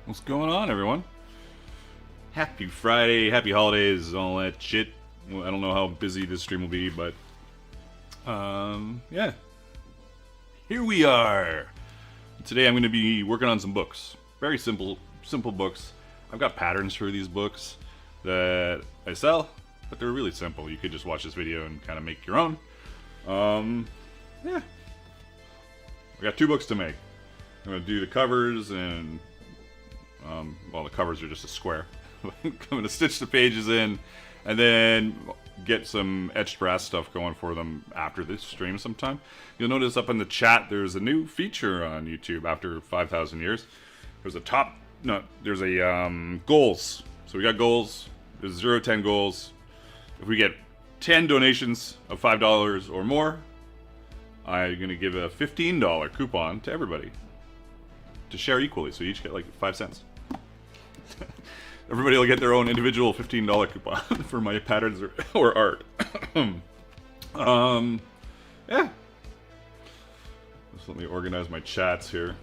What's going on, everyone? Happy Friday, happy holidays, all that shit. Well, I don't know how busy this stream will be, but yeah. Here we are. Today I'm going to be working on some books. Very simple books. I've got patterns for these books that I sell, but they're really simple. You could just watch this video and kind of make your own. Yeah. I got 2 books to make. I'm going to do the covers and well, the covers are just a square. I'm going to stitch the pages in and then get some etched brass stuff going for them after this stream sometime. You'll notice up in the chat there's a new feature on YouTube after 5,000 years. There's a goals. So we got goals. There's 0 to 10 goals. If we get 10 donations of $5 or more, I'm going to give a $15 coupon to everybody to share equally. So you each get like 5 cents. Everybody will get their own individual $15 coupon for my patterns or art. Yeah. Just let me organize my chats here.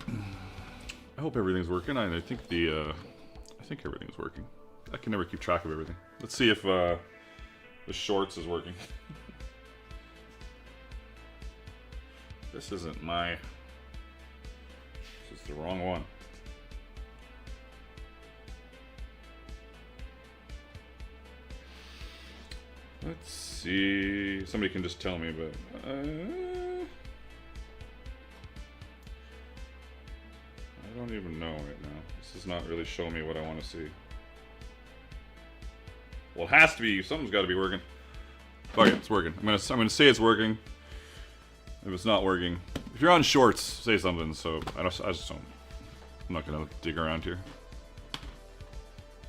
I hope everything's working. I think everything's working. I can never keep track of everything. Let's see if the shorts is working. This isn't my. This is the wrong one. Let's see. Somebody can just tell me, but I don't even know right now. This is not really showing me what I want to see. Well, it has to be. Something's got to be working. Okay, it's working. I'm gonna say it's working. If it's not working, if you're on shorts, say something. So I just don't. I'm not gonna dig around here.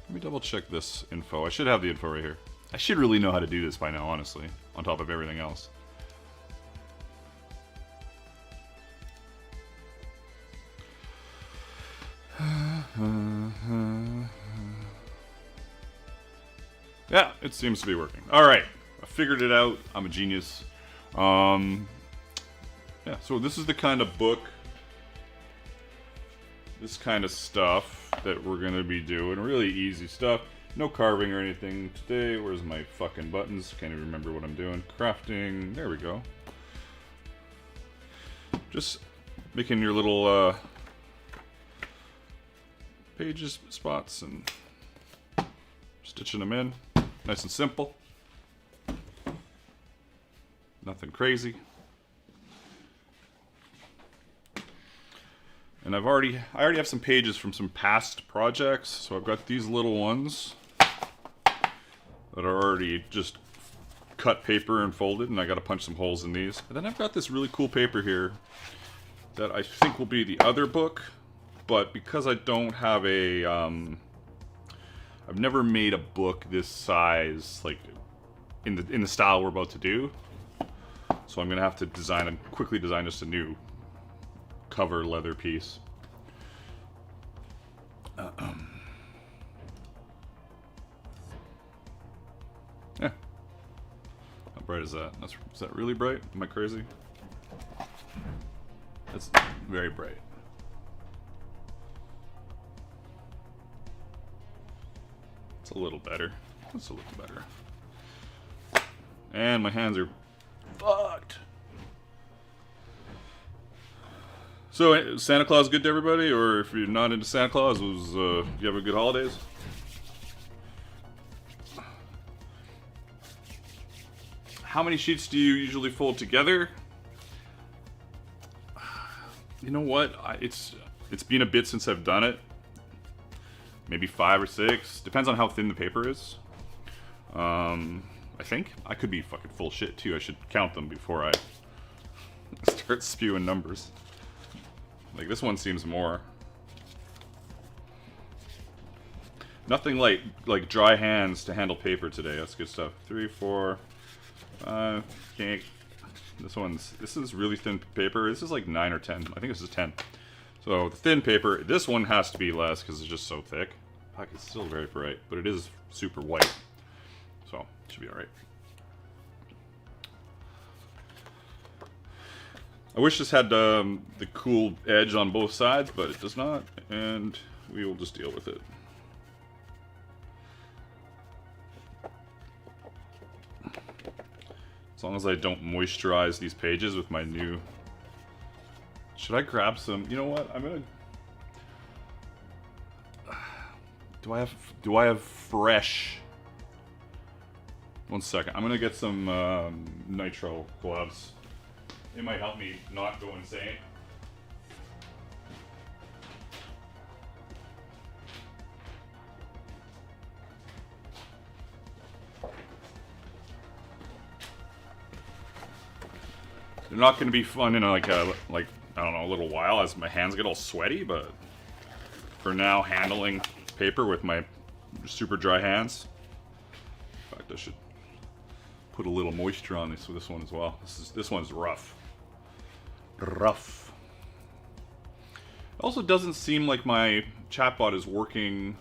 Let me double check this info. I should have the info right here. I should really know how to do this by now, honestly, on top of everything else. Yeah, it seems to be working. Alright, I figured it out. I'm a genius. Yeah, so this is the kind of book, this kind of stuff that we're going to be doing. Really easy stuff. No carving or anything today. Where's my fucking buttons? Can't even remember what I'm doing. Crafting. There we go. Just making your little pages, spots, and stitching them in. Nice and simple. Nothing crazy. And I already have some pages from some past projects. So I've got these little ones that are already just cut paper and folded, and I got to punch some holes in these. And then I've got this really cool paper here that I think will be the other book, but because I don't have a, I've never made a book this size, like in the style we're about to do. So I'm gonna have to quickly design just a new cover leather piece. Yeah. How bright is that? Is that really bright? Am I crazy? That's very bright. It's a little better. That's a little better. And my hands are fucked. So, Santa Claus good to everybody? Or if you're not into Santa Claus, do you have a good holidays? How many sheets do you usually fold together? You know what? It's been a bit since I've done it. Maybe 5 or 6. Depends on how thin the paper is. I think. I could be fucking full shit too. I should count them before I start spewing numbers. Like, this one seems more. Nothing like dry hands to handle paper today. That's good stuff. 3, 4, 5. Can't. This is really thin paper. This is like 9 or 10. I think this is 10. So the thin paper. This one has to be less because it's just so thick. Fuck, it's still very bright, but it is super white. So it should be all right. I wish this had the cool edge on both sides, but it does not, and we will just deal with it. As long as I don't moisturize these pages with my new... Should I grab some... You know what? I'm gonna... Do I have fresh... One second. I'm gonna get some nitro gloves. It might help me not go insane. They're not going to be fun in like I don't know, a little while as my hands get all sweaty, but for now, handling paper with my super dry hands. In fact, I should put a little moisture on this one as well. This one's rough. Rough. It also doesn't seem like my chatbot is working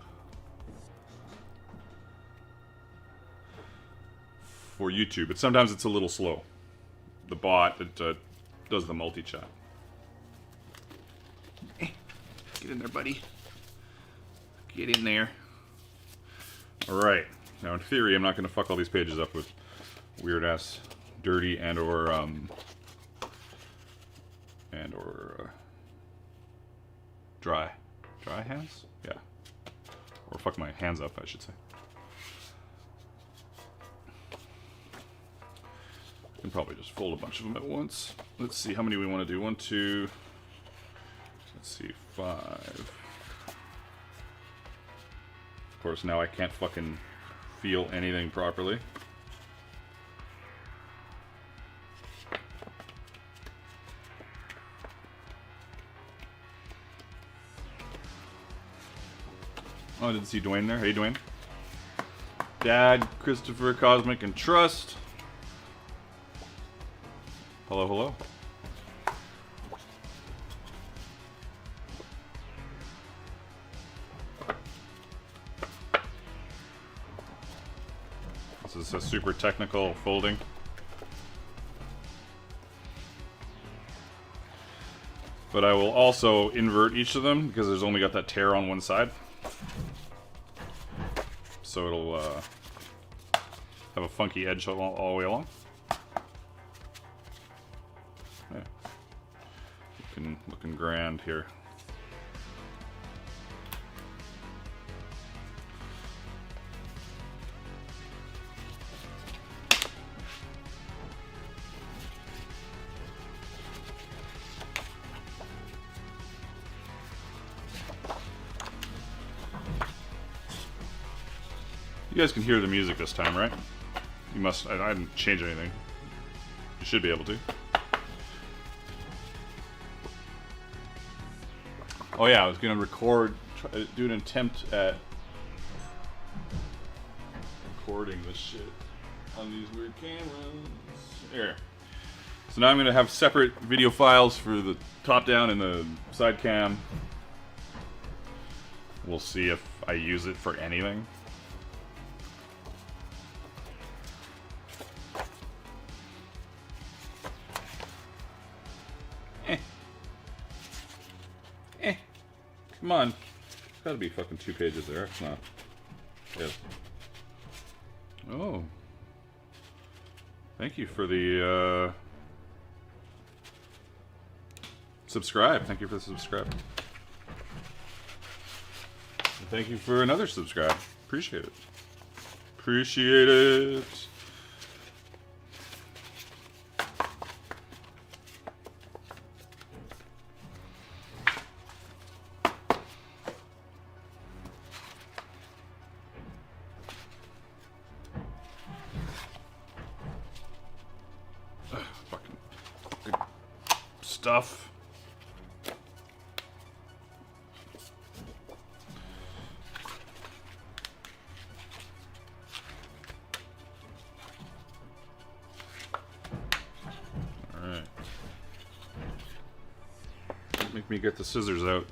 for YouTube, but sometimes it's a little slow. The bot that does the multi-chat. Get in there, buddy. Get in there. Alright. Now, in theory, I'm not going to fuck all these pages up with weird-ass, dirty and/or dry hands? Yeah. Or fuck my hands up, I should say. I can probably just fold a bunch of them at once. Let's see how many we want to do. 1, 2, let's see, 5. Of course, now I can't fucking feel anything properly. Oh, I didn't see Dwayne there. Hey, Dwayne. Dad, Christopher, Cosmic, and Trust. Hello, hello. This is a super technical folding. But I will also invert each of them because there's only got that tear on one side. So it'll have a funky edge all the way along. Yeah. Looking grand here. You guys can hear the music this time, right? You must. I didn't change anything. You should be able to. Oh yeah, I was gonna do an attempt at recording this shit on these weird cameras. Here. So now I'm gonna have separate video files for the top down and the side cam. We'll see if I use it for anything. Come on. There's gotta be fucking 2 pages there. It's not. Yes. Oh. Thank you for the, subscribe. Thank you for the subscribe. And thank you for another subscribe. Appreciate it. Appreciate it. Stuff. All right. Make me get the scissors out.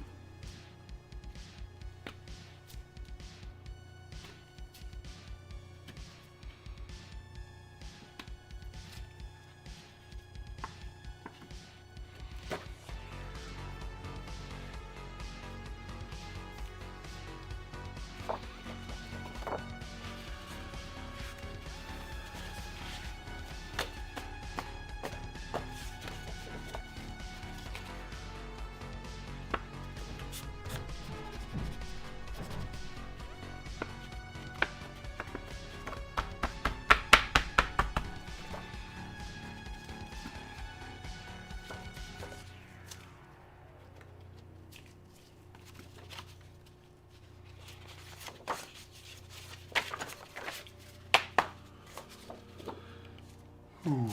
Ooh.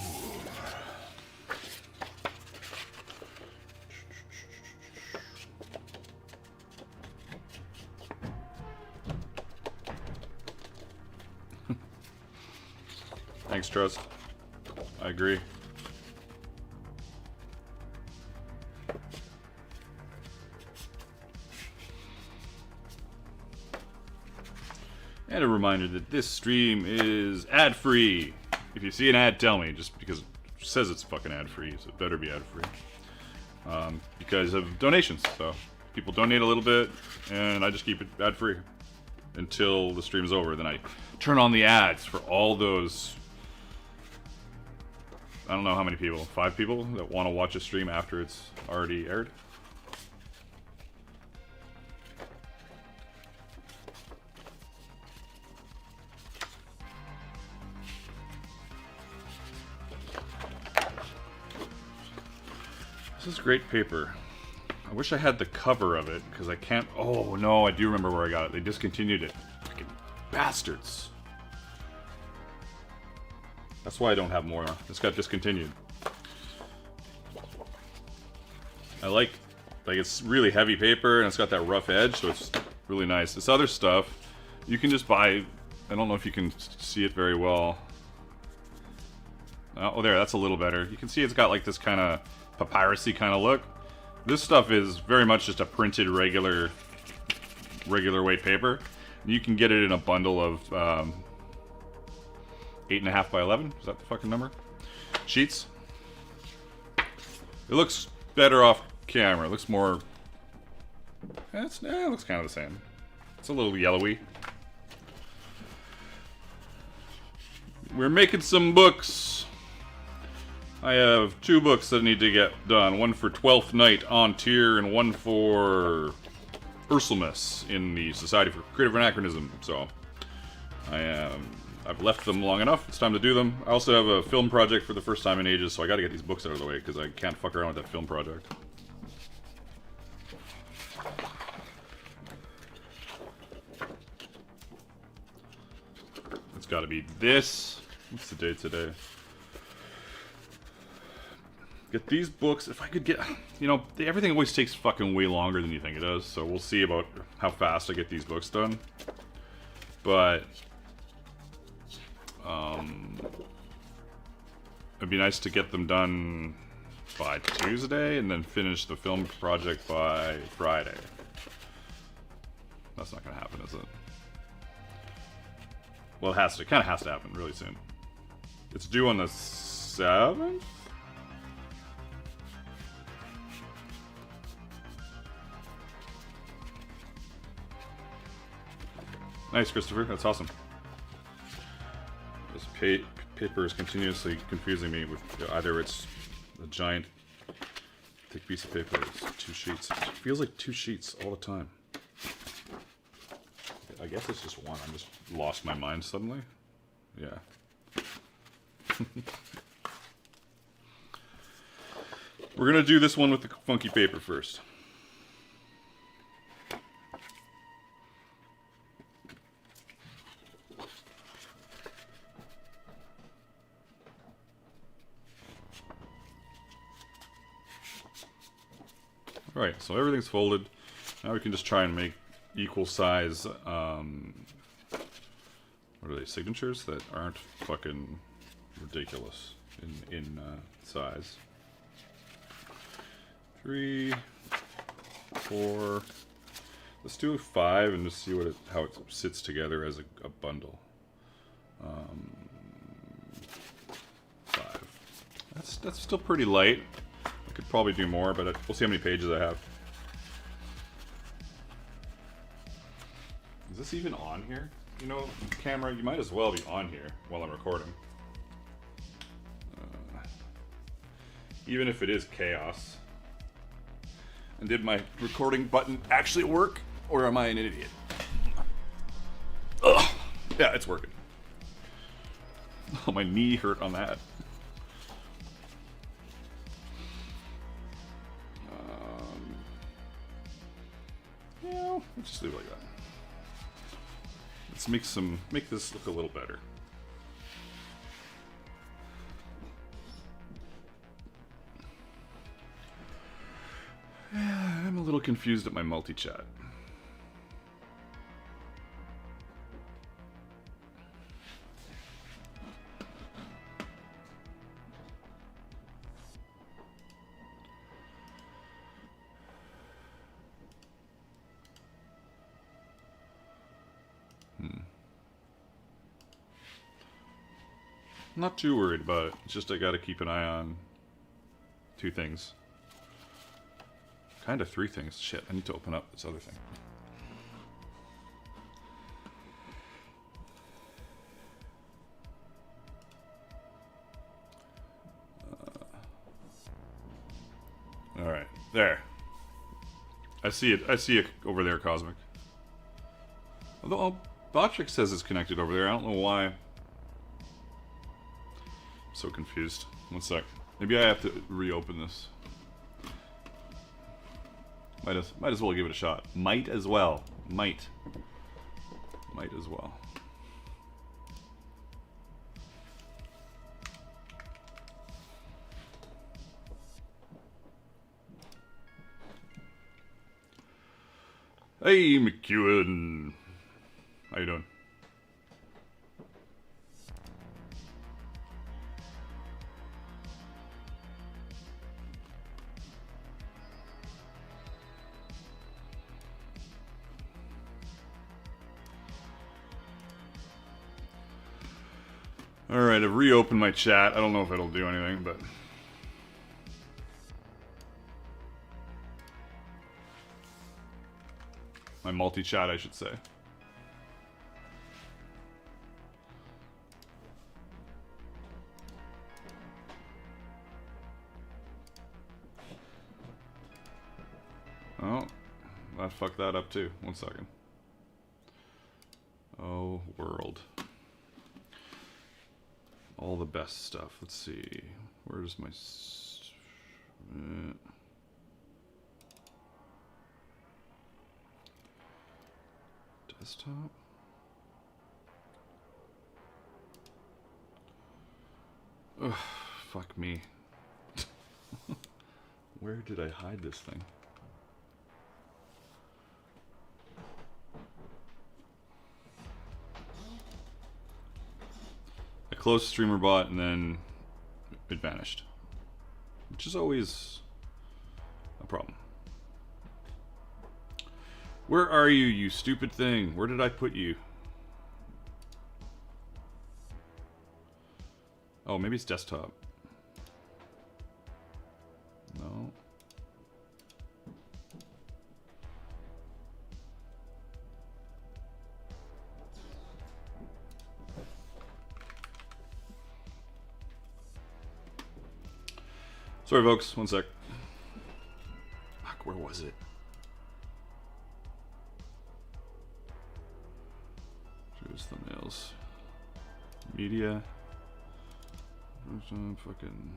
Thanks, Trust. I agree. And a reminder that this stream is ad-free. If you see an ad, tell me, just because it says it's fucking ad-free, so it better be ad-free. Because of donations, so people donate a little bit, and I just keep it ad-free until the stream's over. Then I turn on the ads for all those, I don't know how many people, 5 people that want to watch a stream after it's already aired. This is great paper. I wish I had the cover of it, because I can't... Oh, no, I do remember where I got it. They discontinued it. Fucking bastards. That's why I don't have more. This got discontinued. I like it's really heavy paper, and it's got that rough edge, so it's really nice. This other stuff, you can just buy... I don't know if you can see it very well. Oh, there, that's a little better. You can see it's got like this kind of papyrusy kind of look. This stuff is very much just a printed regular weight paper. You can get it in a bundle of 8.5 by 11. Is that the fucking number? Sheets. It looks better off camera. It looks more... it looks kind of the same. It's a little yellowy. We're making some books. I have 2 books that need to get done. One for Twelfth Night on tier, and one for Ursulmus in the Society for Creative Anachronism. So I've left them long enough. It's time to do them. I also have a film project for the first time in ages, so I got to get these books out of the way because I can't fuck around with that film project. It's got to be this. What's the date today? Get these books, if I could get, you know, everything always takes fucking way longer than you think it does, so we'll see about how fast I get these books done. But, it'd be nice to get them done by Tuesday, and then finish the film project by Friday. That's not gonna happen, is it? Well, it has to, it kinda has to happen really soon. It's due on the 7th? Nice, Christopher. That's awesome. This paper is continuously confusing me with either it's a giant thick piece of paper or it's 2 sheets. It feels like 2 sheets all the time. I guess it's just one. I just lost my mind suddenly. Yeah. We're gonna do this one with the funky paper first. Alright, so everything's folded. Now we can just try and make equal size, what are they, signatures that aren't fucking ridiculous in size. 3, 4, let's do 5 and just see what how it sits together as a bundle. 5. That's still pretty light. I could probably do more, but we'll see how many pages I have. Is this even on here? You know, camera, you might as well be on here while I'm recording. Even if it is chaos. And did my recording button actually work? Or am I an idiot? Ugh. Yeah, it's working. Oh, my knee hurt on that. Yeah, let's just leave it like that. Let's make this look a little better. little confused at my multi-chat. Not too worried about it. It's just I gotta keep an eye on two things. Kind of three things. Shit, I need to open up this other thing. Alright, there. I see it. I see it over there, Cosmic. Although Botrix says it's connected over there. I don't know why. I'm so confused. One sec. Maybe I have to reopen this. Might as well give it a shot. Might as well. Might as well. Hey, McEwen. How you doing? Alright, I've reopened my chat. I don't know if it'll do anything, but... my multi-chat, I should say. Oh, I fucked that up too. One second. Oh, world. All the best stuff. Let's see. Where's my... desktop? Ugh, fuck me. Where did I hide this thing? I closed StreamerBot and then it vanished, which is always a problem. Where are you, you stupid thing? Where did I put you? Oh, maybe it's desktop. No. Sorry, folks. One sec. Fuck, where was it? Choose thumbnails. Media. Fucking...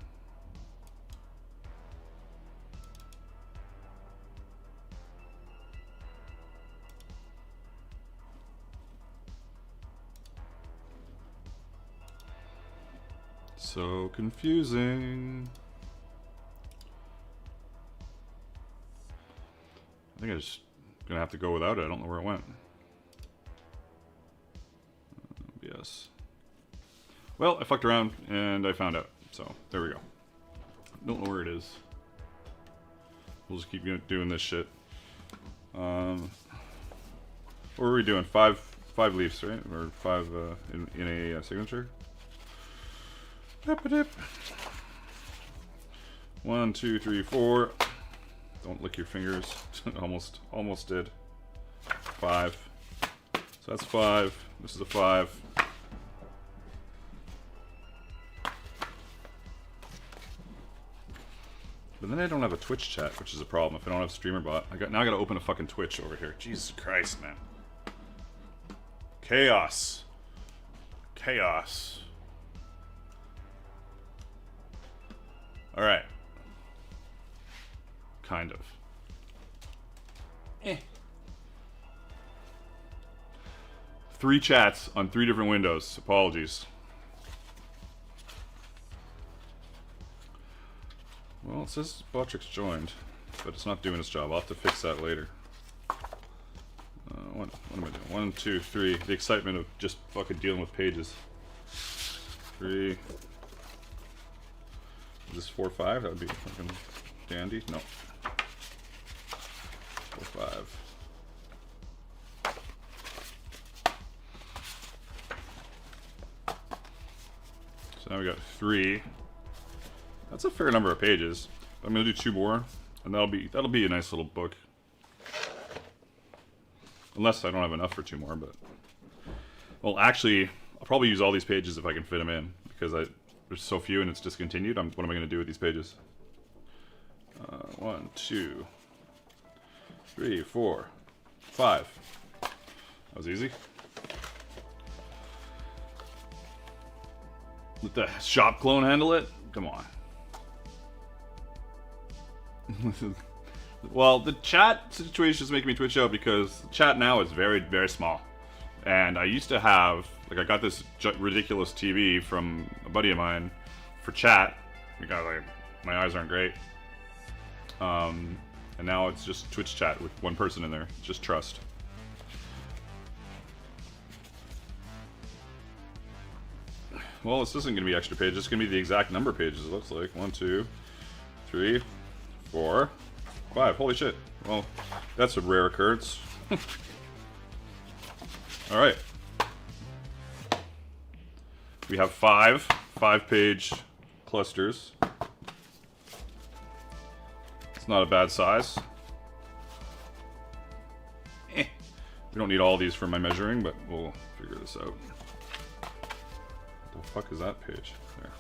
so confusing. I think I'm just gonna have to go without it. I don't know where it went. Yes. Well, I fucked around and I found out. So there we go. Don't know where it is. We'll just keep doing this shit. What were we doing? Five leaves, right? Or five in a signature. Dip-a-dip. 1, 2, 3, 4. Don't lick your fingers. almost did. 5. So that's 5. This is a 5. But then I don't have a Twitch chat, which is a problem if I don't have StreamerBot. Now I gotta open a fucking Twitch over here. Jesus Christ, man. Chaos. Chaos. Alright. Kind of. Eh. 3 chats on 3 different windows. Apologies. Well, it says Botrix joined. but it's not doing its job. I'll have to fix that later. What am I doing? 1, 2, 3. The excitement of just fucking dealing with pages. 3. Is this 4, 5? That would be fucking dandy. No. 4, 5. So now we got 3. That's a fair number of pages. I'm gonna do 2 more, and that'll be a nice little book. Unless I don't have enough for 2 more, but well, actually, I'll probably use all these pages if I can fit them in because there's so few and it's discontinued. What am I gonna do with these pages? 1, 2, 3, 4, 5. That was easy. Let the shop clone handle it? Come on. Well, the chat situation is making me twitch out because chat now is very, very small. And I used to have, like, I got this ridiculous TV from a buddy of mine for chat because my eyes aren't great. And now it's just Twitch chat with one person in there. Just trust. Well, this isn't going to be extra pages. It's going to be the exact number of pages, it looks like. 1, 2, 3, 4, 5. Holy shit. Well, that's a rare occurrence. Alright. We have 5 5-page clusters. It's not a bad size. We don't need all these for my measuring, but we'll figure this out. What the fuck is that page? There.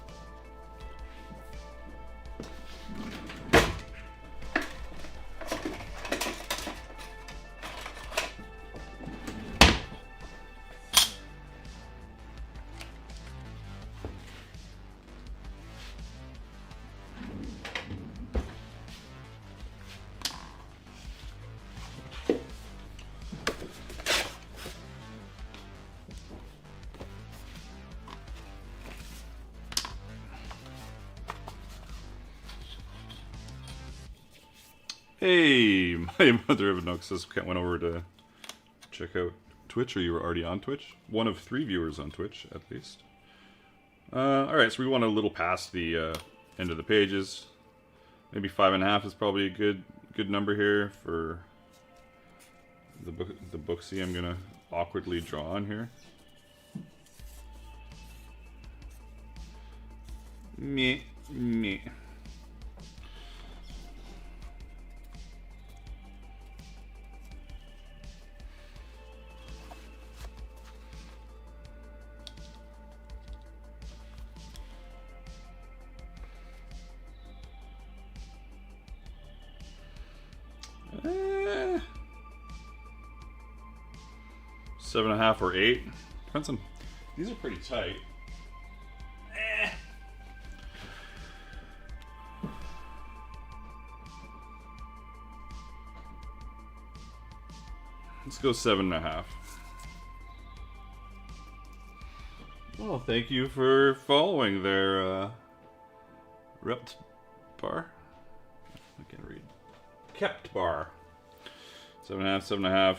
Hey, my mother of Noxus went over to check out Twitch, or you were already on Twitch? One of 3 viewers on Twitch, at least. Alright, so we want a little past the end of the pages. Maybe 5.5 is probably a good number here for the booksy I'm gonna awkwardly draw on here. Meh, meh. Eh, 7.5 or 8. Depends on. These are pretty tight. Let's go 7.5. Well, thank you for following there, Rept Bar. I can't read. Kept Bar. 7.5, 7.5.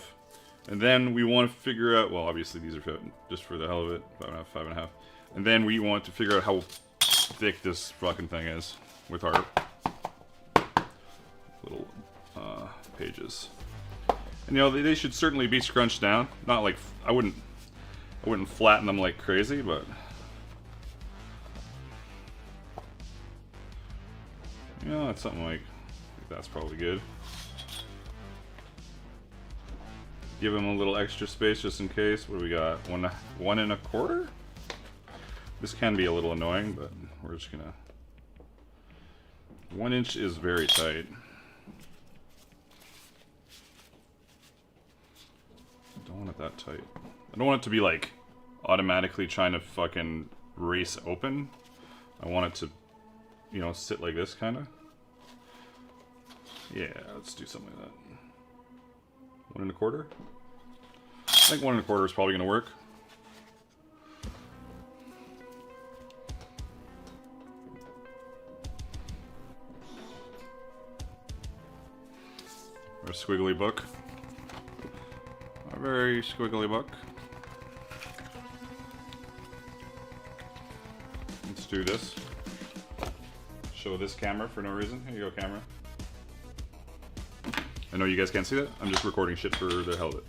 And then we want to figure out, well, obviously these are just for the hell of it. 5.5, 5.5. And then we want to figure out how thick this fucking thing is with our little pages. And you know, they should certainly be scrunched down. Not like, I wouldn't flatten them like crazy, but you know, it's something like that's probably good. Give them a little extra space just in case. What do we got? 1 1/4? This can be a little annoying, but we're just gonna. 1 inch is very tight. I don't want it that tight. I don't want it to be like automatically trying to fucking race open. I want it to, you know, sit like this kind of. Yeah, let's do something like that. 1 1/4? I think 1 1/4 is probably going to work. A squiggly book. A very squiggly book. Let's do this. Show this camera for no reason. Here you go, camera. I know you guys can't see that. I'm just recording shit for the hell of it.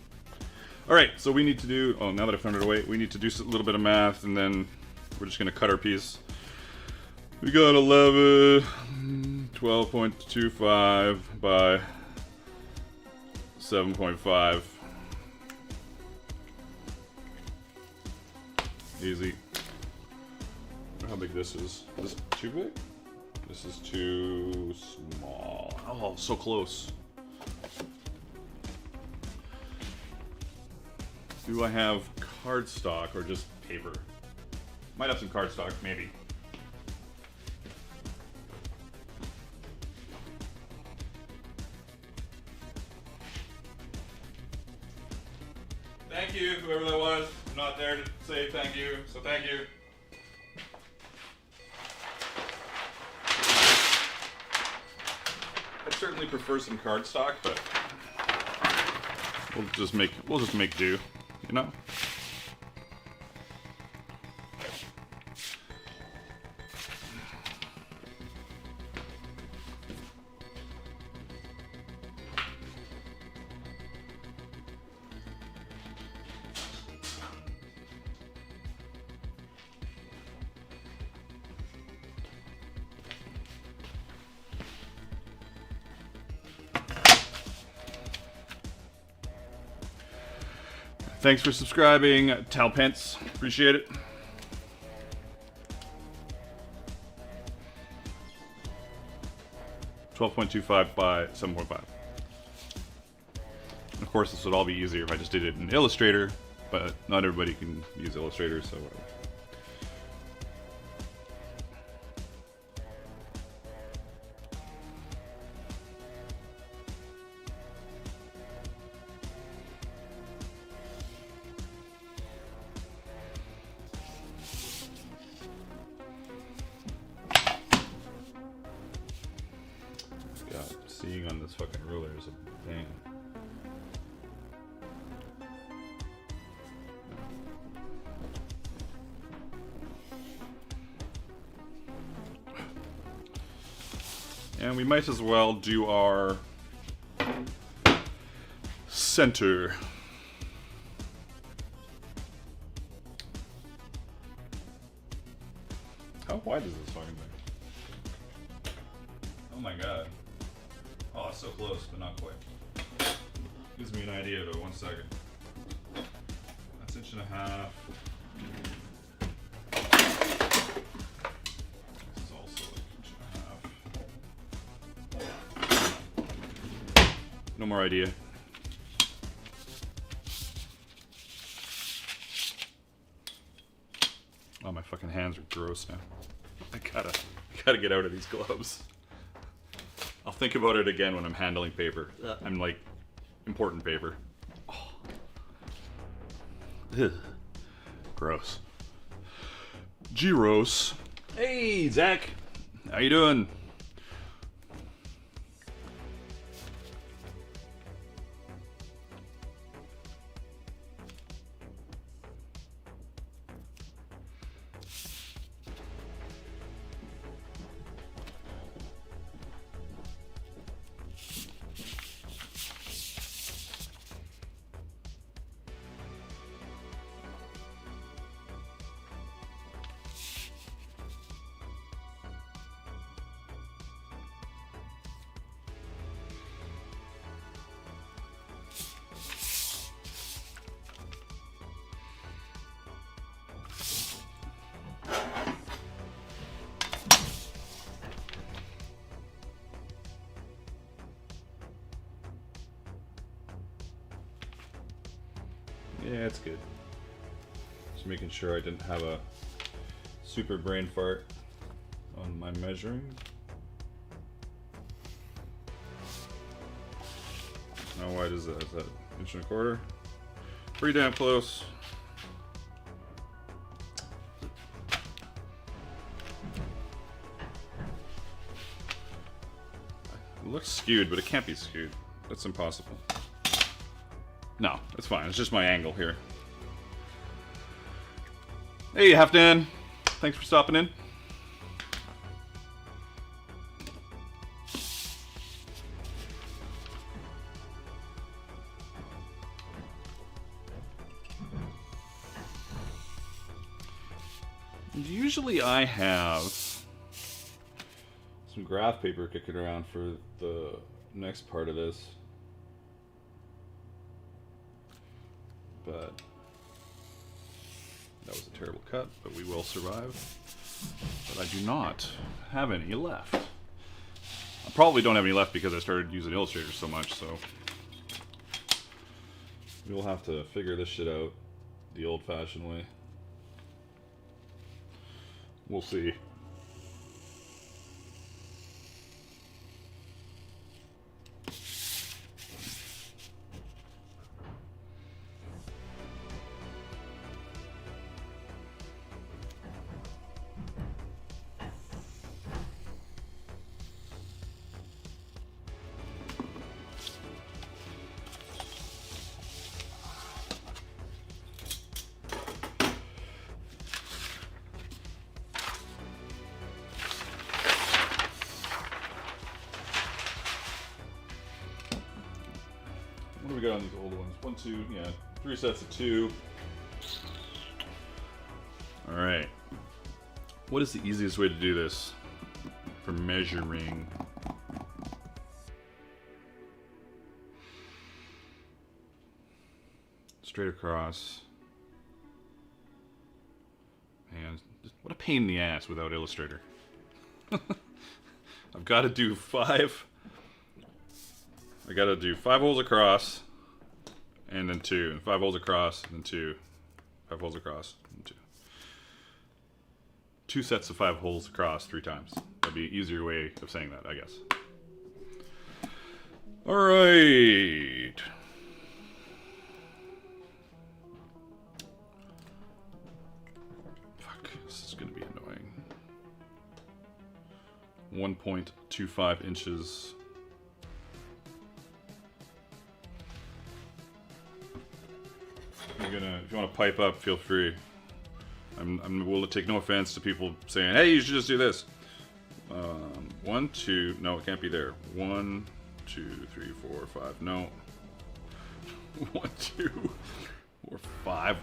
Alright, so we need to do... Oh, now that I've thrown it away, we need to do a little bit of math, and then we're just going to cut our piece. We got 12.25 by 7.5. Easy. How big this is. Is this too big? This is too small. Oh, so close. Do I have cardstock or just paper? Might have some cardstock, maybe. Thank you, whoever that was. I'm not there to say thank you, so thank you. I'd certainly prefer some cardstock, but we'll just make do, you know? Thanks for subscribing, Talpence. Appreciate it. $12.25 by 7.5. Of course, this would all be easier if I just did it in Illustrator, but not everybody can use Illustrator, so whatever. Seeing on this fucking ruler is a thing. And we might as well do our center. How wide is this fucking thing? Oh my god. Oh, it's so close, but not quite. Gives me an idea though, 1 second. That's 1.5 inches. This is also like 1.5 inches. No more idea. Oh, my fucking hands are gross now. I gotta get out of these gloves. I'll think about it again when I'm handling paper. I'm like, important paper. Oh. Ugh. Gross. Gyros. Hey, Zach. How you doing? Yeah, it's good. Just making sure I didn't have a super brain fart on my measuring. How wide is that? Is that 1.25 inches? Pretty damn close. It looks skewed, but it can't be skewed. That's impossible. No, that's fine. It's just my angle here. Hey, Halfdan. Thanks for stopping in. Usually I have some graph paper kicking around for the next part of this. But that was a terrible cut, but we will survive. But I do not have any left. I probably don't have any left because I started using Illustrator so much, so we'll have to figure this shit out the old-fashioned way. We'll see. What do we got on these old ones? 1, 2, yeah, 3 sets of 2. Alright. What is the easiest way to do this for measuring? Straight across. Man, what a pain in the ass without Illustrator. I've got to do 5. I gotta do 5 holes across, and then 2, and 5 holes across, and then 2, 5 holes across, and 2. 2 sets of 5 holes across 3 times. That'd be an easier way of saying that, I guess. Alright. Fuck, this is gonna be annoying. 1.25 inches. If you want to pipe up, feel free. I'm willing to take no offense to people saying, "Hey, you should just do this." 1, 2, no, it can't be there. 1, 2, 3, 4, 5. No. 1, 2, 4, 5.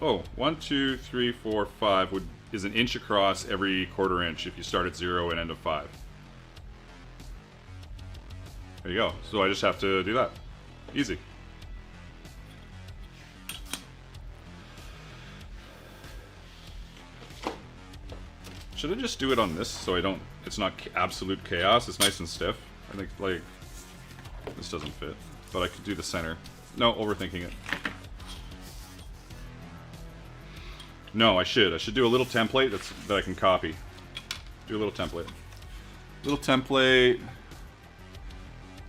Oh, 1, 2, 3, 4, 5 is an inch across every quarter inch if you start at 0 and end at 5. There you go. So I just have to do that. Easy. Should I just do it on this so I don't, it's not absolute chaos, it's nice and stiff? I think, like, this doesn't fit, but I could do the center. No, overthinking it. No, I should do a little template that I can copy. Do a little template. Little template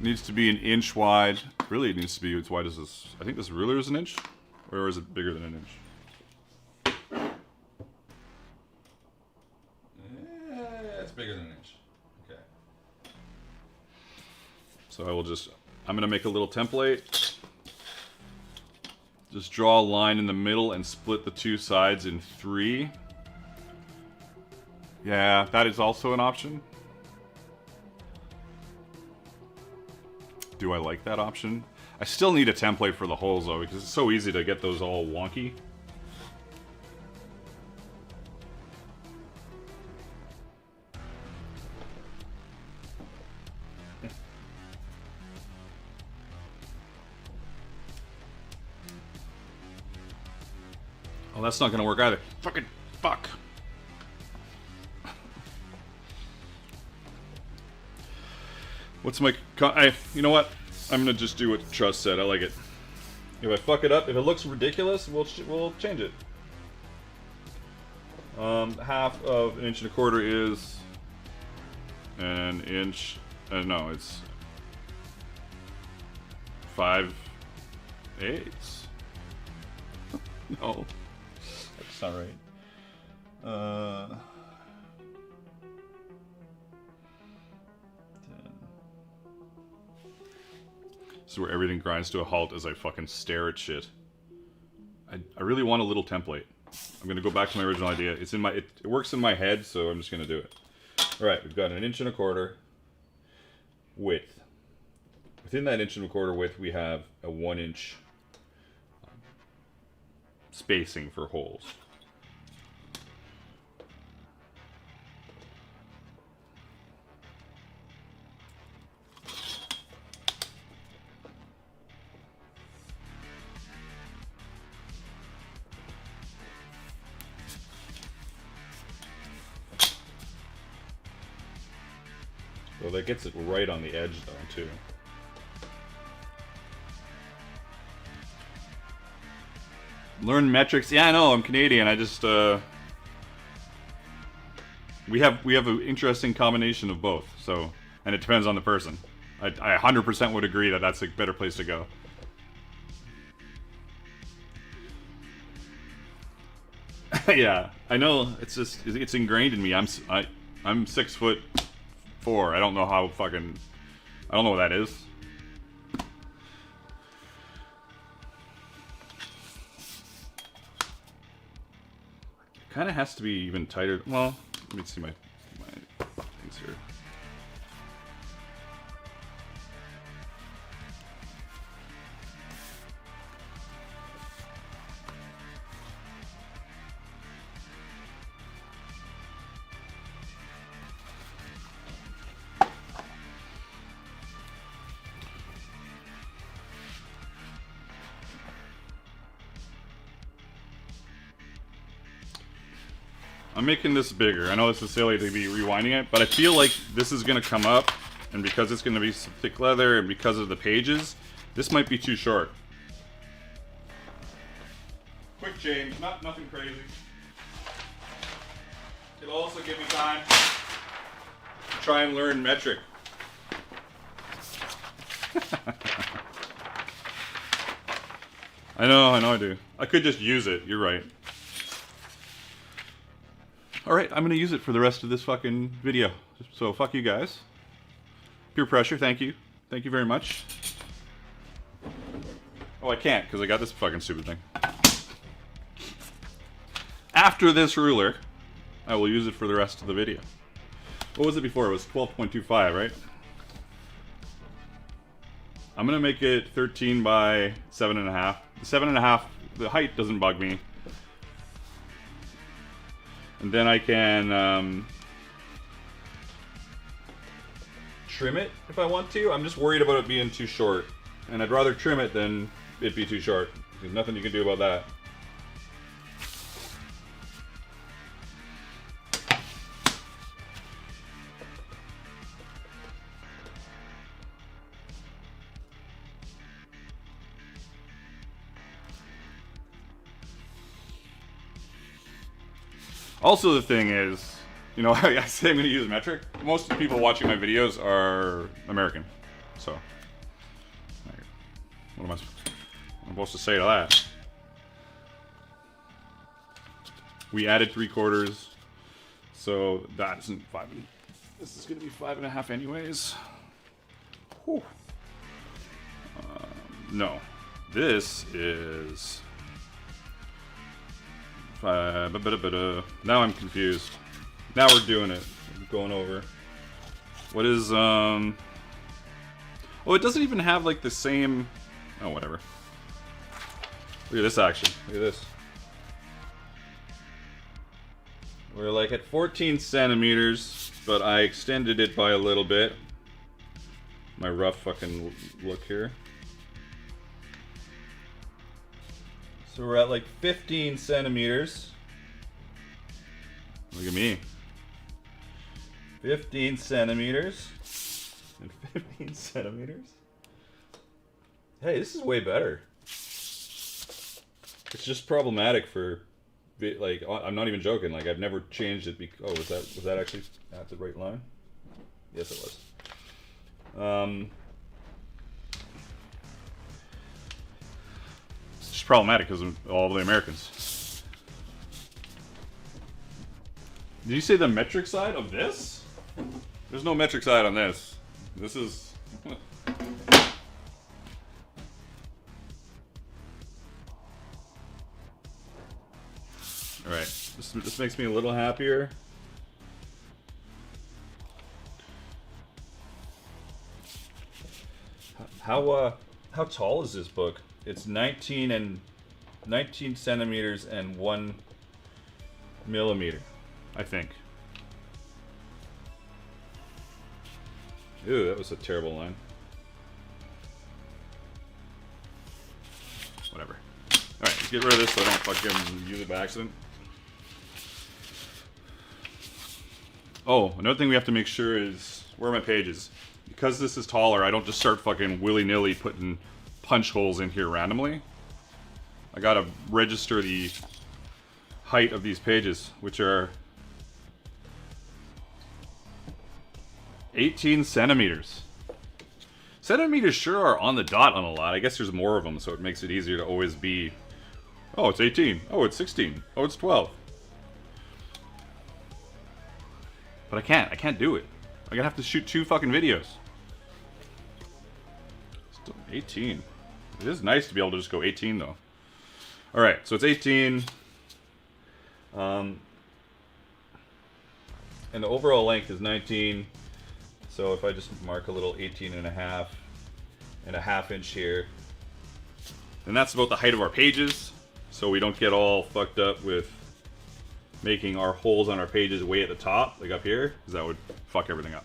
needs to be an inch wide. Really, it needs to be as wide as this. I think this ruler is an inch, or is it bigger than an inch? Bigger than an inch. Okay. So I'm gonna make a little template. Just draw a line in the middle and split the 2 sides in 3. Yeah, that is also an option. Do I like that option? I still need a template for the holes though, because it's so easy to get those all wonky. Well, that's not gonna work either. Fucking fuck. What's my... you know what? I'm gonna just do what Trust said. I like it. If I fuck it up, if it looks ridiculous, we'll change it. Half of an inch and a quarter is an inch. No, it's 5/8. No. That's not right. 10. This is where everything grinds to a halt as I fucking stare at shit. I really want a little template. I'm gonna go back to my original idea. It's in my it works in my head, so I'm just gonna do it. All right, we've got 1.25 inches width. Within that 1.25 inch width, we have a 1 inch spacing for holes. So that gets it right on the edge though, too. Learn metrics. Yeah, I know, I'm Canadian. I just we have an interesting combination of both. So, and it depends on the person. I 100% would agree that that's a better place to go. Yeah, I know. It's just it's ingrained in me. I'm 6'4". I don't know how fucking. I don't know what that is. It kind of has to be even tighter. Well, let me see my things here. I'm making this bigger. I know this is silly to be rewinding it, but I feel like this is going to come up, and because it's going to be some thick leather, and because of the pages, this might be too short. Quick change, nothing crazy. It'll also give me time to try and learn metric. I know I do. I could just use it, you're right. Alright, I'm gonna use it for the rest of this fucking video. So fuck you guys. Peer pressure, thank you. Thank you very much. Oh, I can't, because I got this fucking stupid thing. After this ruler, I will use it for the rest of the video. What was it before? It was 12.25, right? I'm gonna make it 13 by 7.5. The 7.5, the height doesn't bug me. And then I can trim it if I want to. I'm just worried about it being too short. And I'd rather trim it than it be too short. There's nothing you can do about that. Also, the thing is, you know, I say I'm going to use metric. Most of the people watching my videos are American. So, what am I supposed to say to that? We added 3/4, so that isn't 5. This is going to be 5.5 anyways. Whew. No, this is. Now I'm confused. Now we're doing it. We're going over. What is Oh, it doesn't even have like the same. Oh, whatever. Look at this action. Look at this. We're like at 14 centimeters, but I extended it by a little bit. My rough fucking look here. So we're at like 15 centimeters. Look at me. 15 centimeters. And 15 centimeters. Hey, this is way better. It's just problematic for, like, I'm not even joking. Like, I've never changed it. Oh, was that actually at the right line? Yes, it was. It's problematic because of all the Americans. Did you say the metric side of this? There's no metric side on this. This is... This makes me a little happier. How tall is this book? It's 19 centimeters and 1 millimeter, I think. Ew, that was a terrible line. Whatever. Alright, let's get rid of this so I don't fucking use it by accident. Oh, another thing we have to make sure is, where are my pages? Because this is taller, I don't just start fucking willy-nilly putting punch holes in here randomly. I gotta register the height of these pages, which are 18 centimeters. Centimeters sure are on the dot on a lot. I guess there's more of them, so it makes it easier to always be, oh, it's 18. Oh, it's 16. Oh, it's 12. But I can't do it. I'm gonna have to shoot 2 fucking videos. Still 18. It is nice to be able to just go 18 though. Alright, so it's 18. And the overall length is 19. So if I just mark a little 18 and a half inch here, then that's about the height of our pages, so we don't get all fucked up with making our holes on our pages way at the top, like up here, because that would fuck everything up.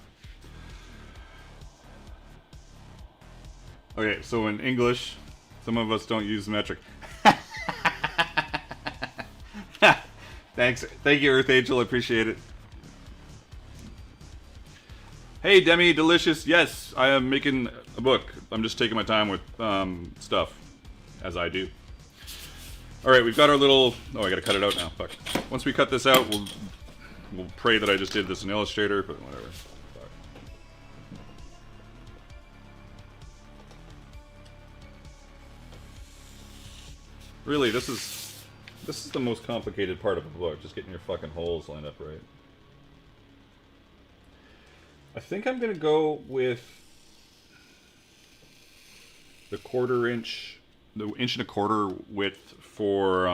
Okay, so in English, some of us don't use metric. Thanks. Thank you, Earth Angel. I appreciate it. Hey, Demi, delicious. Yes, I am making a book. I'm just taking my time with stuff, as I do. All right, we've got our little... Oh, I gotta cut it out now. Fuck. Once we cut this out, we'll pray that I just did this in Illustrator, but whatever. Fuck. Really, this is the most complicated part of a book, just getting your fucking holes lined up right. I think I'm gonna go with the 1/4 inch, the 1.25 inch width for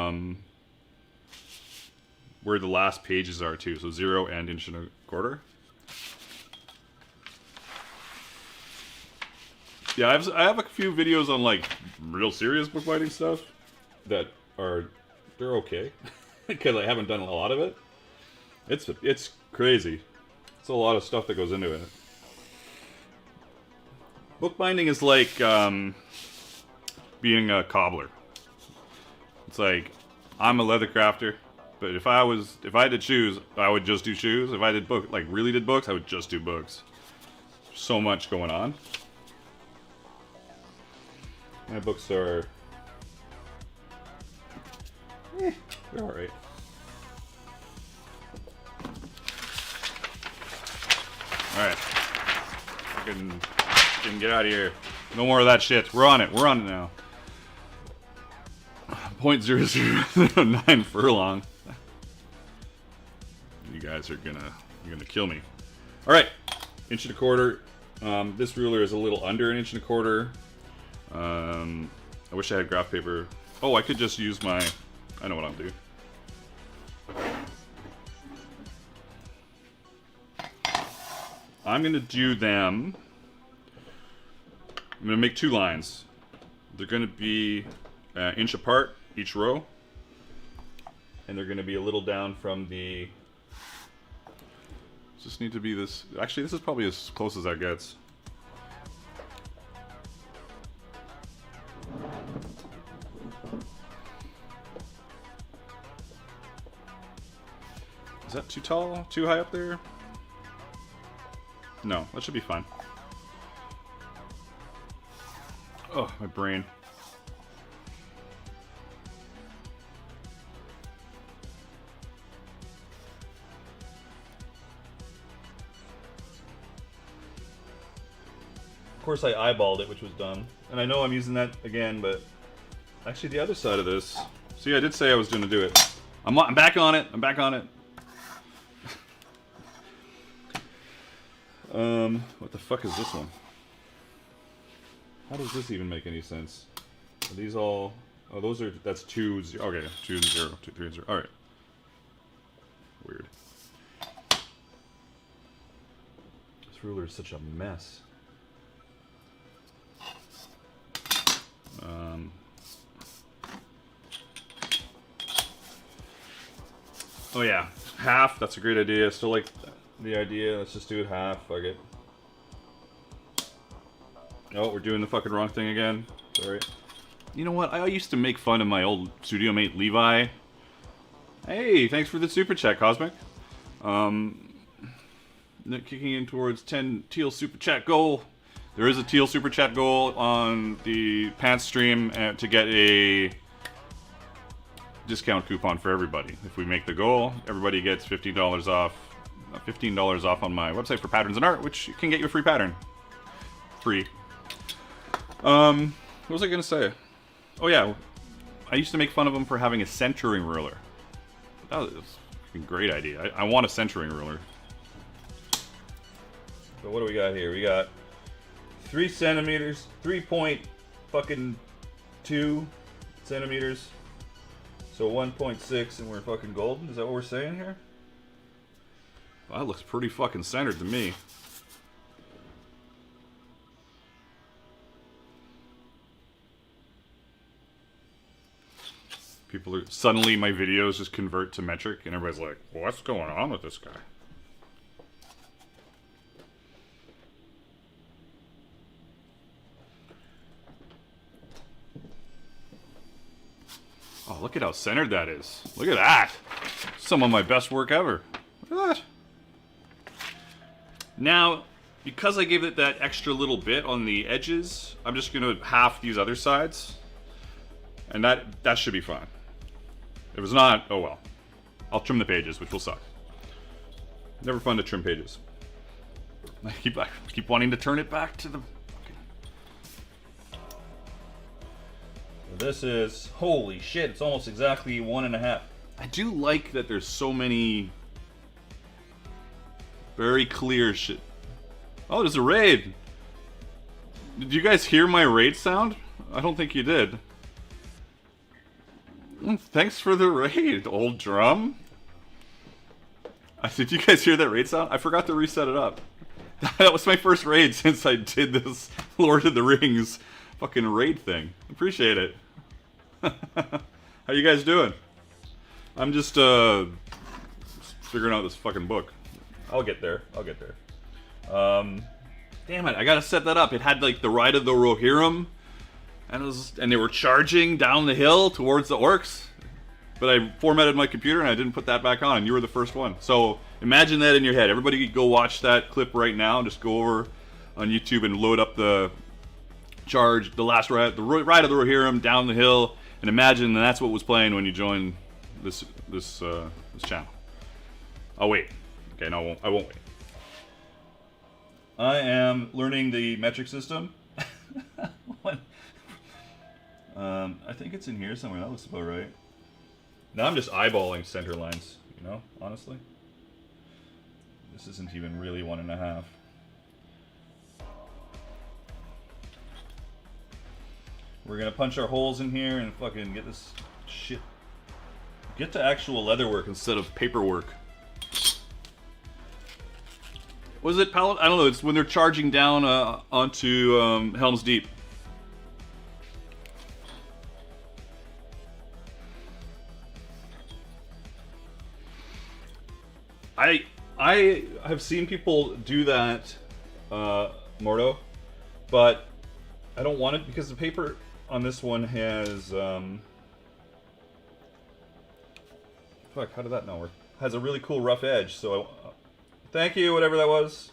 where the last pages are too. So 0 and 1.25 inch. Yeah, I have a few videos on like real serious bookbinding stuff that are, they're okay because I haven't done a lot of it. It's crazy. It's a lot of stuff that goes into it. Bookbinding is like being a cobbler. It's like, I'm a leather crafter, but if I had to choose, I would just do shoes. If I did really did books, I would just do books. So much going on. My books are, they're alright. Alright. Fucking get out of here. No more of that shit. We're on it. We're on it now. 0.0009 furlong. You guys are gonna kill me. Alright. 1.25 inch. This ruler is a little under 1.25 inch. I wish I had graph paper. Oh, I could just use my... I know what I'll do. I'm going to do them... I'm going to make 2 lines. They're going to be an inch apart, each row. And they're going to be a little down from the... Just need to be this... Actually, this is probably as close as that gets. Is that too tall? Too high up there? No, that should be fine. Oh, my brain. Of course I eyeballed it, which was dumb. And I know I'm using that again, but... Actually, the other side of this... See, I did say I was going to do it. I'm back on it. I'm back on it. What the fuck is this one? How does this even make any sense? Are these all... Oh, those are... That's 2, 0. Okay, 2, 0, 2, 3, 0. Alright. ruler is such a mess. Oh yeah, half. That's a great idea. Still like the idea. Let's just do it half. Fuck it. Oh, we're doing the fucking wrong thing again. Sorry. You know what? I used to make fun of my old studio mate Levi. Hey, thanks for the super chat, Cosmic. Kicking in towards 10 teal super chat goal. There is a teal super chat goal on the Pants stream to get a discount coupon for everybody. If we make the goal, everybody gets $15 off. $15 off on my website for patterns and art, which can get you a free pattern. Free. What was I gonna say? Oh yeah, I used to make fun of him for having a centering ruler. That was a great idea. I want a centering ruler. So what do we got here? We got 3 centimeters, 3.2 centimeters. So 1.6, and we're fucking golden. Is that what we're saying here? Well, that looks pretty fucking centered to me. People are suddenly my videos just convert to metric, and everybody's like, "What's going on with this guy?" Oh, look at how centered that is. Look at that. Some of my best work ever. Look at that. Now, because I gave it that extra little bit on the edges, I'm just going to half these other sides. And that should be fine. If it's not, oh well. I'll trim the pages, which will suck. Never fun to trim pages. I keep wanting to turn it back to the... This is, holy shit, it's almost exactly 1.5. I do like that there's so many very clear shit. Oh, there's a raid. Did you guys hear my raid sound? I don't think you did. Thanks for the raid, old drum. Did you guys hear that raid sound? I forgot to reset it up. That was my first raid since I did this Lord of the Rings fucking raid thing. Appreciate it. How you guys doing? I'm just figuring out this fucking book. I'll get there. Damn it, I gotta set that up. It had like the Ride of the Rohirrim, and they were charging down the hill towards the orcs. But I formatted my computer and I didn't put that back on, and you were the first one. So imagine that in your head. Everybody go watch that clip right now. Just go over on YouTube and load up the charge, the last ride, the Ride of the Rohirrim down the hill. And imagine that's what was playing when you joined this channel. I'll wait. Okay, no, I won't wait. I am learning the metric system. What? I think it's in here somewhere. That looks about right. Now I'm just eyeballing center lines, you know, honestly. This isn't even really 1.5. We're gonna punch our holes in here and fucking get this shit. Get to actual leatherwork instead of paperwork. Was it pallet? I don't know. It's when they're charging down onto Helm's Deep. I have seen people do that, Mordo, but I don't want it because the paper on this one has fuck, how did that not work? Has a really cool rough edge, so thank you, whatever that was.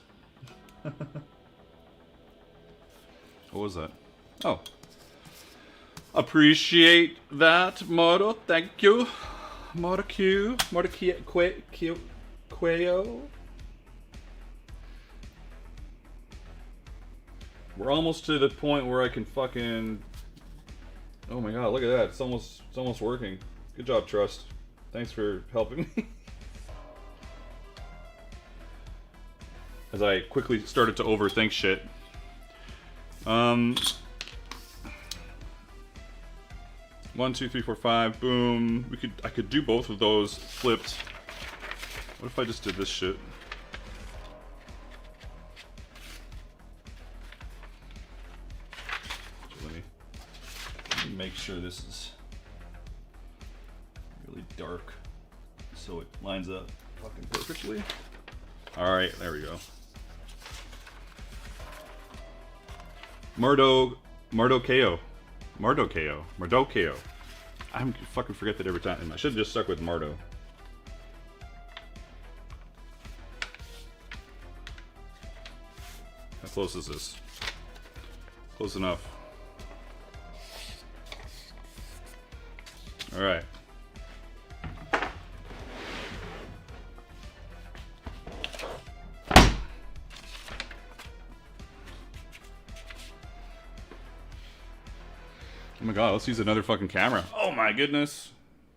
What was that? Oh. Appreciate that, Moro. Thank you. Moro Q. Moro Quayo. We're almost to the point where I can fucking... Oh my god, look at that. It's almost working. Good job, Trust. Thanks for helping me. As I quickly started to overthink shit. 1, 2, 3, 4, 5. Boom. I could do both of those flipped. What if I just did this shit? make sure this is really dark so it lines up fucking perfectly. Alright, there we go. Mardokeo. I fucking forget that every time. I should have just stuck with Mardo. How close is this? Close enough. Alright. Oh my god, let's use another fucking camera. Oh my goodness.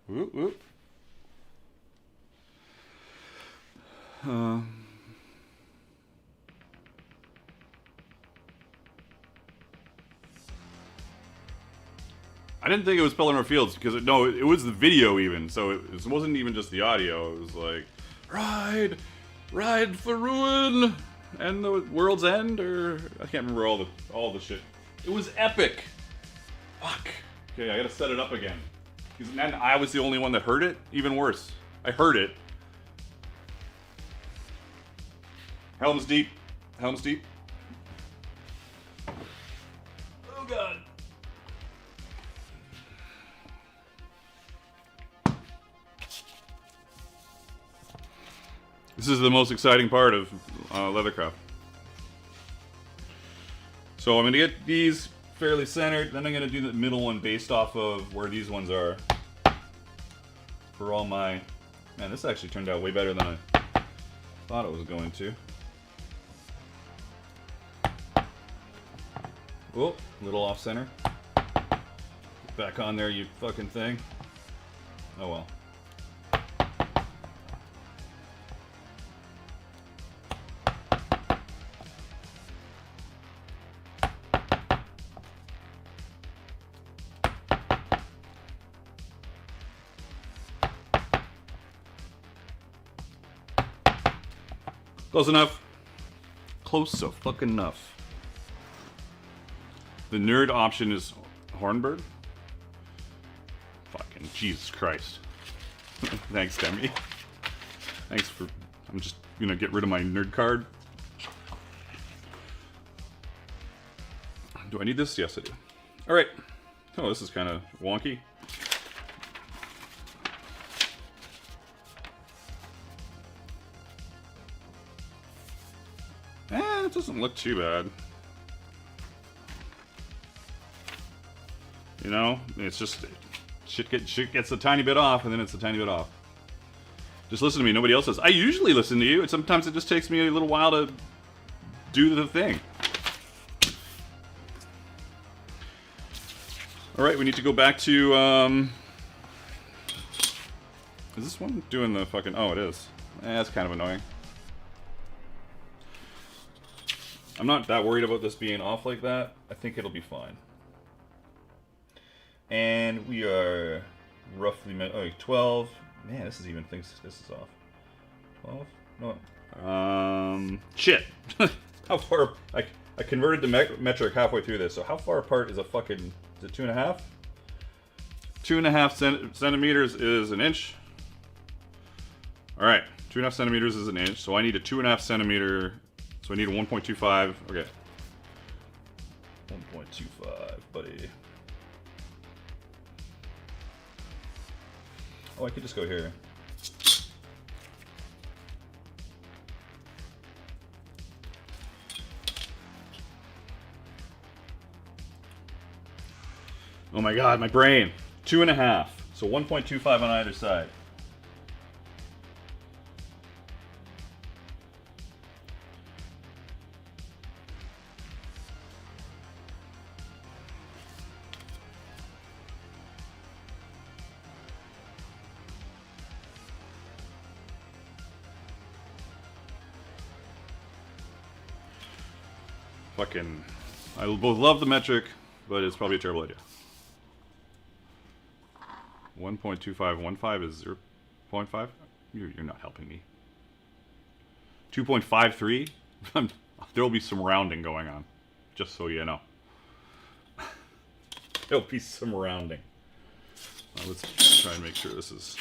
Whoop, whoop. I didn't think it was Pelennor Fields because it was the video even, so it wasn't even just the audio. It was like, ride for ruin and the world's end, or I can't remember all the shit. It was epic. Fuck. Okay, I gotta set it up again. Because then I was the only one that heard it. Even worse, I heard it. Helm's deep. Helm's deep. Oh god. This is the most exciting part of Leathercraft. So I'm going to get these fairly centered, then I'm going to do the middle one based off of where these ones are. For all my... Man, this actually turned out way better than I thought it was going to. Oh, little off center. Back on there, you fucking thing. Oh well. Close enough. Close so fucking enough. The nerd option is Hornbird. Fucking Jesus Christ. Thanks, Demi. Thanks for... I'm just gonna get rid of my nerd card. Do I need this? Yes, I do. Alright. Oh, this is kind of wonky. It doesn't look too bad. You know, it's just shit gets a tiny bit off, and then it's a tiny bit off. Just listen to me. Nobody else does. I usually listen to you, and sometimes it just takes me a little while to do the thing. All right, we need to go back to. Is this one doing the fucking? Oh, it is. That's kind of annoying. I'm not that worried about this being off like that. I think it'll be fine. And we are roughly 12. Man, this is even thinks this is off. 12? No. Shit. How far? I converted the metric halfway through this. So how far apart is a fucking? Is it 2.5? 2.5 centimeters is an inch. All right, 2.5 centimeters is an inch. So I need a 2.5 centimeter. So I need a 1.25. Okay. 1.25, buddy. Oh, I could just go here. Oh my god, my brain. 2.5. So 1.25 on either side. Fucking, I both love the metric, but it's probably a terrible idea. 1.2515 is 0.5? You're not helping me. 2.53? There will be some rounding going on, just so you know. There'll be some rounding. Let's try and make sure this is...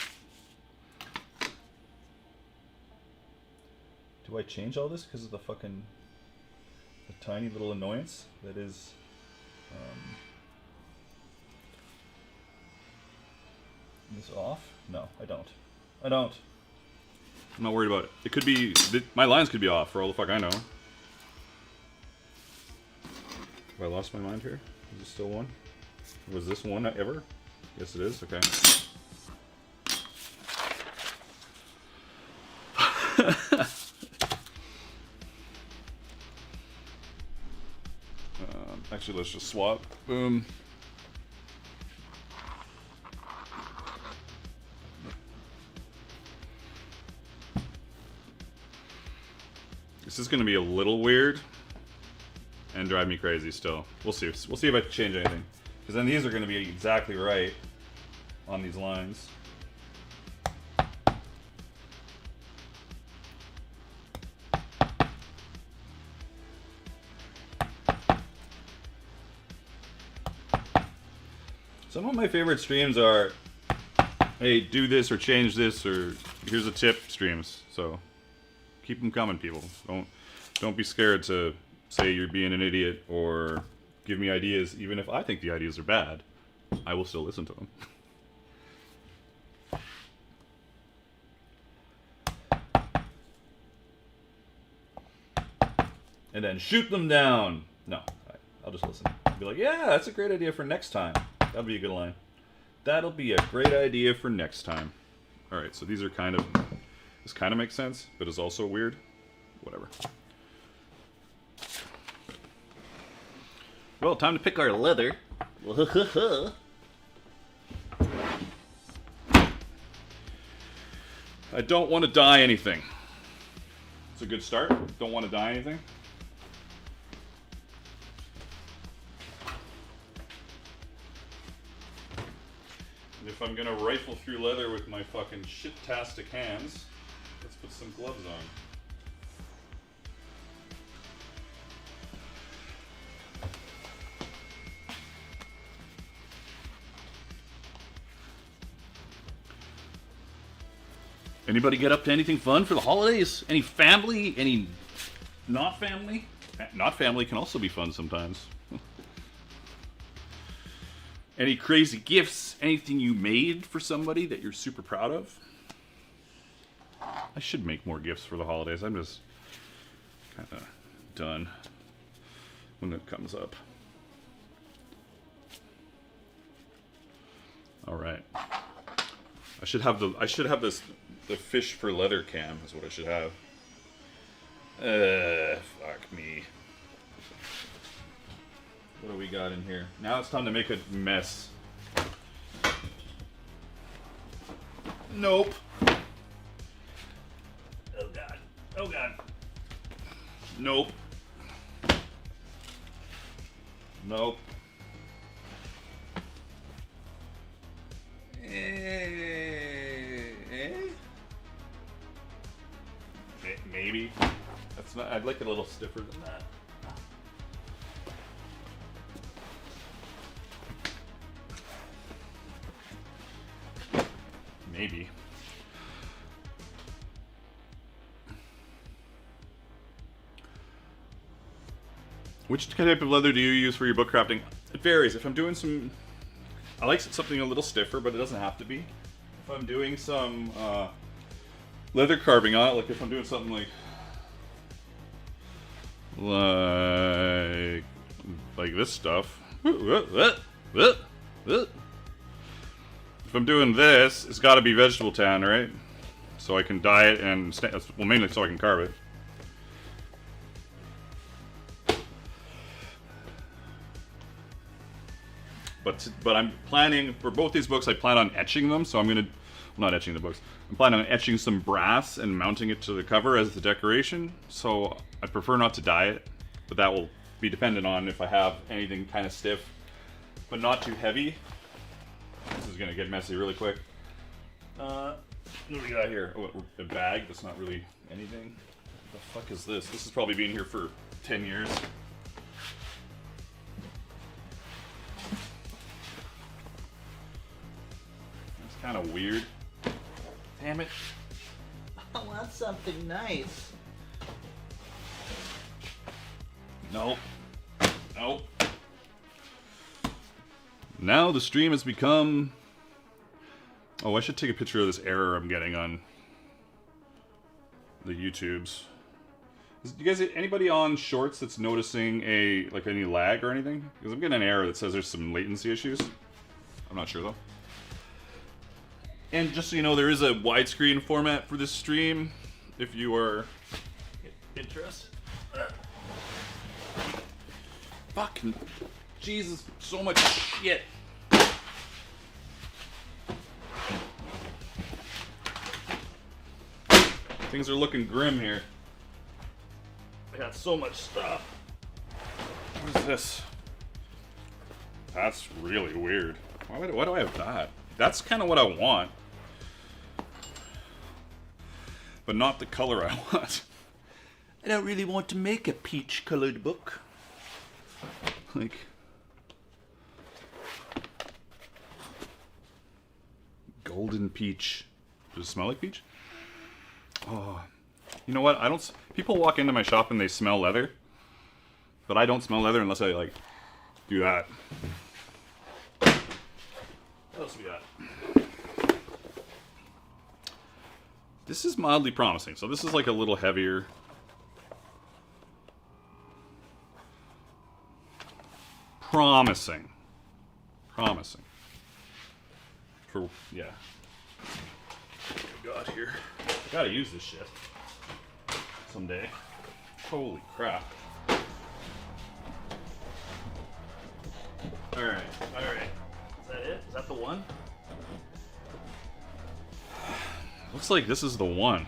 Do I change all this because of the fucking... the tiny little annoyance that is... this off? No, I don't. I don't. I'm not worried about it. It could be... my lines could be off for all the fuck I know. Have I lost my mind here? Is it still one? Was this one ever? Yes, it is. Okay. Actually, let's just swap. Boom. This is going to be a little weird and drive me crazy still. We'll see. We'll see if I change anything. Because then these are going to be exactly right on these lines. Some of my favorite streams are, hey, do this or change this or here's a tip streams. So keep them coming, people. Don't be scared to say you're being an idiot or give me ideas. Even if I think the ideas are bad, I will still listen to them. And then shoot them down. No, I'll just listen. I'll be like, yeah, that's a great idea for next time. That'll be a good line. That'll be a great idea for next time. Alright, so these are kind of... This kind of makes sense, but is also weird. Whatever. Well, time to pick our leather. I don't want to dye anything. It's a good start. Don't want to dye anything. And if I'm gonna rifle through leather with my fucking shit-tastic hands, let's put some gloves on. Anybody get up to anything fun for the holidays? Any family? Any not family? Not family can also be fun sometimes. Any crazy gifts? Anything you made for somebody that you're super proud of? I should make more gifts for the holidays. I'm just kind of done when it comes up. All right. I should have the fish for leather cam is what I should have. Fuck me. What do we got in here? Now it's time to make a mess. Nope. Oh god. Oh god. Nope. Nope. Maybe. That's not. I'd like it a little stiffer than that. Maybe. Which type of leather do you use for your book crafting? It varies. If I'm doing some... I like something a little stiffer, but it doesn't have to be. If I'm doing some leather carving on it, like if I'm doing something like this stuff. If I'm doing this, it's got to be vegetable tan, right? So I can dye it and, well, mainly so I can carve it. But I'm planning, for both these books, I plan on etching them, so I'm going to, well, not etching the books, I'm planning on etching some brass and mounting it to the cover as the decoration, so I prefer not to dye it, but that will be dependent on if I have anything kind of stiff, but not too heavy. This is going to get messy really quick. What do we got here? Oh, a bag that's not really anything. What the fuck is this? This has probably been here for 10 years. kind of weird. Damn it. I want something nice. Nope. Nope. Now the stream has become... Oh, I should take a picture of this error I'm getting on the YouTubes. You guys, anybody on Shorts that's noticing any lag or anything? Because I'm getting an error that says there's some latency issues. I'm not sure though. And just so you know, there is a widescreen format for this stream, if you are interested. Fucking Jesus, so much shit. Things are looking grim here. I got so much stuff. What is this? That's really weird. Why do I have that? That's kind of what I want. But not the color I want. I don't really want to make a peach-colored book. Like... Golden peach. Does it smell like peach? Oh, you know what? People walk into my shop and they smell leather, but I don't smell leather unless I like do that. What else we got? This is mildly promising. So this is like a little heavier. Promising. Yeah. What we got here? Gotta use this shit someday. Holy crap. Alright. Is that it? Is that the one? Looks like this is the one.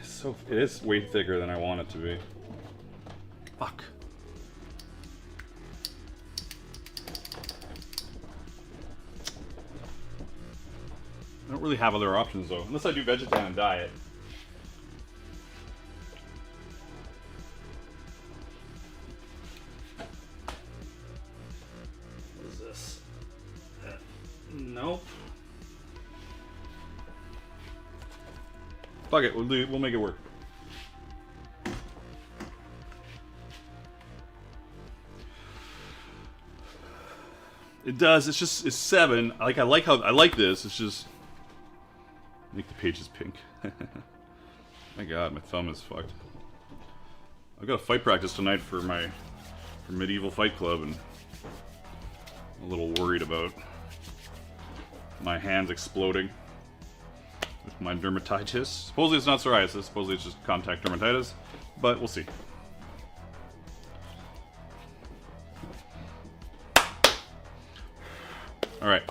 So it is way thicker than I want it to be. Fuck. I don't really have other options though, unless I do vegetarian diet. What is this? Nope. Fuck it, we'll make it work. It does. It's 7. I like this. It's just make the pages pink. My God, my thumb is fucked. I've got a fight practice tonight for medieval fight club, and I'm a little worried about my hands exploding with my dermatitis. Supposedly it's not psoriasis. Supposedly it's just contact dermatitis, but we'll see. All right.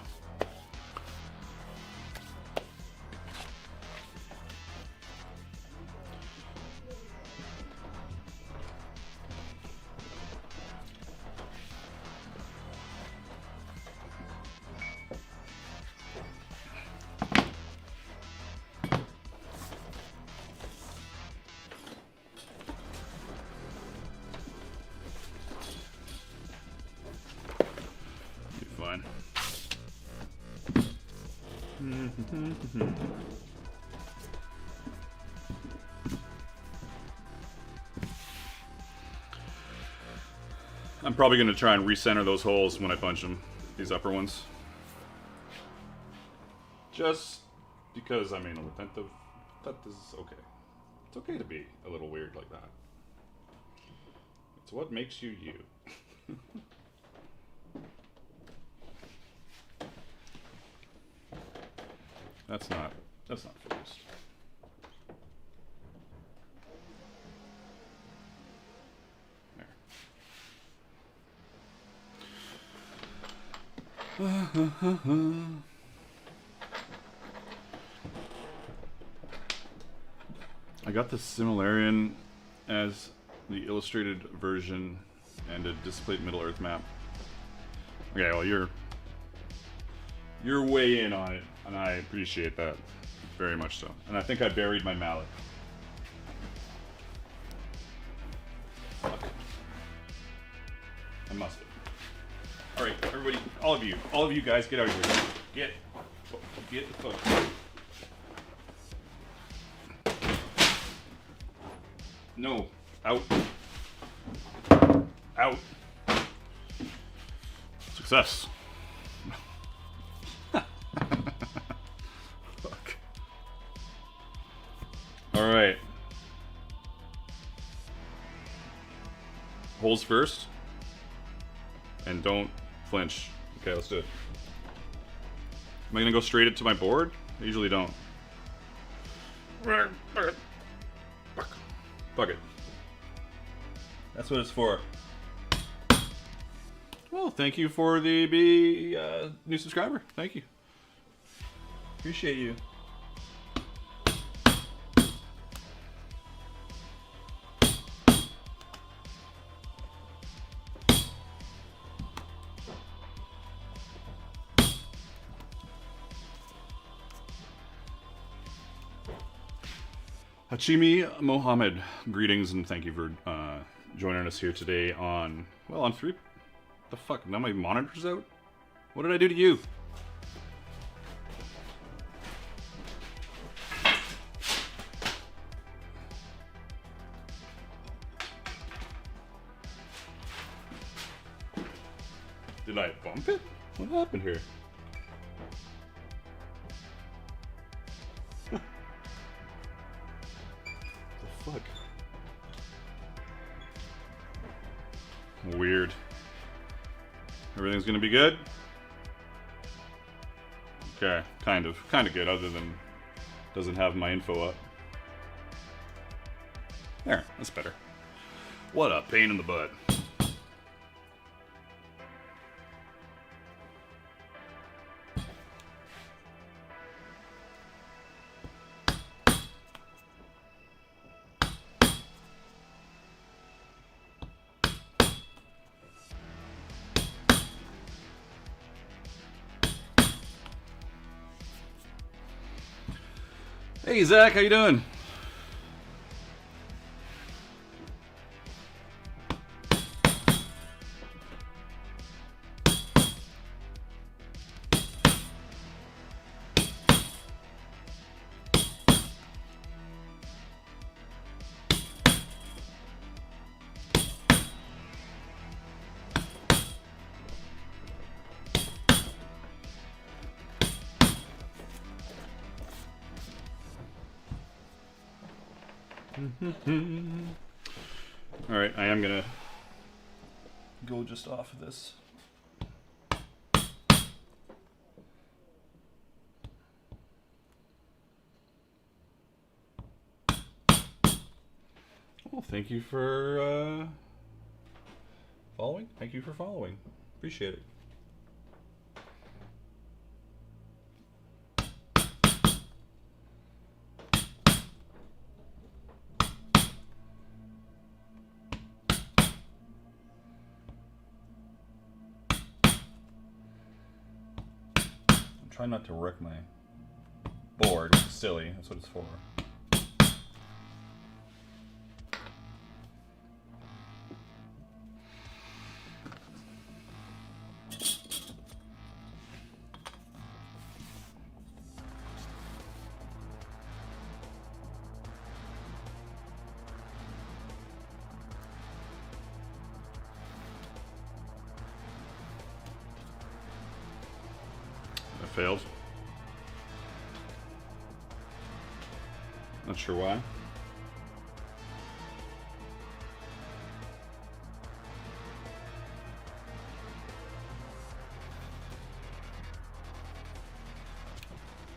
I'm probably going to try and recenter those holes when I punch them, these upper ones. Just because, I mean, that is okay. It's okay to be a little weird like that. It's what makes you you. That's not finished. I got the Similarian as the illustrated version and a displaced Middle Earth map. Okay, well you're way in on it, and I appreciate that very much so. And I think I buried my mallet. Fuck. I must have. All right, everybody, all of you guys, get out of here. Get the fuck. No, out. Out. Success. Fuck. All right. Holes first. And don't flinch. Okay, let's do it. Am I gonna go straight into my board? I usually don't. Fuck it. That's what it's for. Well, thank you for the new subscriber. Thank you. Appreciate you. Hachimi Mohammed, greetings and thank you for joining us here today on, well, on 3. The fuck? Now my monitor's out? What did I do to you? Did I bump it? What happened here? The fuck? Weird. Everything's gonna be good? Okay, kind of good, other than doesn't have my info up. There, that's better. What a pain in the butt. Hey Zach, how you doing? Alright, I am gonna go just off of this. Well, thank you for following. Thank you for following. Appreciate it. Try not to wreck my board, which is silly. That's what it's for. Failed. Not sure why.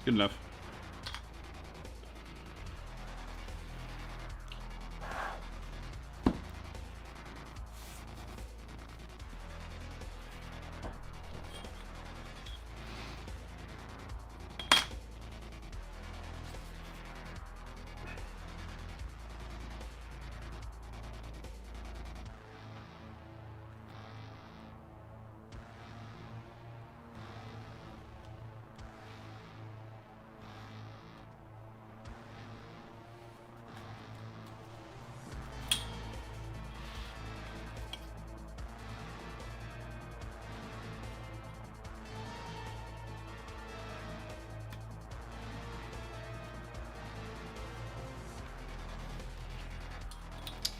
Good enough.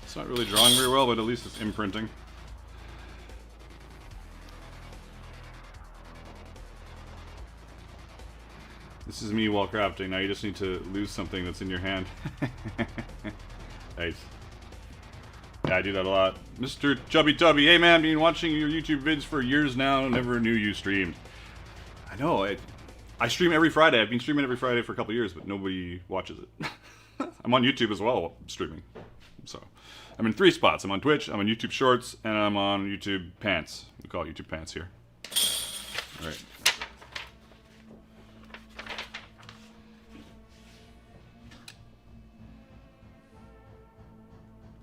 It's not really drawing very well, but at least it's imprinting. This is me while crafting. Now you just need to lose something that's in your hand. Nice. Yeah, I do that a lot. Mr. Chubby Tubby, hey man, been watching your YouTube vids for years now. Never knew you streamed. I know. I stream every Friday. I've been streaming every Friday for a couple years, but nobody watches it. I'm on YouTube as well, streaming. So, I'm in 3 spots. I'm on Twitch, I'm on YouTube Shorts, and I'm on YouTube Pants. We call it YouTube Pants here. All right.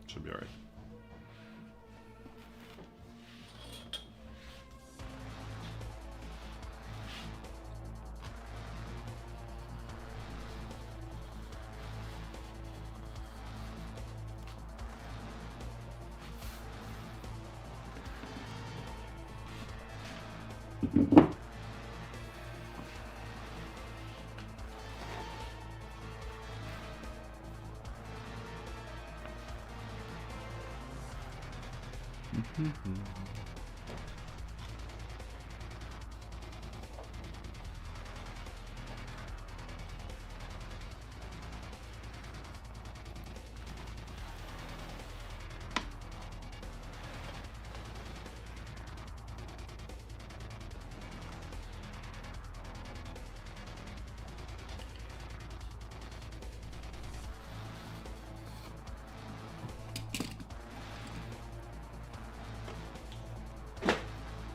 Should be all right.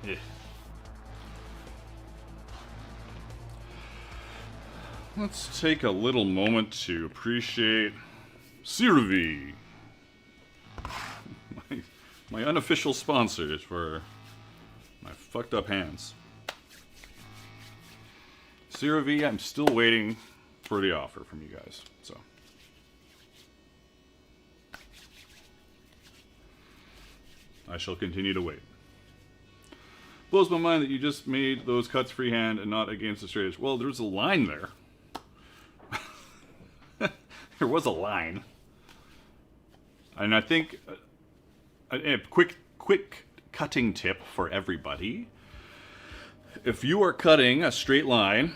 Yeah. Let's take a little moment to appreciate CeraVe, my unofficial sponsors for my fucked up hands. CeraVe, I'm still waiting for the offer from you guys, so. I shall continue to wait. Blows my mind that you just made those cuts freehand and not against the straight edge. Well, there's a line there. There was a line. And I think a quick cutting tip for everybody. If you are cutting a straight line,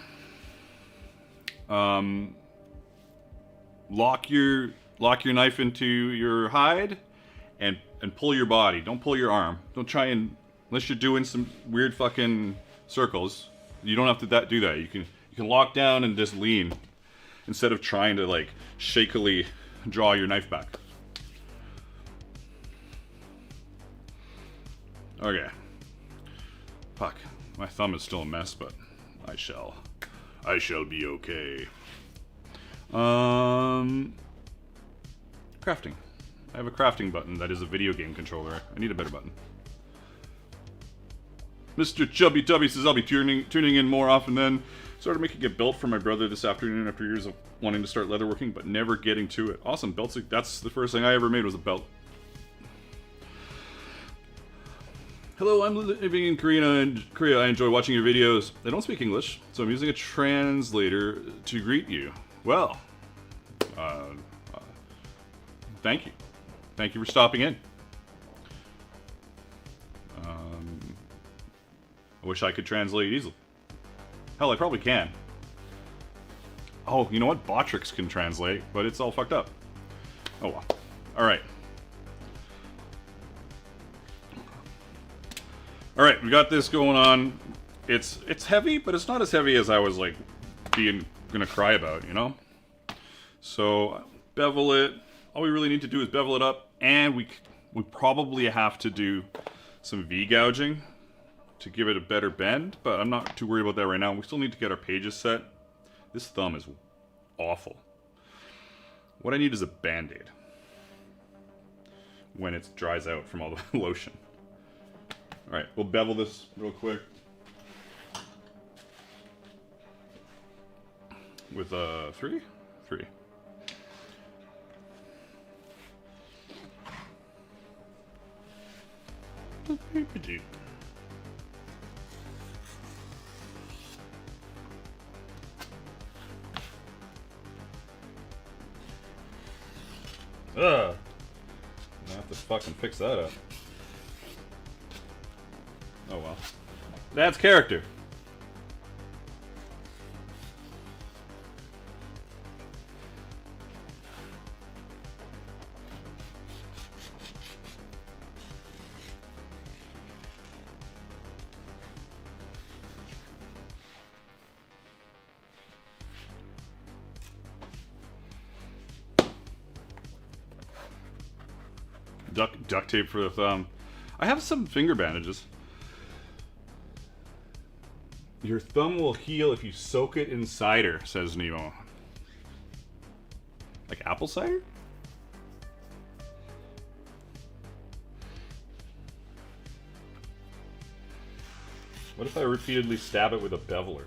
lock your knife into your hide and pull your body. Don't pull your arm. Don't try and, unless you're doing some weird fucking circles, you don't have to do that. You can lock down and just lean instead of trying to like shakily draw your knife back. Okay. Fuck. My thumb is still a mess, but I shall be okay. Crafting. I have a crafting button that is a video game controller. I need a better button. Mr. Chubby Tubby says I'll be tuning in more often then. Started making a belt for my brother this afternoon after years of wanting to start leatherworking, but never getting to it. Awesome. Belts, that's the first thing I ever made was a belt. Hello, I'm living in Korea. I enjoy watching your videos. I don't speak English, so I'm using a translator to greet you. Well, thank you. Thank you for stopping in. I wish I could translate easily. Hell, I probably can. Oh, you know what? Botrix can translate, but it's all fucked up. Oh well. Alright. Alright, we got this going on. It's heavy, but it's not as heavy as I was like gonna cry about, you know? So bevel it. All we really need to do is bevel it up, and we probably have to do some V-gouging to give it a better bend, but I'm not too worried about that right now. We still need to get our pages set. This thumb is awful. What I need is a band-aid when it dries out from all the lotion. Alright, we'll bevel this real quick with 3? 3. have to fucking fix that up. Oh well. That's character. Duct tape for the thumb. I have some finger bandages. Your thumb will heal if you soak it in cider, says Nemo. Like apple cider? What if I repeatedly stab it with a beveler?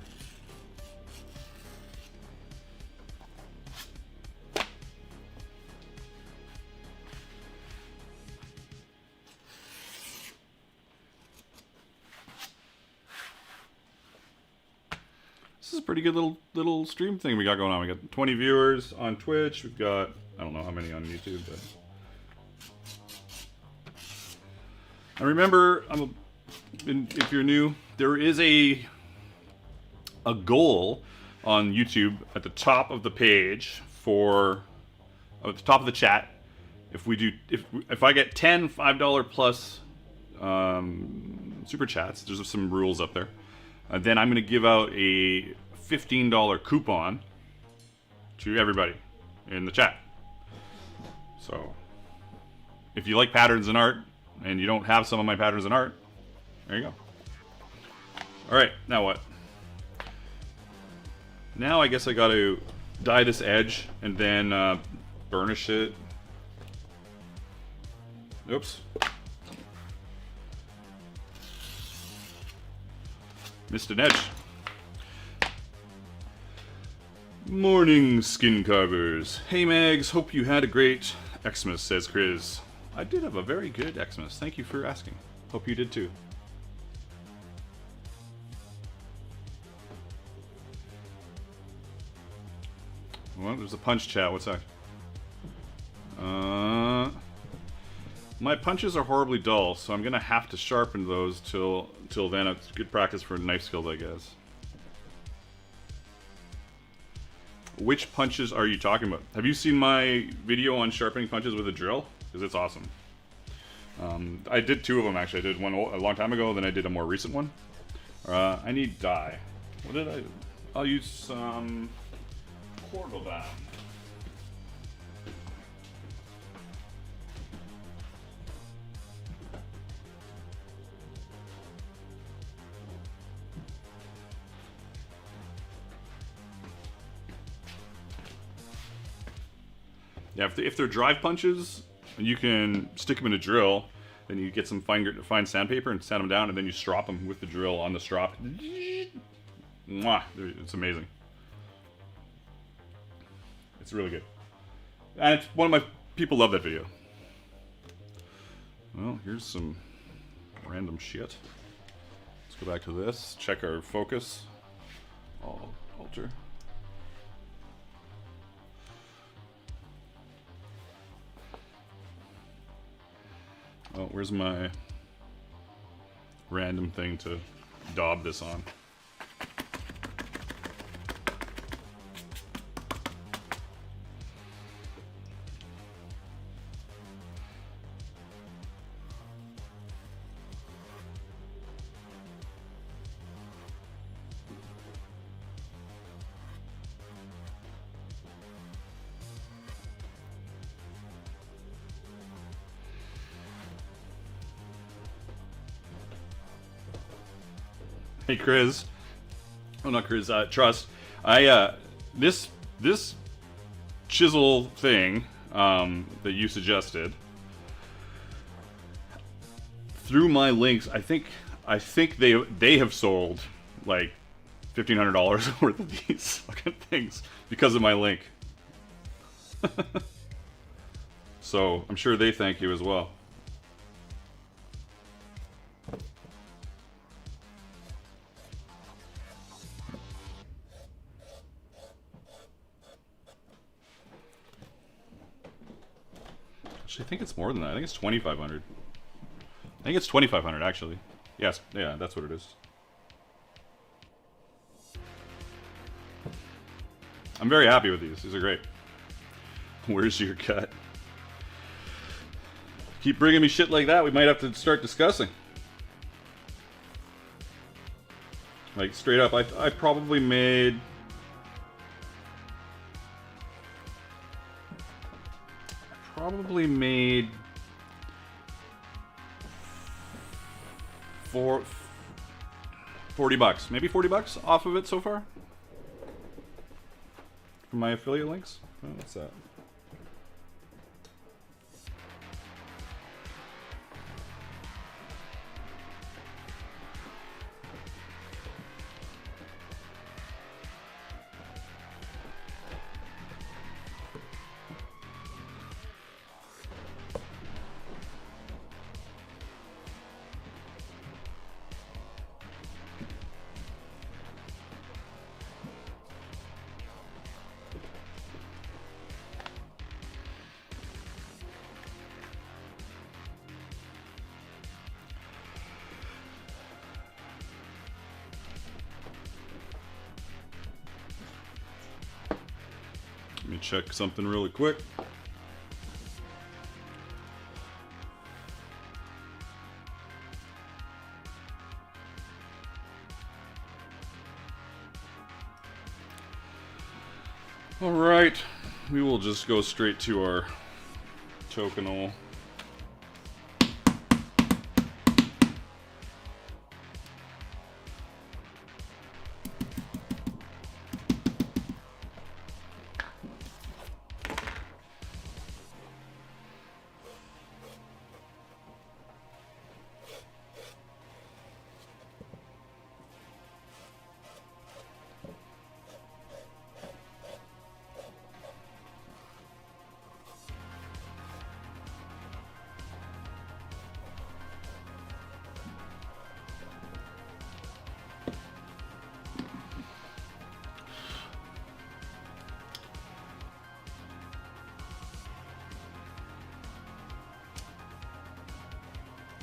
This is a pretty good little stream thing we got going on. We got 20 viewers on Twitch. We've got, I don't know how many on YouTube, but... And remember, if you're new, there is a goal on YouTube at the top of the page for, at the top of the chat. If I get 10 $5 plus super chats, there's some rules up there. Then I'm going to give out a $15 coupon to everybody in the chat. So, if you like patterns and art, and you don't have some of my patterns and art, there you go. Alright, now what? Now I guess I got to dye this edge, and then burnish it. Oops. Missed an edge. Morning, skin carvers. Hey Mags, hope you had a great Xmas, says Chris. I did have a very good Xmas. Thank you for asking. Hope you did too. Well, there's a punch chat. What's that? My punches are horribly dull, so I'm gonna have to sharpen those till then. It's good practice for knife skills, I guess. Which punches are you talking about? Have you seen my video on sharpening punches with a drill? Because it's awesome. I did 2 of them actually. I did one a long time ago, then I did a more recent one. I need dye. What did I do? I'll use some Corval dye. Yeah, if they're drive punches, and you can stick them in a drill, then you get some fine sandpaper and sand them down, and then you strop them with the drill on the strop. Mwah! It's amazing. It's really good. And it's one of my people love that video. Well, here's some random shit. Let's go back to this. Check our focus. I'll alter. Oh, where's my random thing to daub this on? Hey Chris, oh not Chris, Trust. This chisel thing that you suggested, through my links, I think they have sold like $1,500 worth of these fucking things because of my link. So I'm sure they thank you as well. Actually, I think it's more than that. I think it's 2,500. I think it's 2,500 actually. Yes, yeah, that's what it is. I'm very happy with these. These are great. Where's your cut? Keep bringing me shit like that, we might have to start discussing. Like, straight up, I probably made... $40, maybe $40 off of it so far. From my affiliate links. Oh, what's that? Let me check something really quick. All right, we will just go straight to our tokenal.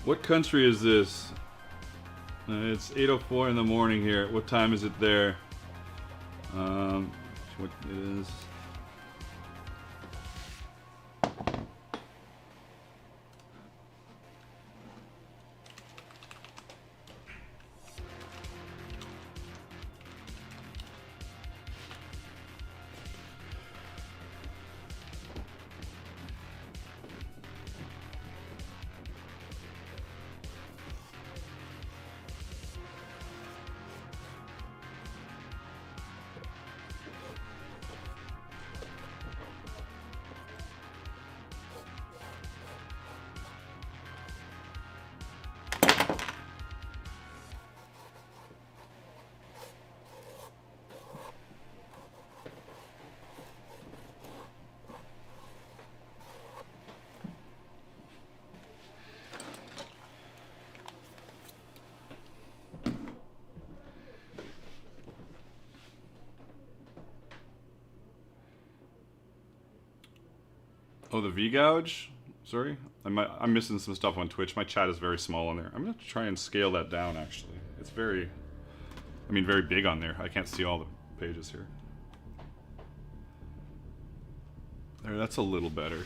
What country is this? It's 8:04 in the morning here. What time is it there? What it is? Oh, the V-gouge? Sorry? I'm missing some stuff on Twitch. My chat is very small on there. I'm going to try and scale that down, actually. It's very... very big on there. I can't see all the pages here. There, that's a little better.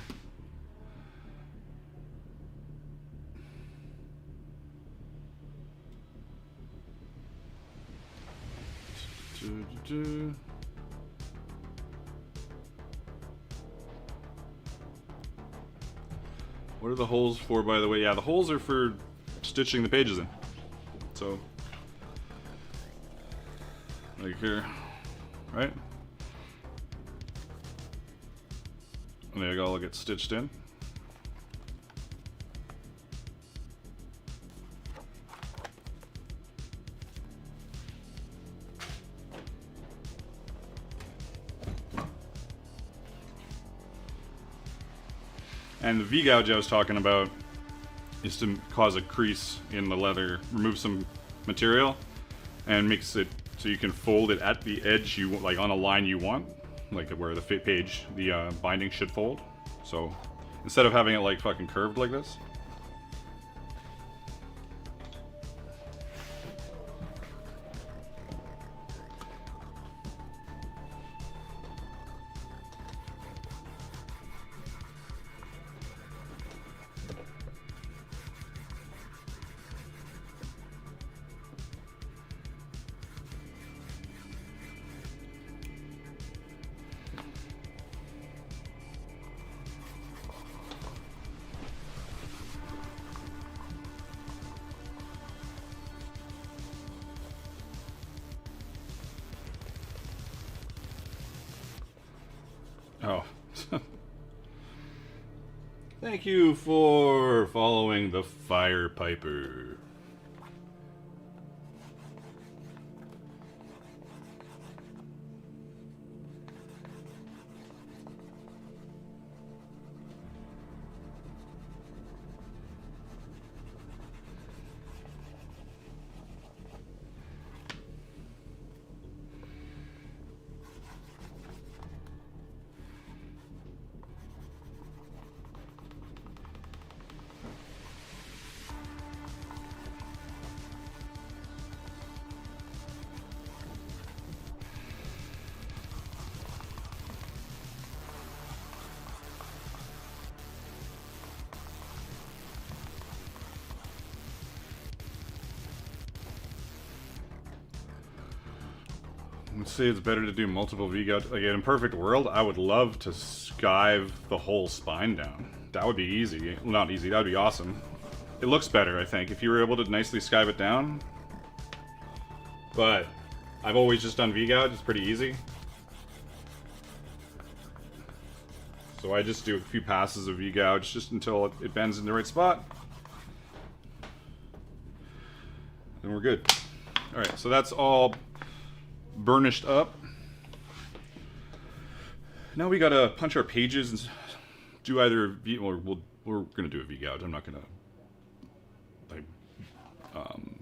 What are the holes for, by the way? Yeah, the holes are for stitching the pages in. So, like here, right? And they all get stitched in. And the V-gouge I was talking about is to cause a crease in the leather, remove some material, and makes it so you can fold it at the edge you like on a line you want, like where the binding should fold. So instead of having it like fucking curved like this. Oh. Thank you for following the Fire Piper. Let's say it's better to do multiple V-gouts. Like in a perfect world, I would love to skive the whole spine down. That would be easy. Well, not easy, that would be awesome. It looks better, I think, if you were able to nicely skive it down. But I've always just done V-gout, it's pretty easy. So I just do a few passes of V-gouge just until it bends in the right spot. And we're good. Alright, so that's all burnished up. Now we gotta punch our pages and do either V, or we're gonna do a V-gouge. I'm not gonna like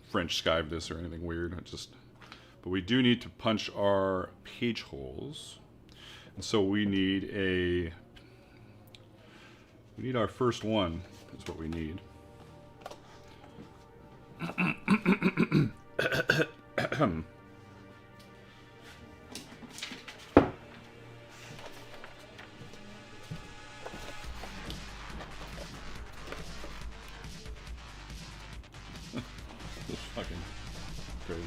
French skive this or anything weird. But we do need to punch our page holes, and so we need our first one. Is what we need. Fucking crazy.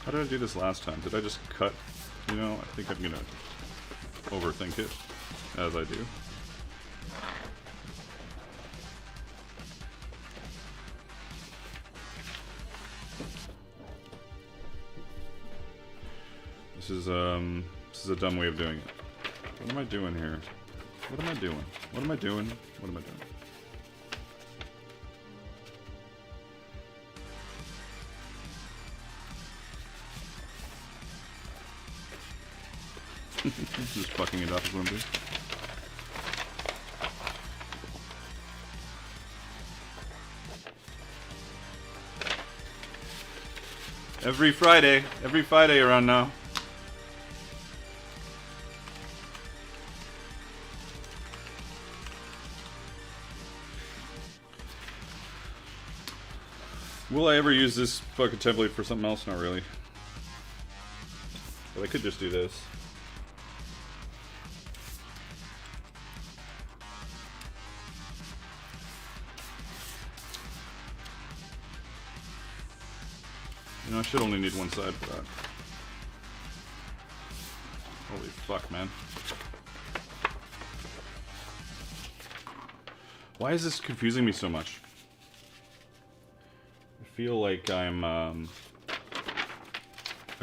How did I do this last time? Did I just cut? You know, I think I'm gonna overthink it, as I do. This is a dumb way of doing it. What am I doing here? What am I doing? What am I doing? What am I doing? Just fucking it up is what I'm doing. Every Friday around now. Will I ever use this fucking template for something else? Not really. But I could just do this. You know, I should only need one side for that. Holy fuck, man. Why is this confusing me so much? I feel like I've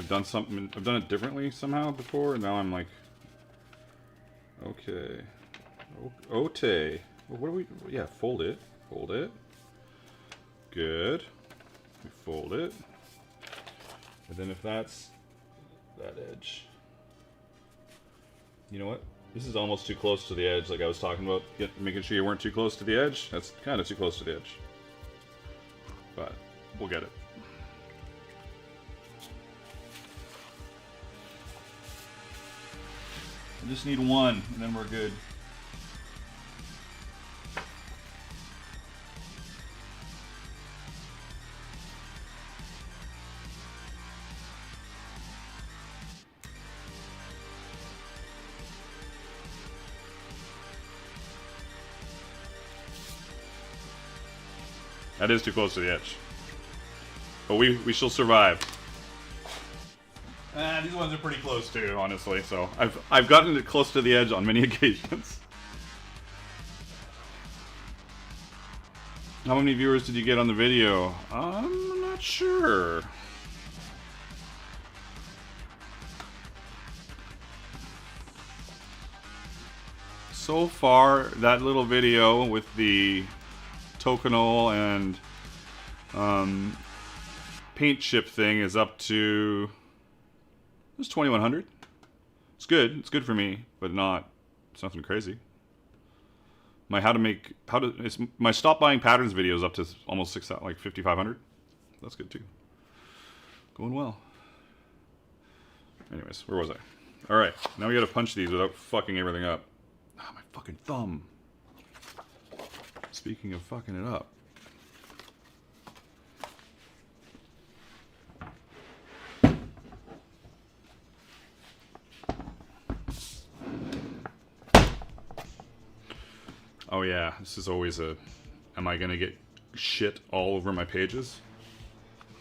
done something, I've done it differently somehow before, and now I'm like, okay. Ote. What do we, yeah, fold it. Good. We fold it. And then if that's that edge. You know what? This is almost too close to the edge, like I was talking about, making sure you weren't too close to the edge. That's kind of too close to the edge. But we'll get it. just need one, and then we're good. That is too close to the edge. But we shall survive. These ones are pretty close too, honestly, so I've gotten it close to the edge on many occasions. How many viewers did you get on the video? I'm not sure. So far, that little video with the tokenol and paint chip thing is up to it's 2,100. It's good. It's good for me, but it's nothing crazy. My my stop buying patterns video is up to almost 5,500. That's good too. Going well. Anyways, where was I? All right, now we gotta punch these without fucking everything up. Ah, my fucking thumb. Speaking of fucking it up. Oh yeah, this is always am I gonna get shit all over my pages?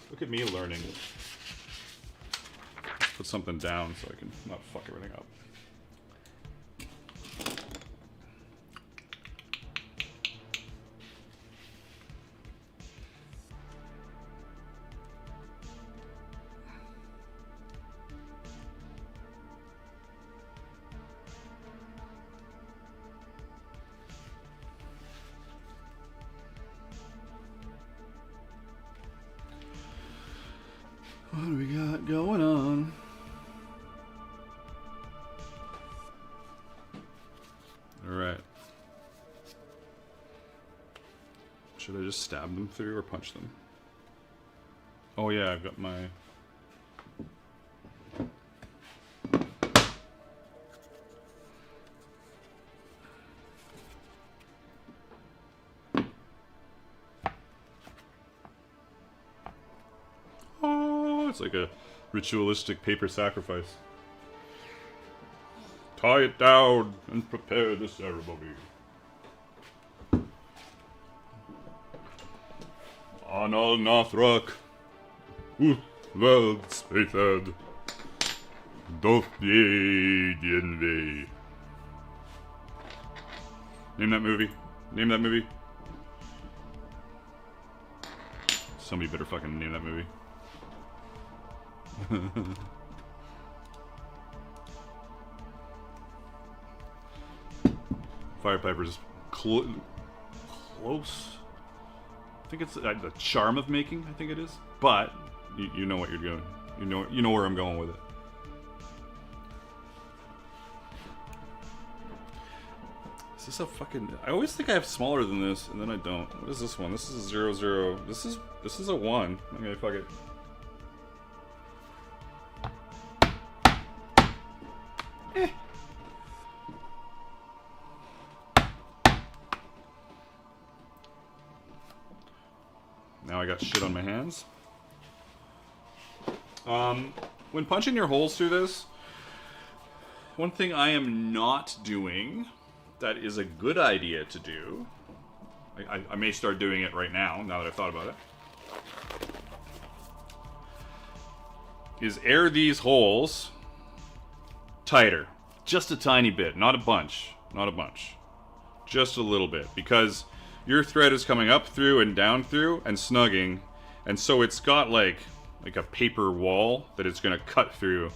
Look at me learning. Put something down so I can not fuck everything up. What do we got going on? Alright. Should I just stab them through or punch them? Oh yeah, I've got my... It's like a ritualistic paper sacrifice. Tie it down and prepare the ceremony. Anal Nathrak, Uthveld Spathed, Doth ye Dienve. Name that movie. Name that movie. Somebody better fucking name that movie. Firepiper's close. I think it's the charm of making. I think it is, but you know what you're doing. You know where I'm going with it. Is this a fucking? I always think I have smaller than this, and then I don't. What is this one? This is a 00. This is a 1. Okay, fuck it. Now I got shit on my hands. When punching your holes through this, one thing I am not doing that is a good idea to do, I may start doing it right now that I've thought about it, is air these holes tighter. Just a tiny bit, not a bunch. Not a bunch. Just a little bit, because your thread is coming up through and down through and snugging, and so it's got like a paper wall that it's going to cut through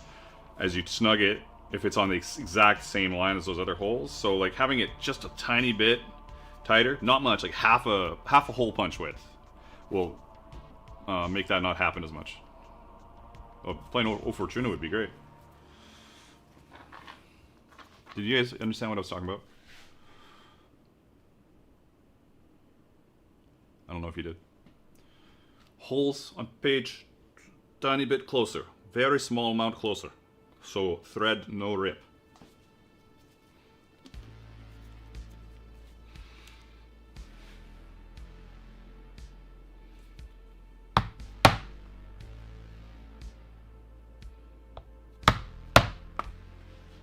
as you snug it if it's on the exact same line as those other holes. So like having it just a tiny bit tighter, not much, like half a hole punch width, will make that not happen as much. Playing O Fortuna would be great. Did you guys understand what I was talking about? I don't know if you did. Holes on page, tiny bit closer. Very small amount closer. So thread no rip.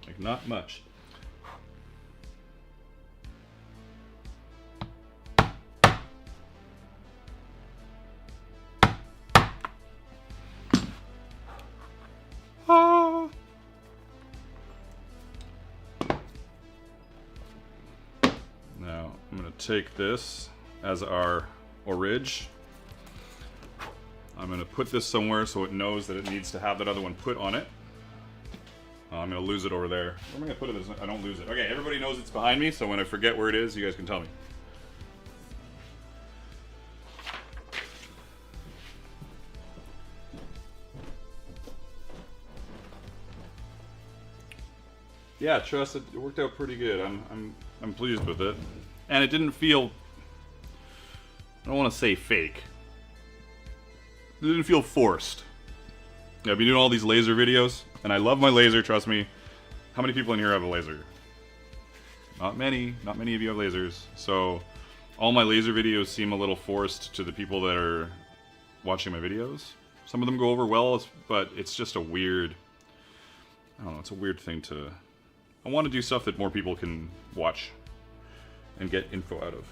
Like, not much. Ah. Now, I'm going to take this as our orig. I'm going to put this somewhere so it knows that it needs to have that other one put on it. I'm going to lose it over there. Where am I going to put it so I don't lose it? Okay, everybody knows it's behind me, so when I forget where it is, you guys can tell me. Yeah, trust it worked out pretty good. I'm pleased with it. And it didn't feel, I don't want to say fake. It didn't feel forced. I've been doing all these laser videos, and I love my laser, trust me. How many people in here have a laser? Not many. Not many of you have lasers. So, all my laser videos seem a little forced to the people that are watching my videos. Some of them go over well, but it's just a weird, I don't know, it's a weird thing to, I want to do stuff that more people can watch and get info out of.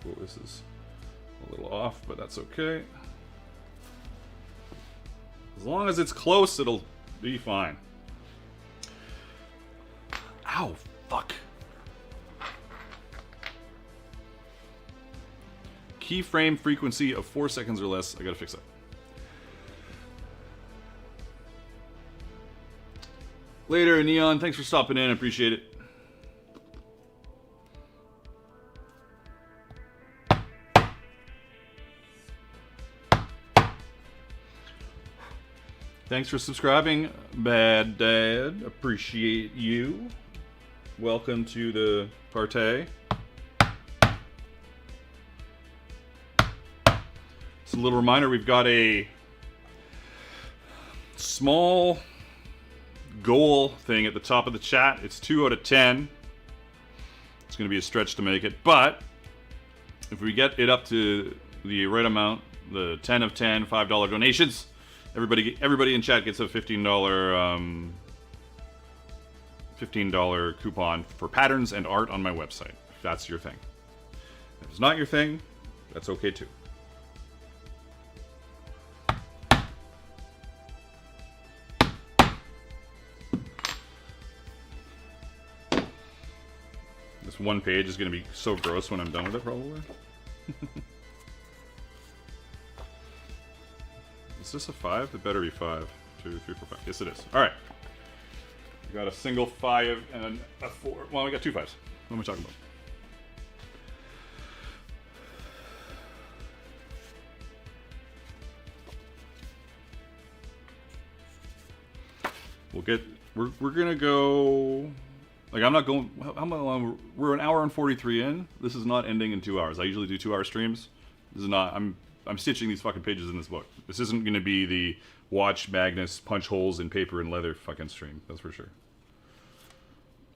Oh, this is a little off, but that's okay. As long as it's close, it'll be fine. Ow, fuck. Keyframe frequency of 4 seconds or less. I gotta fix that. Later, Neon. Thanks for stopping in. I appreciate it. Thanks for subscribing, Bad Dad. Appreciate you. Welcome to the party. Just a little reminder, we've got a small goal thing at the top of the chat. It's 2 out of 10. It's going to be a stretch to make it, but if we get it up to the right amount, the 10 of 10, $5 donations, everybody in chat gets a $15 coupon for patterns and art on my website, if that's your thing. If it's not your thing, that's okay too. This one page is going to be so gross when I'm done with it, probably. Is this a 5? It better be 5. 2, 3, 4, 5. Yes, it is. Alright. We got a single 5 and a 4. Well, we got 2 5s. What am I talking about? We're gonna go, like, I'm not going, how long, we're an hour and 43 in. This is not ending in 2 hours. I usually do 2-hour streams. This is not, I'm stitching these fucking pages in this book. This isn't gonna be the watch Magnus punch holes in paper and leather fucking stream, that's for sure.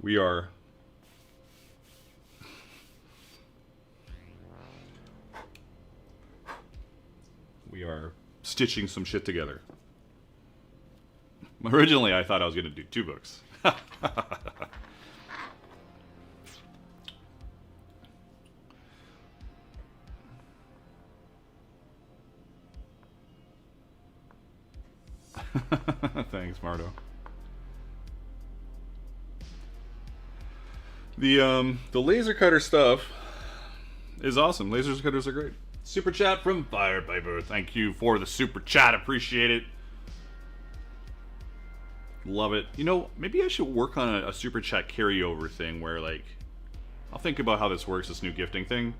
We are stitching some shit together. Originally, I thought I was going to do 2 books. Thanks, Mardo. The laser cutter stuff is awesome. Laser cutters are great. Super chat from Firepiper. Thank you for the super chat. Appreciate it. Love it. You know, maybe I should work on a super chat carryover thing where, like, I'll think about how this works, this new gifting thing.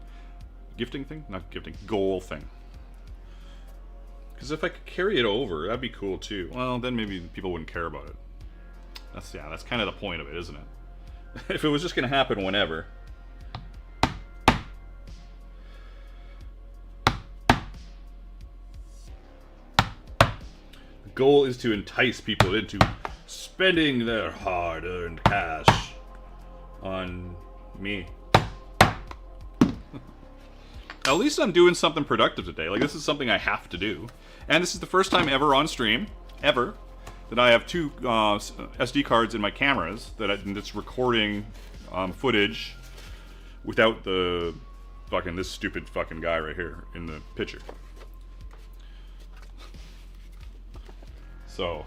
Gifting thing? Not gifting. Goal thing. Because if I could carry it over, that'd be cool too. Well, then maybe people wouldn't care about it. That's kind of the point of it, isn't it? If it was just going to happen whenever. The goal is to entice people into spending their hard-earned cash on me. At least I'm doing something productive today. Like, this is something I have to do. And this is the first time ever on stream ever that I have two SD cards in my cameras that's recording footage without the this stupid fucking guy right here in the picture. So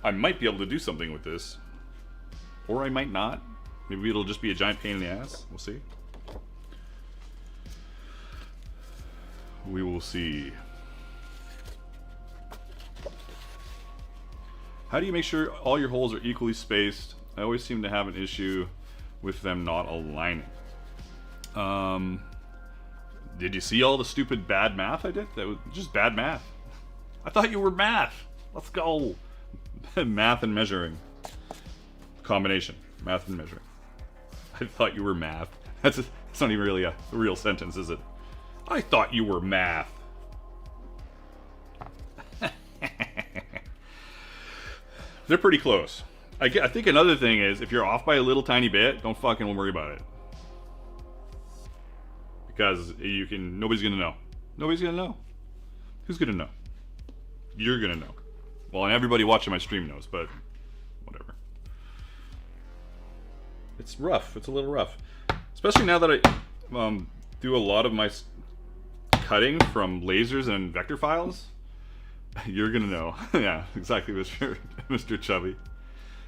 I might be able to do something with this, or I might not. Maybe it'll just be a giant pain in the ass. We'll see. We will see. How do you make sure all your holes are equally spaced? I always seem to have an issue with them not aligning. Did you see all the stupid bad math I did? That was just bad math. I thought you were math. Let's go. Math and measuring. Combination. Math and measuring. I thought you were math. That's not even really a real sentence, is it? I thought you were math. They're pretty close. I think another thing is, if you're off by a little tiny bit, don't fucking worry about it. Because nobody's gonna know. Nobody's gonna know. Who's gonna know? You're gonna know. Well, and everybody watching my stream knows, but whatever. It's rough. It's a little rough. Especially now that I do a lot of my cutting from lasers and vector files. You're gonna know. Yeah, exactly, Mr. Chubby.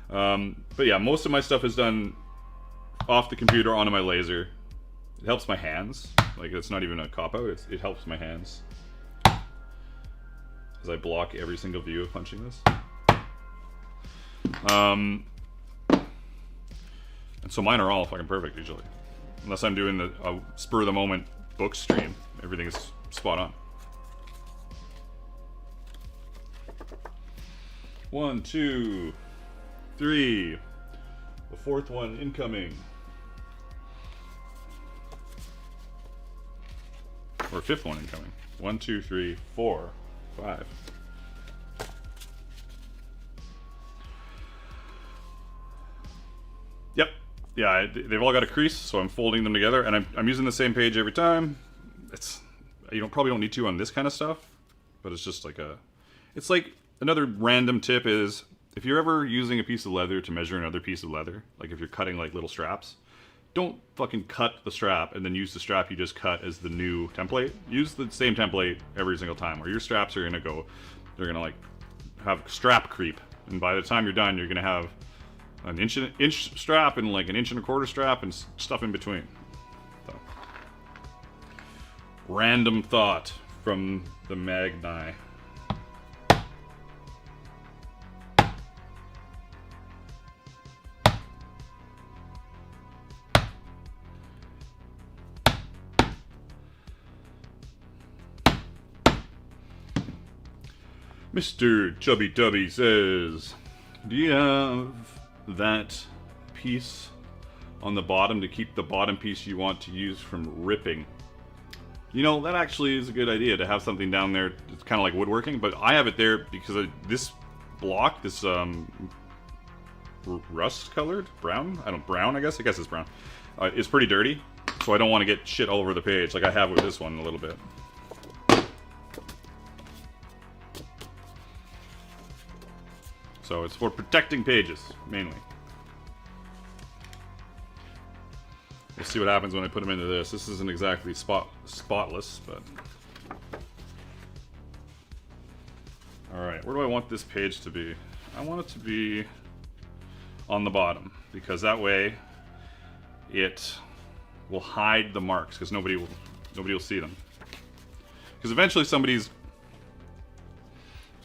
But yeah, most of my stuff is done off the computer onto my laser. It helps my hands. Like, it's not even a cop-out. It helps my hands. As I block every single view of punching this. And so mine are all fucking perfect usually. Unless I'm doing the spur-of-the-moment book stream. Everything is spot on. 1, 2, 3. The fourth one incoming. Or fifth one incoming. 1, 2, 3, 4, 5. Yep. Yeah, they've all got a crease, so I'm folding them together, and I'm using the same page every time. Probably don't need to on this kind of stuff, but it's just like it's like another random tip is, if you're ever using a piece of leather to measure another piece of leather, like if you're cutting like little straps, don't fucking cut the strap and then use the strap you just cut as the new template. Use the same template every single time, or your straps are they're gonna like have strap creep, and by the time you're done, you're gonna have an inch strap and like an 1.25 inch strap and stuff in between. So. Random thought from the Magni. Mr. Chubby Tubby says, do you have that piece on the bottom to keep the bottom piece you want to use from ripping? You know, that actually is a good idea to have something down there. It's kind of like woodworking, but I have it there because this block, this rust-colored brown. I guess it's brown. It's pretty dirty, so I don't want to get shit all over the page like I have with this one a little bit. So it's for protecting pages, mainly. We'll see what happens when I put them into this. This isn't exactly spotless, but... Alright, where do I want this page to be? I want it to be on the bottom, because that way it will hide the marks, because nobody will see them. Because eventually somebody's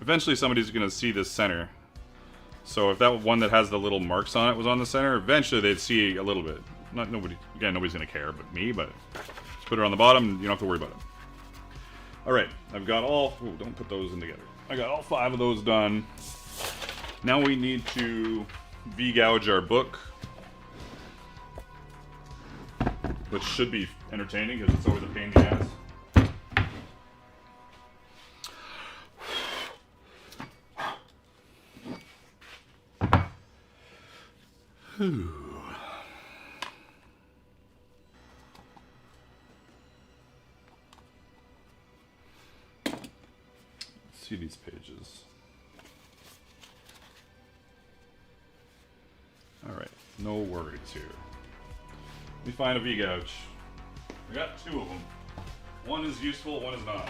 going to see this center. So if that one that has the little marks on it was on the center, eventually they'd see a little bit. Nobody's gonna care but me, but just put it on the bottom, you don't have to worry about it. Alright, I've got don't put those in together. I got all 5 of those done. Now we need to V-gouge our book, which should be entertaining because it's always a pain in the ass. Let's see these pages. No worries here. Let me find a V-gouge. I got two of them. One is useful, one is not.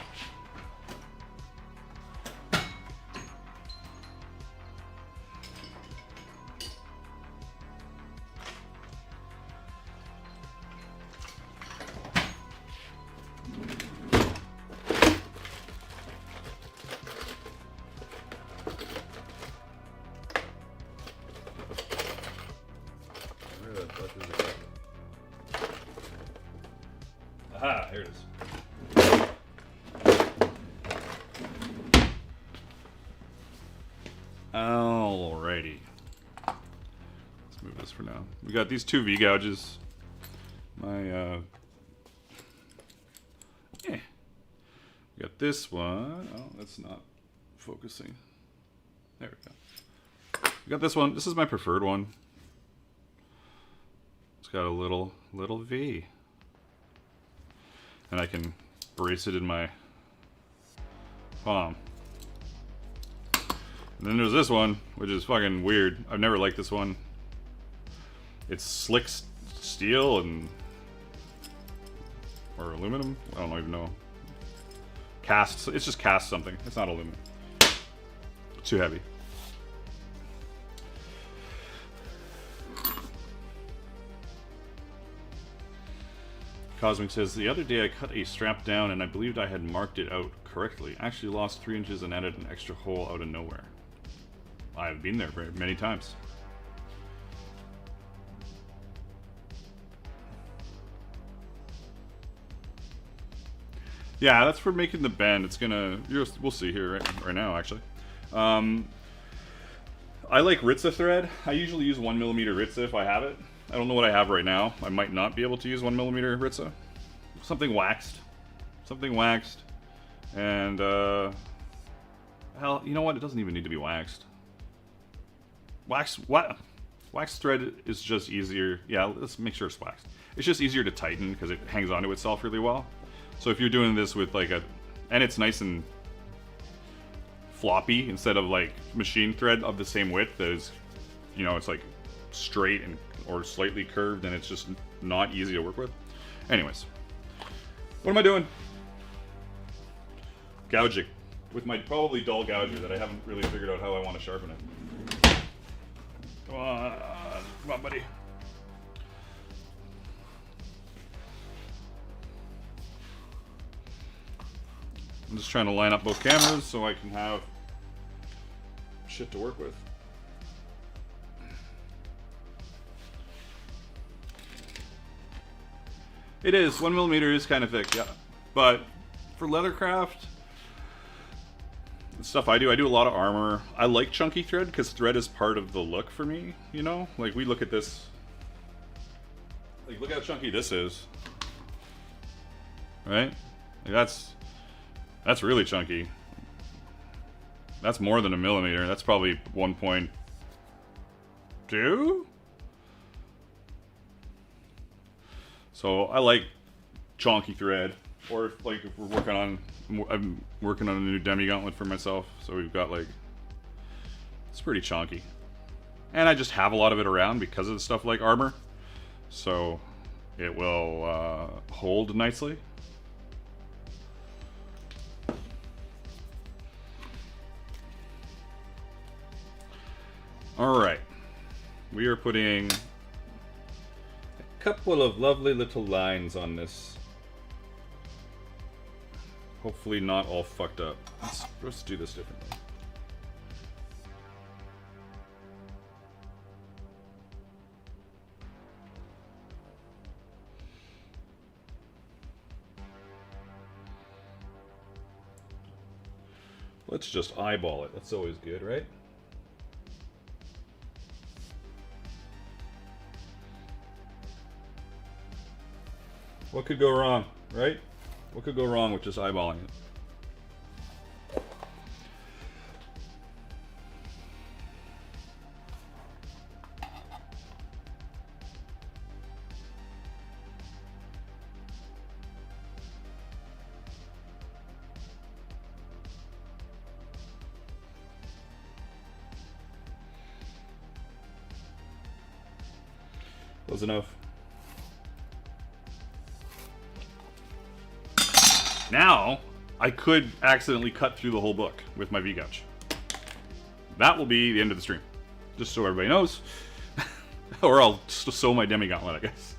Where the fuck is it? Aha, here it is. Alrighty. Let's move this for now. We got these two V-gouges. We got this one. Oh, that's not focusing. There we go. We got this one. This is my preferred one. It's got a little V. And I can brace it in my palm. And then there's this one, which is fucking weird. I've never liked this one. It's slick steel and... or aluminum? I don't even know. Cast. It's just cast something. It's not aluminum. Too heavy. Cosmic says, the other day I cut a strap down and I believed I had marked it out correctly. Actually lost 3 inches and added an extra hole out of nowhere. I've been there very many times. Yeah, that's for making the bend. It's gonna... we'll see here right now, actually. I like Ritza thread. I usually use 1mm Ritza if I have it. I don't know what I have right now. I might not be able to use 1mm Ritza. Something waxed. Something waxed. And, hell, you know what? It doesn't even need to be waxed. Wax thread is just easier. Yeah, let's make sure it's waxed. It's just easier to tighten because it hangs onto itself really well. So if you're doing this with like a... and it's nice and floppy instead of like machine thread of the same width as, you know, it's like straight and or slightly curved and it's just not easy to work with. Anyways, what am I doing? Gouging with my probably dull gouger that I haven't really figured out how I want to sharpen it. Come on, buddy. I'm just trying to line up both cameras so I can have shit to work with. It is. 1mm is kind of thick, yeah. But for Leathercraft, the stuff I do a lot of armor. I like chunky thread because thread is part of the look for me, you know? Like, we look at this. Like, look how chunky this is. Right? Like, that's really chunky. That's more than a millimeter. That's probably 1.2? So I like chunky thread. Or if, like, if we're working on... I'm working on a new demi gauntlet for myself. So we've got, like... it's pretty chunky. And I just have a lot of it around because of the stuff like armor. So it will hold nicely. Alright, we are putting a couple of lovely little lines on this. Hopefully not all fucked up. Let's do this differently. Let's just eyeball it. That's always good, right? What could go wrong, right? What could go wrong with just eyeballing it? was enough. Now, I could accidentally cut through the whole book with my V-gouge. That will be the end of the stream. Just so everybody knows. Or I'll sew my demi-gauntlet, I guess.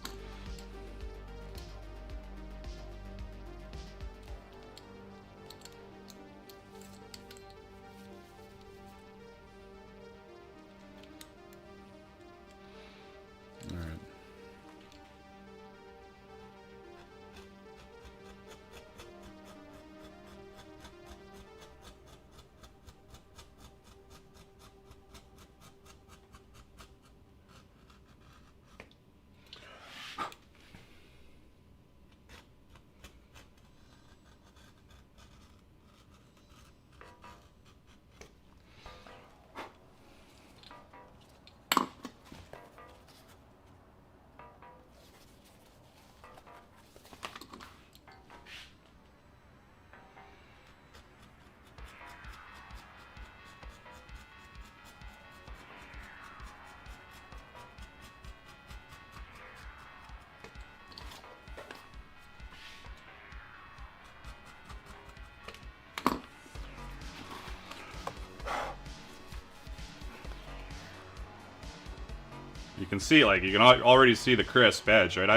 You can see, like, you can already see the crisp edge, right? I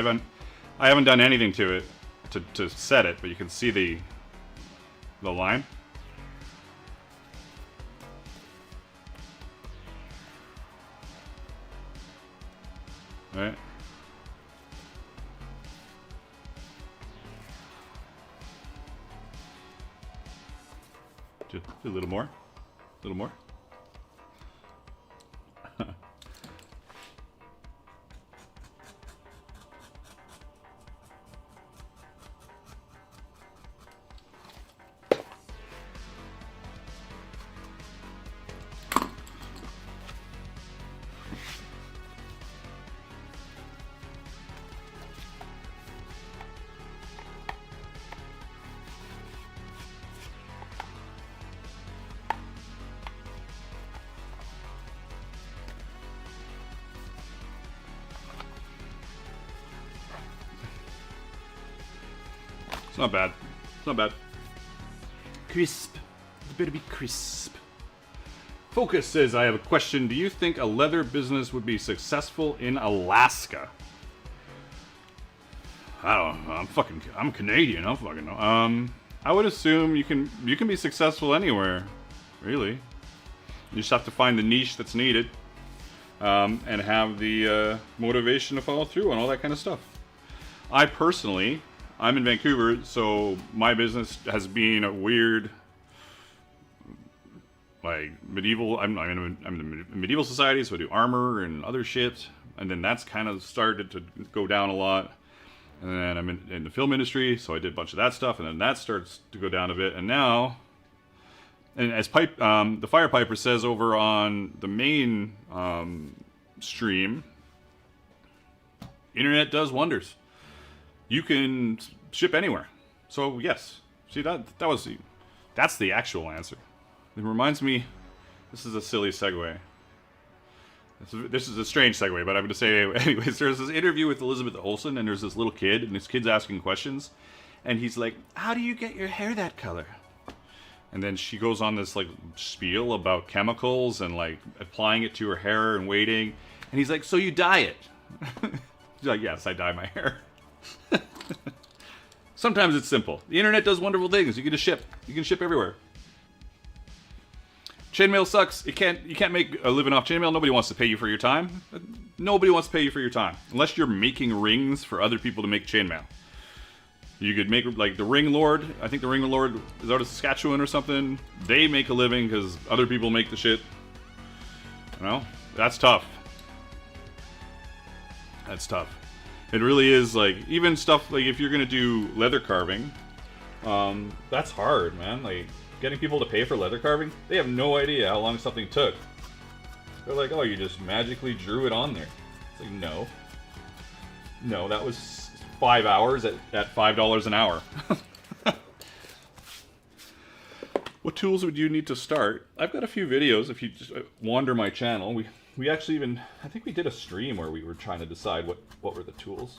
haven't done anything to it to set it, but you can see the line. Right? Just a little more. A little more. It's not bad. It's not bad. Crisp. It better be crisp. Focus says, I have a question. Do you think a leather business would be successful in Alaska? I don't know. I'm Canadian. I don't fucking know. I would assume you can be successful anywhere, really. You just have to find the niche that's needed, and have the motivation to follow through on all that kind of stuff. I'm in Vancouver, so my business has been a weird, like, medieval. I'm in the medieval society, so I do armor and other shit, and then that's kind of started to go down a lot. And then I'm in the film industry, so I did a bunch of that stuff, and then that starts to go down a bit. And now, and as the Fire Piper says over on the main stream, internet does wonders. You can ship anywhere. So yes, see that's the actual answer. It reminds me, this is a silly segue. This is a strange segue, but I'm going to say anyways. There's this interview with Elizabeth Olsen, and there's this little kid, and this kid's asking questions, and he's like, "How do you get your hair that color?" And then she goes on this like spiel about chemicals and like applying it to her hair and waiting, and he's like, "So you dye it?" She's like, "Yes, I dye my hair." Sometimes it's simple. The internet does wonderful things. You can just ship. You can ship everywhere. Chainmail sucks. You can't make a living off chainmail. Nobody wants to pay you for your time. Nobody wants to pay you for your time. Unless you're making rings for other people to make chainmail. You could make, like, the Ring Lord. I think the Ring Lord is out of Saskatchewan or something. They make a living because other people make the shit. You know? That's tough. That's tough. It really is, like, even stuff, like, if you're going to do leather carving, that's hard, man. Like, getting people to pay for leather carving, they have no idea how long something took. They're like, oh, you just magically drew it on there. It's like, no. No, that was 5 hours at $5 an hour. What tools would you need to start? I've got a few videos. If you just wander my channel, We actually even, I think we did a stream where we were trying to decide what were the tools.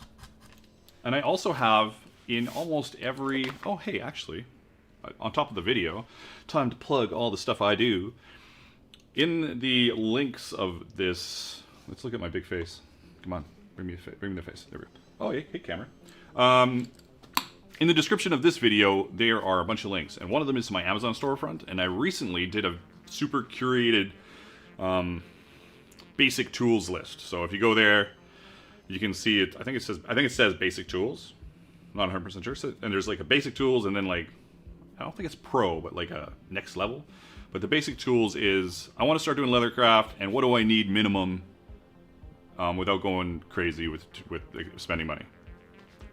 And I also have in almost every, oh hey, actually, on top of the video, time to plug all the stuff I do. In the links of this, let's look at my big face. Come on, bring me the face. There we go. Oh, hey camera. In the description of this video, there are a bunch of links, and one of them is to my Amazon storefront, and I recently did a super curated basic tools list. So if you go there, you can see it. I think it says basic tools. I'm not 100% sure. So, and there's like a basic tools, and then like, I don't think it's pro, but like a next level. But the basic tools is, I want to start doing Leathercraft, and what do I need minimum without going crazy with spending money.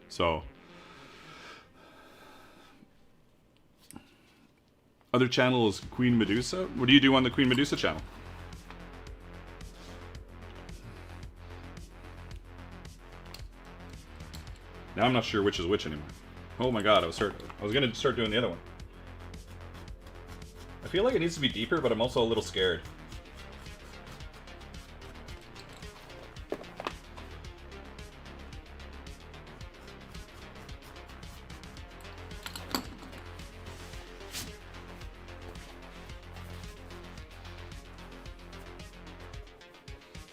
So, other channel is Queen Medusa. What do you do on the Queen Medusa channel? Now I'm not sure which is which anymore. Oh my god, I was gonna start doing the other one. I feel like it needs to be deeper, but I'm also a little scared.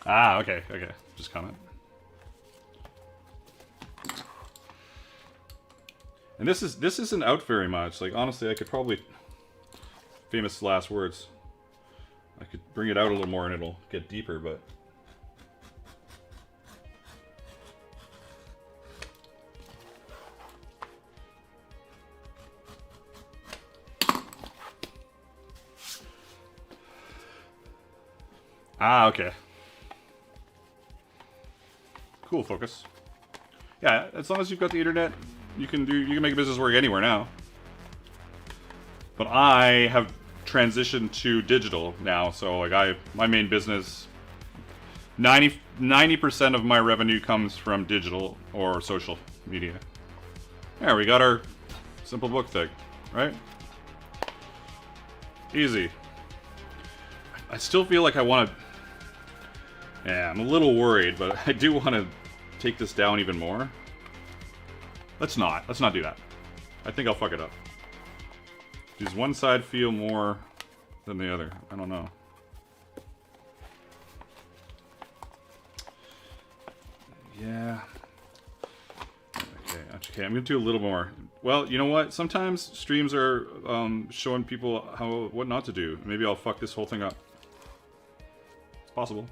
Ah, okay. Just comment. And this isn't out very much. Like, honestly, I could probably, famous last words, I could bring it out a little more and it'll get deeper, but ah, okay. Cool, focus. Yeah, as long as you've got the internet, you can make a business work anywhere now. But I have transitioned to digital now, so like my main business, 90% of my revenue comes from digital or social media. There, we got our simple book thing, right? Easy. I still feel like I want to. Yeah, I'm a little worried, but I do want to take this down even more. Let's not do that. I think I'll fuck it up. Does one side feel more than the other? I don't know. Yeah. Okay, I'm gonna do a little more. Well, you know what? Sometimes streams are showing people what not to do. Maybe I'll fuck this whole thing up. It's possible.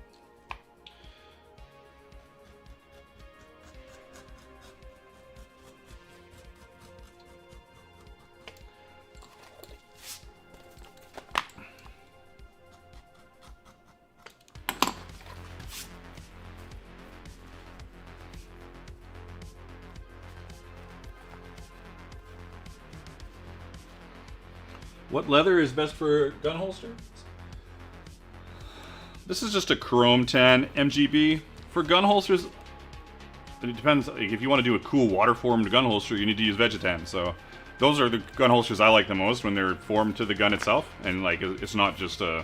What leather is best for gun holster? This is just a Chrome 10 MGB. For gun holsters, it depends. Like, if you want to do a cool water-formed gun holster, you need to use Vegetan. So those are the gun holsters I like the most when they're formed to the gun itself, and like it's not just a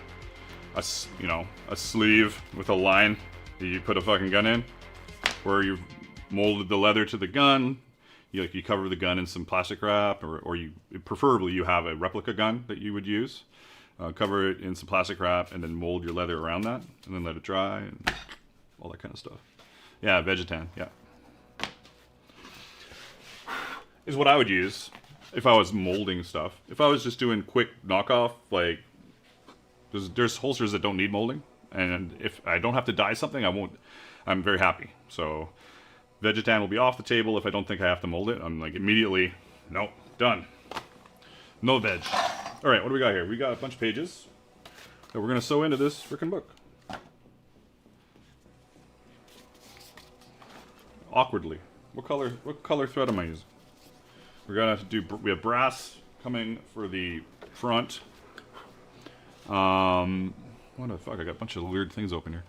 sleeve with a line that you put a fucking gun in, where you molded the leather to the gun. You cover the gun in some plastic wrap, or preferably you have a replica gun that you would use. Cover it in some plastic wrap and then mold your leather around that, and then let it dry and all that kind of stuff. Yeah, Vegetan, yeah. Is what I would use if I was molding stuff. If I was just doing quick knockoff, like, there's holsters that don't need molding, and if I don't have to dye something, I'm very happy. So Vegetan will be off the table if I don't think I have to mold it. I'm like immediately, nope, done. No veg. All right, what do we got here? We got a bunch of pages that we're gonna sew into this frickin' book. Awkwardly. What color thread am I using? We're gonna have to do. We have brass coming for the front. What the fuck? I got a bunch of weird things open here.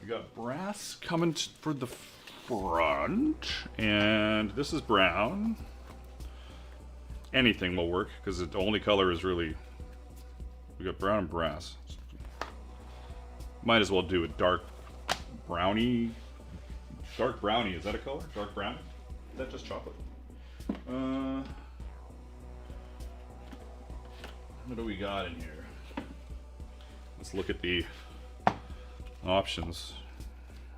We got brass coming for the front, and this is brown. Anything will work, because the only color is really... We got brown and brass. Might as well do a dark brownie. Dark brownie, is that a color? Dark brown? Is that just chocolate? What do we got in here? Let's look at the options.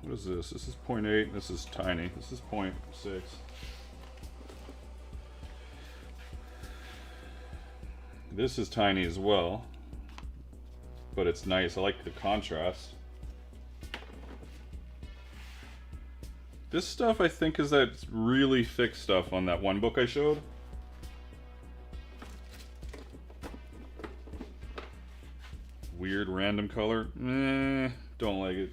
What is this? This is 0.8. This is tiny. This is 0.6. This is tiny as well, but it's nice. I like the contrast. This stuff, I think, is that really thick stuff on that one book I showed. Weird random color. Don't like it.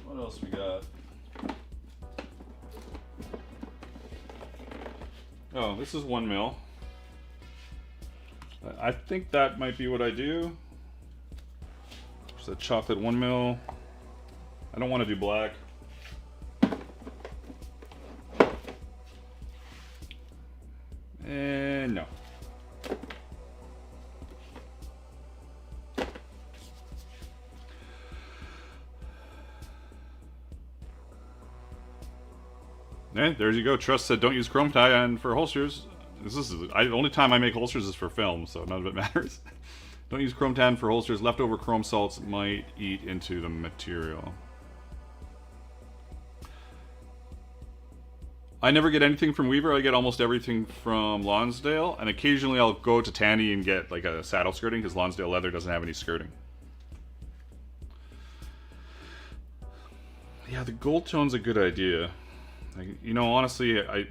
What else we got? Oh, this is 1 mil. I think that might be what I do. Just a chocolate 1 mil. I don't want to do black. And no. And there you go. Trust said don't use chrome tie on for holsters. The only time I make holsters is for film, so none of it matters. Don't use chrome tan for holsters. Leftover chrome salts might eat into the material. I never get anything from Weaver. I get almost everything from Lonsdale, and occasionally I'll go to Tandy and get like a saddle skirting because Lonsdale leather doesn't have any skirting. Yeah, the gold tone's a good idea. Like, you know, honestly, I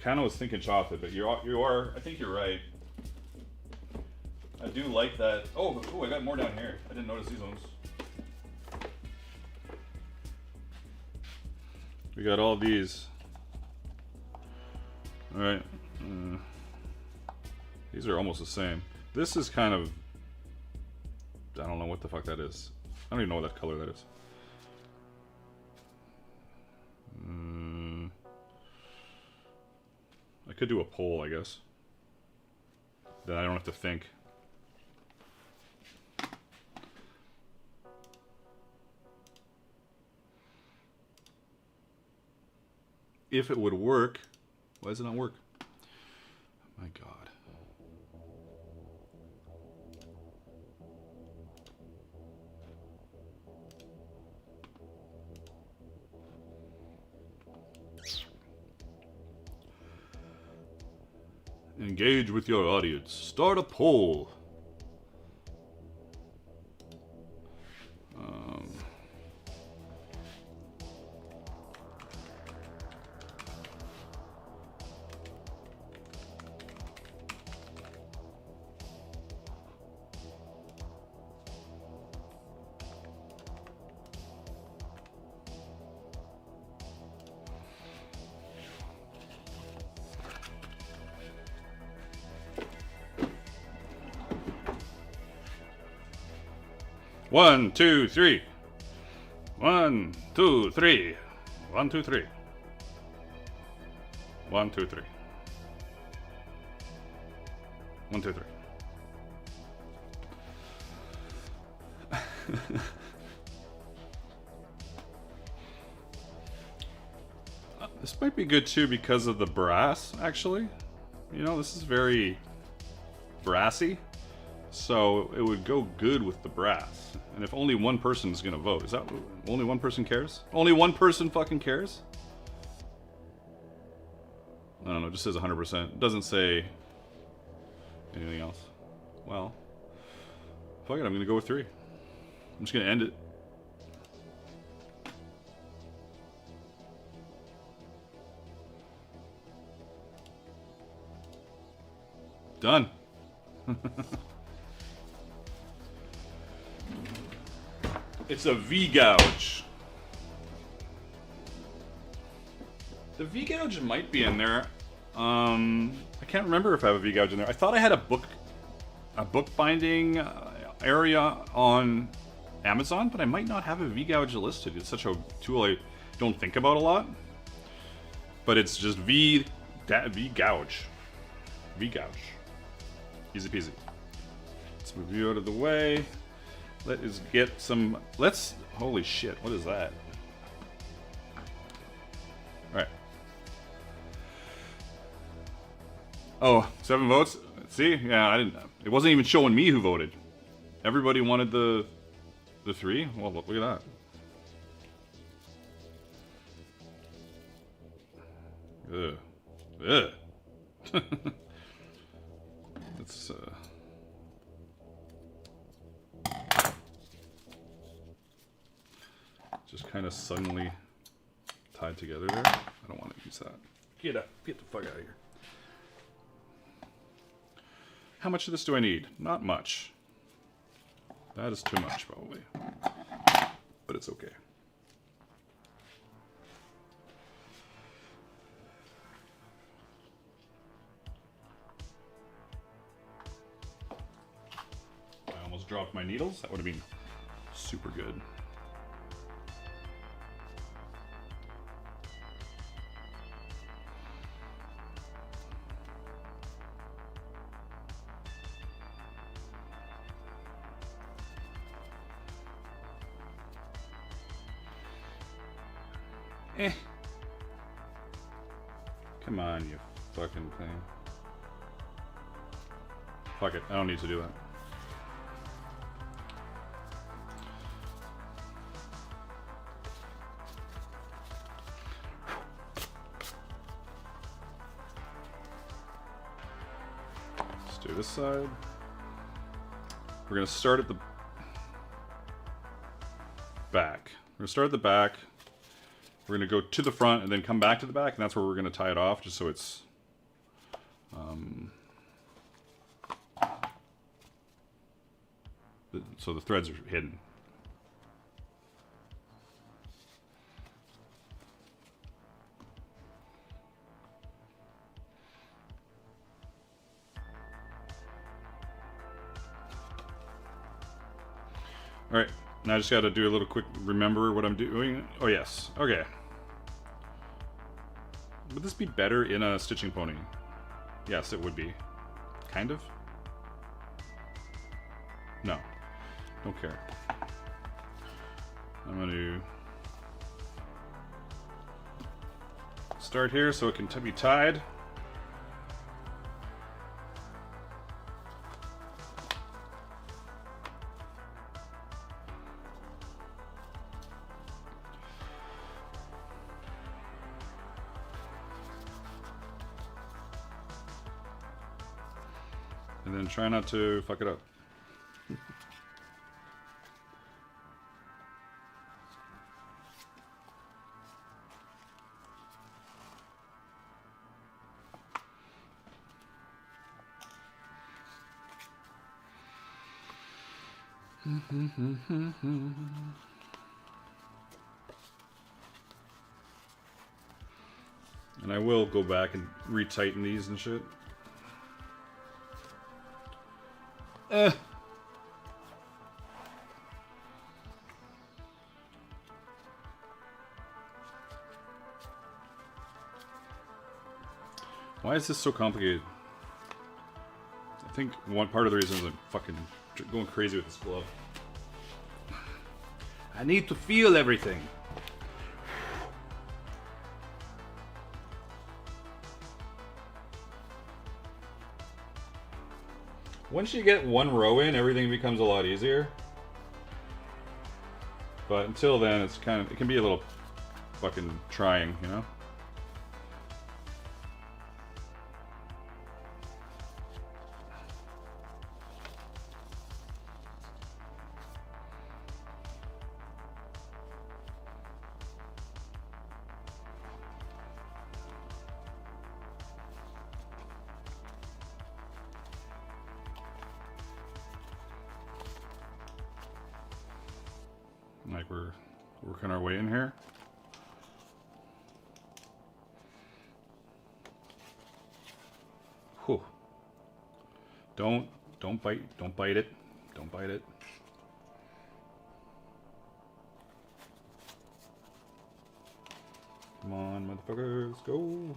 kind of was thinking chocolate, but you are. I think you're right. I do like that. Oh, I got more down here. I didn't notice these ones. We got all these. All right. These are almost the same. This is kind of. I don't know what the fuck that is. I don't even know what that color that is. I could do a poll, I guess. Then I don't have to think. If it would work. Why does it not work? My God. Engage with your audience. Start a poll. One, two, three. 1, 2, 3. 1, 2, 3. 1, 2, 3. 1, 2, 3. This might be good too because of the brass, actually. You know, this is very brassy. So it would go good with the brass. And if only one person is going to vote, is that only one person cares? Only one person fucking cares? I don't know, it just says 100%. It doesn't say anything else. Well, fuck it, I'm going to go with 3. I'm just going to end it. Done. It's a V-gouge. The V-gouge might be in there. I can't remember if I have a V-gouge in there. I thought I had a bookbinding area on Amazon, but I might not have a V-gouge listed. It's such a tool I don't think about a lot. But it's just V-gouge V-gouge. V-gouge. Easy peasy. Let's move you out of the way. Let us get some... Let's... Holy shit, what is that? Alright. Oh, 7 votes? See? Yeah, I didn't... It wasn't even showing me who voted. Everybody wanted the 3? Well, look at that. Ugh. Ugh. Let's, just kind of suddenly tied together there. I don't want to use that. Get up. Get the fuck out of here. How much of this do I need? Not much. That is too much, probably. But it's okay. I almost dropped my needles. That would have been super good. Eh. Come on, you fucking thing. Fuck it, I don't need to do that. Let's do this side. We're gonna start at the back. We're gonna start at the back. We're going to go to the front and then come back to the back, and that's where we're going to tie it off, just so it's so the threads are hidden. All right, now I just got to do a little quick remember what I'm doing. Oh yes, okay. Would this be better in a stitching pony? Yes, it would be. Kind of? No. Don't care. I'm going to start here so it can be tied. And then try not to fuck it up. And I will go back and retighten these and shit. Why is this so complicated? I think one part of the reason is I'm fucking going crazy with this glove. I need to feel everything. Once you get one row in, everything becomes a lot easier. But until then, it's kind of, it can be a little fucking trying, you know? Like we're working our way in here. Whew. Don't bite it. Don't bite it. Come on, motherfuckers, go.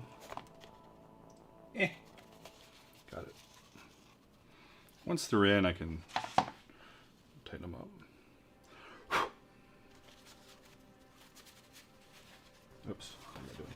Once they're in, I can tighten them up. Oops, what am I doing?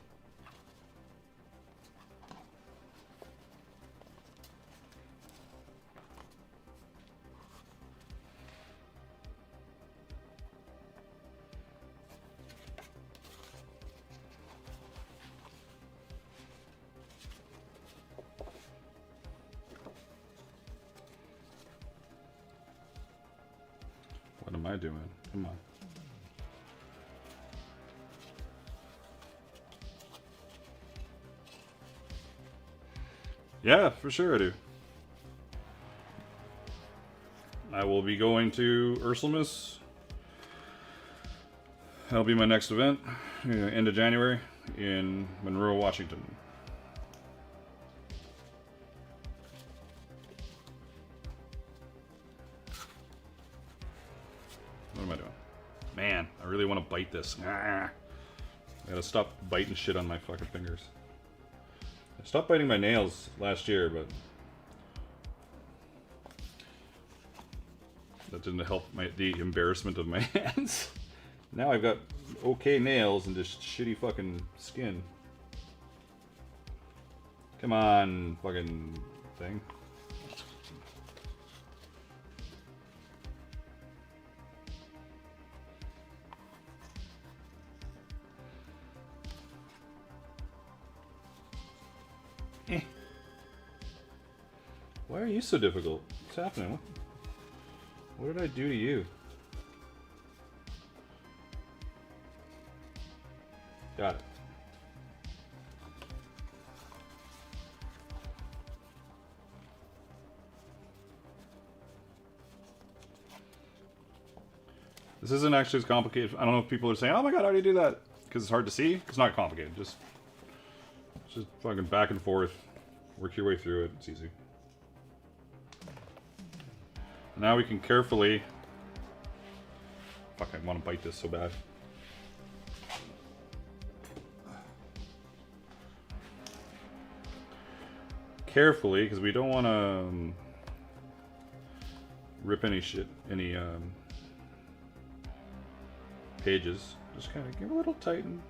What am I doing? Come on. Yeah, for sure I do. I will be going to Ursulmus. That'll be my next event, end of January, in Monroe, Washington. What am I doing? Man, I really want to bite this. I gotta stop biting shit on my fucking fingers. I stopped biting my nails last year, but that didn't help the embarrassment of my hands. Now I've got okay nails and just shitty fucking skin. Come on, fucking thing. Why are you so difficult? What's happening? What did I do to you? Got it. This isn't actually as complicated. I don't know if people are saying, "Oh my god, how do you do that?" Because it's hard to see. It's not complicated. Just fucking back and forth. Work your way through it. It's easy. Now we can carefully... Fuck, I want to bite this so bad. Carefully, because we don't want to rip any pages. Just kind of give a little tighten.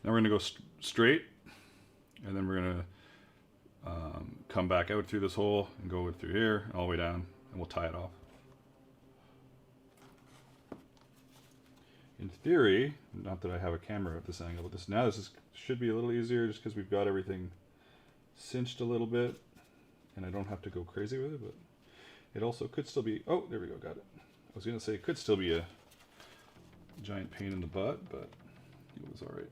Now we're going to go straight, and then we're going to come back out through this hole and go through here, all the way down, and we'll tie it off. In theory, not that I have a camera at this angle, but this should be a little easier just because we've got everything cinched a little bit, and I don't have to go crazy with it, but it also could still be, oh, there we go, got it. I was going to say it could still be a giant pain in the butt, but it was all right.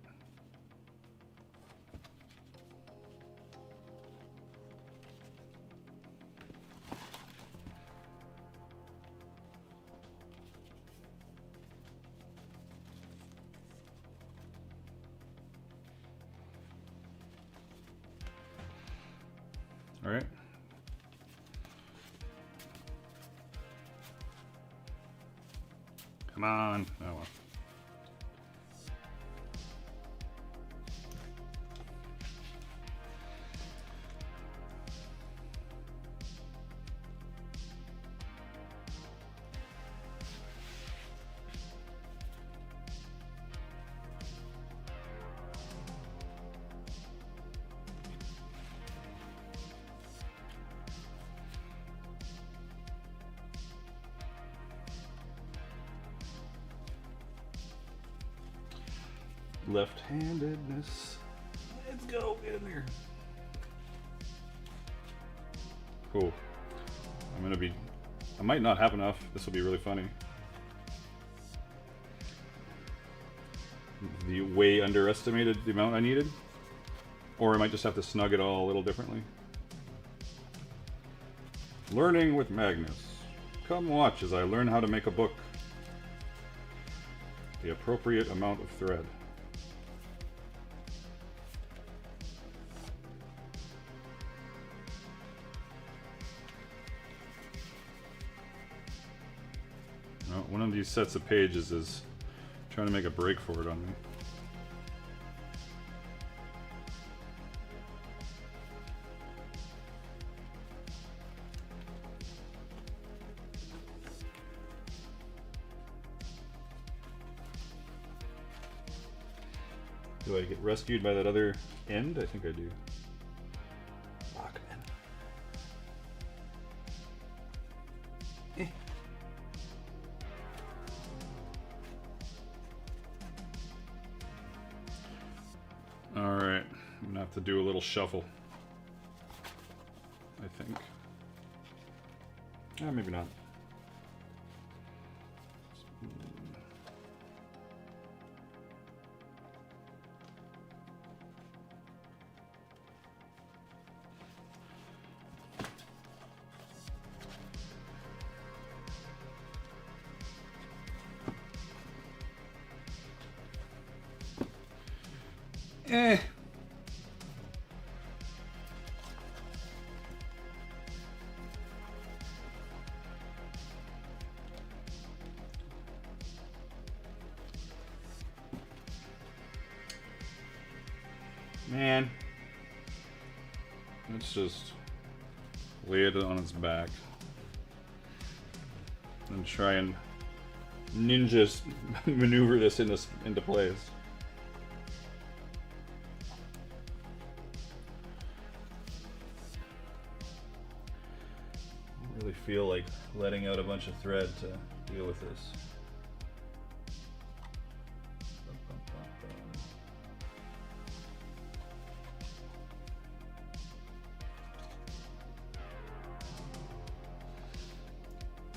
All right. Come on. Oh well. Left-handedness. Let's go. Get in there. Cool. I might not have enough. This will be really funny. The way underestimated the amount I needed. Or I might just have to snug it all a little differently. Learning with Magnus. Come watch as I learn how to make a book. The appropriate amount of thread. Oh, one of these sets of pages is trying to make a break for it on me. Do I get rescued by that other end? I think I do. Fuck, man. Alright, I'm gonna have to do a little shuffle. I think. Maybe not. Man, let's just lay it on its back and try and ninja maneuver this into place. I don't really feel like letting out a bunch of thread to deal with this.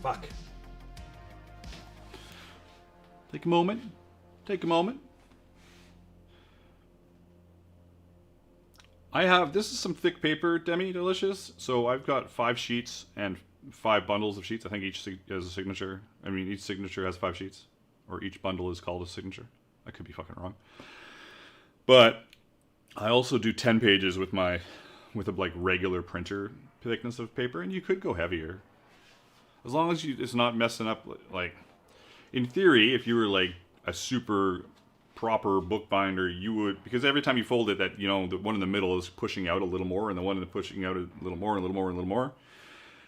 Fuck. Take a moment. Take a moment. This is some thick paper, Demi Delicious. So I've got 5 sheets and 5 bundles of sheets. I think each has a signature. I mean, each signature has 5 sheets. Or each bundle is called a signature. I could be fucking wrong. But I also do 10 pages with a like regular printer thickness of paper, and you could go heavier. As long as it's not messing up, like, in theory, if you were like a super proper bookbinder, you would, because every time you fold it, that, you know, the one in the middle is pushing out a little more, and the one in the pushing out a little more, and a little more, and a little more.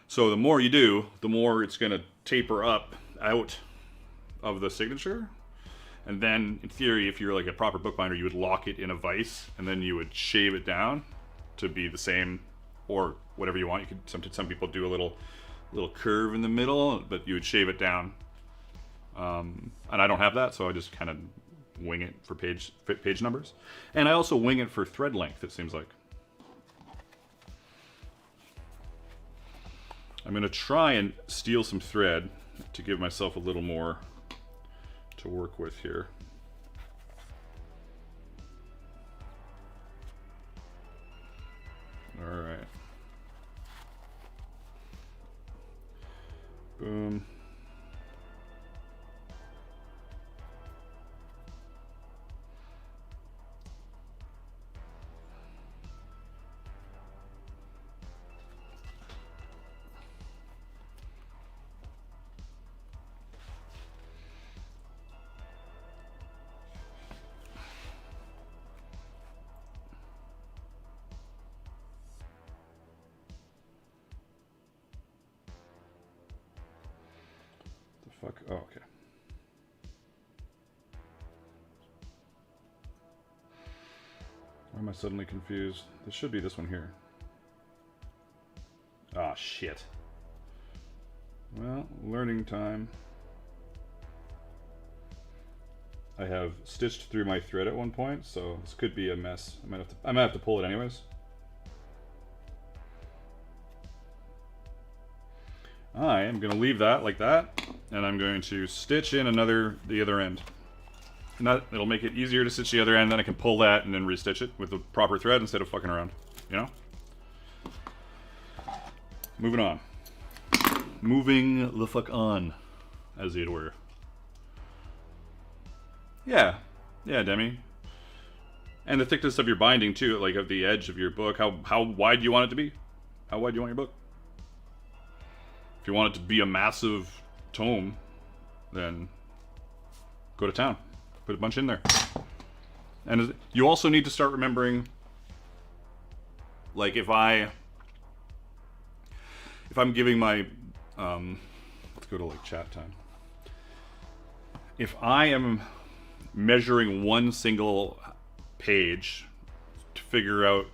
So the more you do, the more it's going to taper up out of the signature. And then, in theory, if you're like a proper bookbinder, you would lock it in a vise, and then you would shave it down to be the same, or whatever you want. You could, some people do a little curve in the middle, but you would shave it down. And I don't have that, so I just kind of wing it for page numbers. And I also wing it for thread length, it seems like. I'm going to try and steal some thread to give myself a little more to work with here. All right. Boom. Fuck. Oh, okay. Why am I suddenly confused? This should be this one here. Ah, shit. Well, learning time. I have stitched through my thread at one point, so this could be a mess. I might have to pull it anyways. I am going to leave that like that, and I'm going to stitch in the other end. And it'll make it easier to stitch the other end, then I can pull that and then restitch it with the proper thread instead of fucking around, you know? Moving on. Moving the fuck on, as it were. Yeah, Demi. And the thickness of your binding too, like of the edge of your book. How wide do you want it to be? How wide do you want your book? If you want it to be a massive tome, then go to town. Put a bunch in there. And you also need to start remembering, like if I'm giving my, let's go to like chat time. If I am measuring one single page to figure out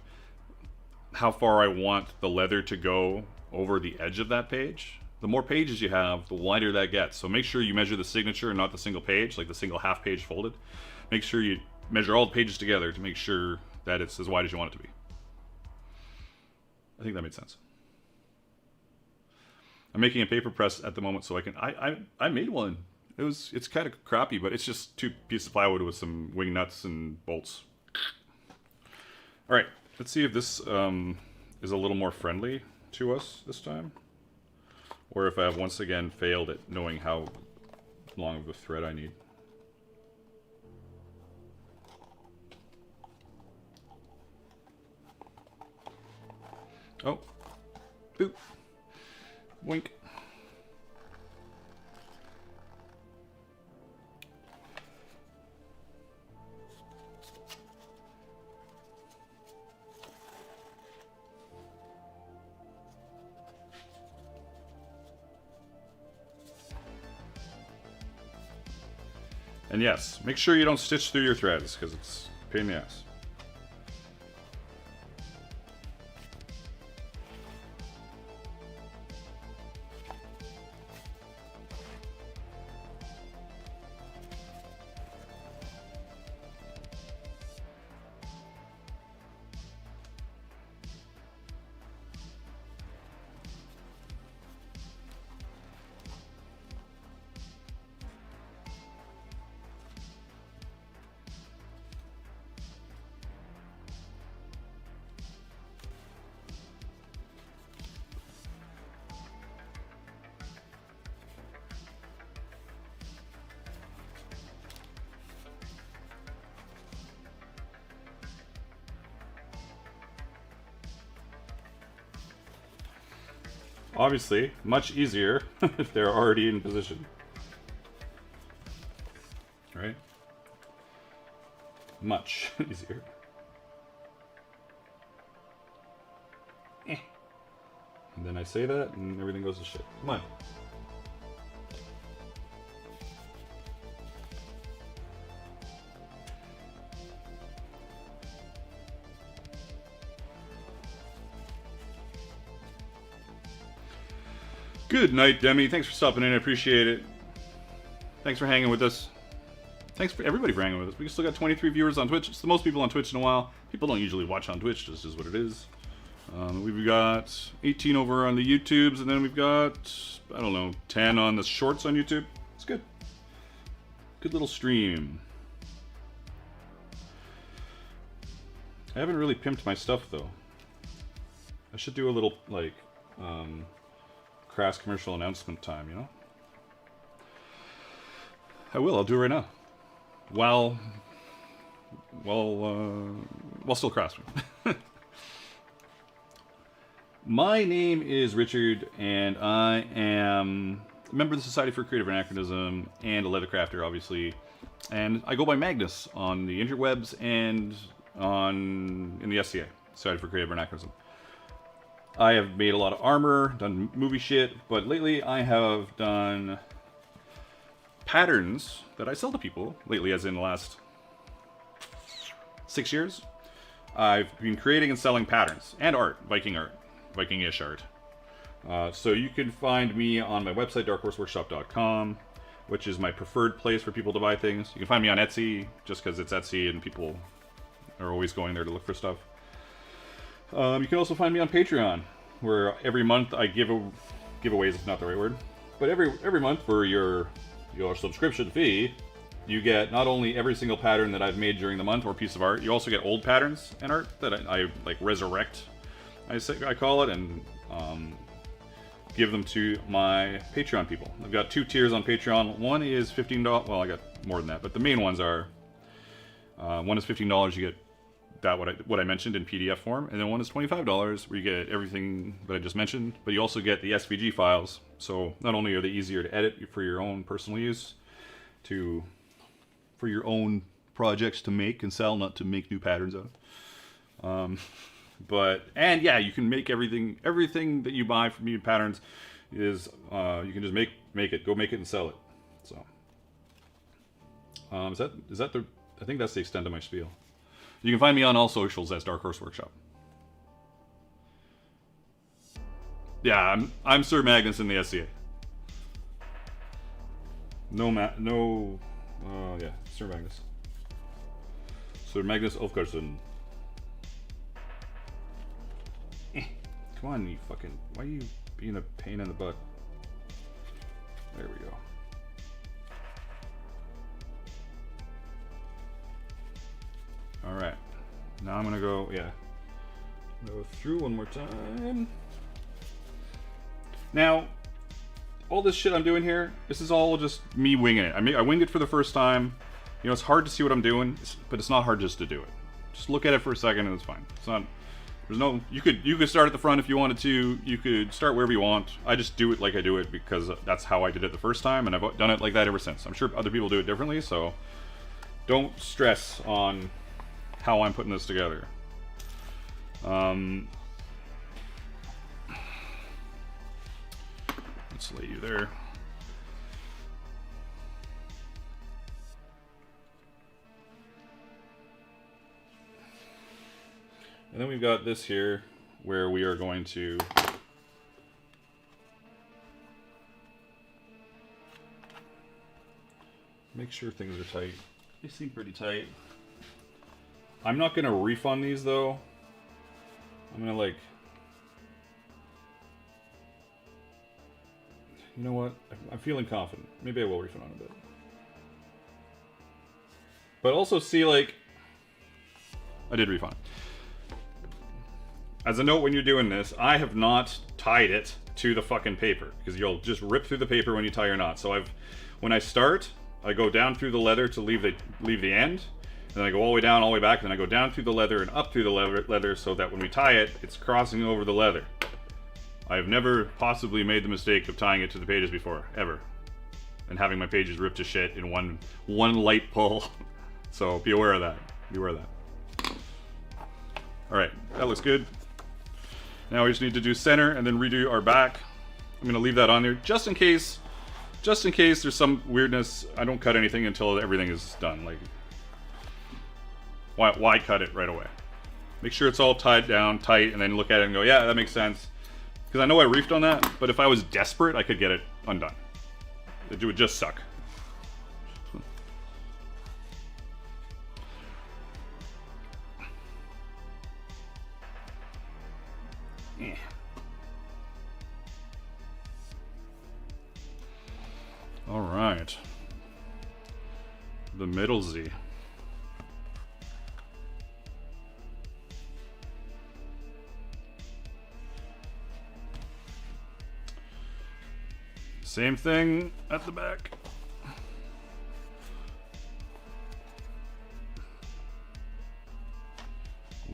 how far I want the leather to go over the edge of that page, the more pages you have, the wider that gets. So make sure you measure the signature and not the single page, like the single half page folded. Make sure you measure all the pages together to make sure that it's as wide as you want it to be. I think that made sense. I'm making a paper press at the moment so I can, I made one. It's kind of crappy, but it's just 2 pieces of plywood with some wing nuts and bolts. All right, let's see if this is a little more friendly to us this time. Or if I have once again failed at knowing how long of a thread I need. Oh. Boop. Wink. And yes, make sure you don't stitch through your threads, because it's a pain in the ass. Obviously, much easier if they're already in position. Right? Much easier. And then I say that and everything goes to shit. Come on. Good night, Demi. Thanks for stopping in. I appreciate it. Thanks for hanging with us. Thanks for everybody for hanging with us. We still got 23 viewers on Twitch. It's the most people on Twitch in a while. People don't usually watch on Twitch, just is what it is. We've got 18 over on the YouTubes, and then we've got, I don't know, 10 on the shorts on YouTube. It's good. Good little stream. I haven't really pimped my stuff, though. I should do a little, like, crass commercial announcement time, you know? I will. I'll do it right now. While still crafting. My name is Richard, and I am a member of the Society for Creative Anachronism and a Leathercrafter, obviously. And I go by Magnus on the interwebs and in the SCA, Society for Creative Anachronism. I have made a lot of armor, done movie shit, but lately I have done patterns that I sell to people. Lately, as in the last 6 years, I've been creating and selling patterns and art, Viking-ish art. So you can find me on my website, darkhorseworkshop.com, which is my preferred place for people to buy things. You can find me on Etsy, just because it's Etsy and people are always going there to look for stuff. You can also find me on Patreon, where every month I giveaways is not the right word, but every month for your subscription fee, you get not only every single pattern that I've made during the month or piece of art, you also get old patterns and art that I like resurrect, I call it, and give them to my Patreon people. I've got 2 tiers on Patreon. One is $15. Well, I got more than that, but the main ones are one is $15. You get that what I mentioned in PDF form, and then one is $25 where you get everything that I just mentioned, but you also get the SVG files. So not only are they easier to edit for your own personal use, for your own projects to make and sell, not to make new patterns out of. And yeah, you can make everything that you buy from me patterns is you can just make it, go make it and sell it. So is that the, I think that's the extent of my spiel. You can find me on all socials as Dark Horse Workshop. Yeah, I'm Sir Magnus in the SCA. Yeah, Sir Magnus. Sir Magnus Ulfgarsson. Come on, you fucking... Why are you being a pain in the butt? There we go. Alright. Now I'm gonna go, go through one more time. Now, all this shit I'm doing here, this is all just me winging it. I winged it for the first time. You know, it's hard to see what I'm doing, but it's not hard just to do it. Just look at it for a second and it's fine. It's not... There's no... You could start at the front if you wanted to. You could start wherever you want. I just do it like I do it because that's how I did it the first time, and I've done it like that ever since. I'm sure other people do it differently, so don't stress on how I'm putting this together. Let's lay you there. And then we've got this here, where we are going to make sure things are tight. They seem pretty tight. I'm not going to refund these, though. I'm going to, like... You know what? I'm feeling confident. Maybe I will refund on a bit. But also see, like... I did refund. As a note when you're doing this, I have not tied it to the fucking paper, because you'll just rip through the paper when you tie your knot. So when I start, I go down through the leather to leave the end, and then I go all the way down, all the way back, and then I go down through the leather and up through the leather so that when we tie it, it's crossing over the leather. I've never possibly made the mistake of tying it to the pages before, ever. And having my pages ripped to shit in one light pull. So be aware of that. Be aware of that. Alright, that looks good. Now we just need to do center and then redo our back. I'm going to leave that on there just in case there's some weirdness. I don't cut anything until everything is done. Like, why cut it right away? Make sure it's all tied down tight and then look at it and go, yeah, that makes sense. Because I know I reefed on that, but if I was desperate, I could get it undone. It would just suck. Yeah. All right. The middle Z. Same thing at the back.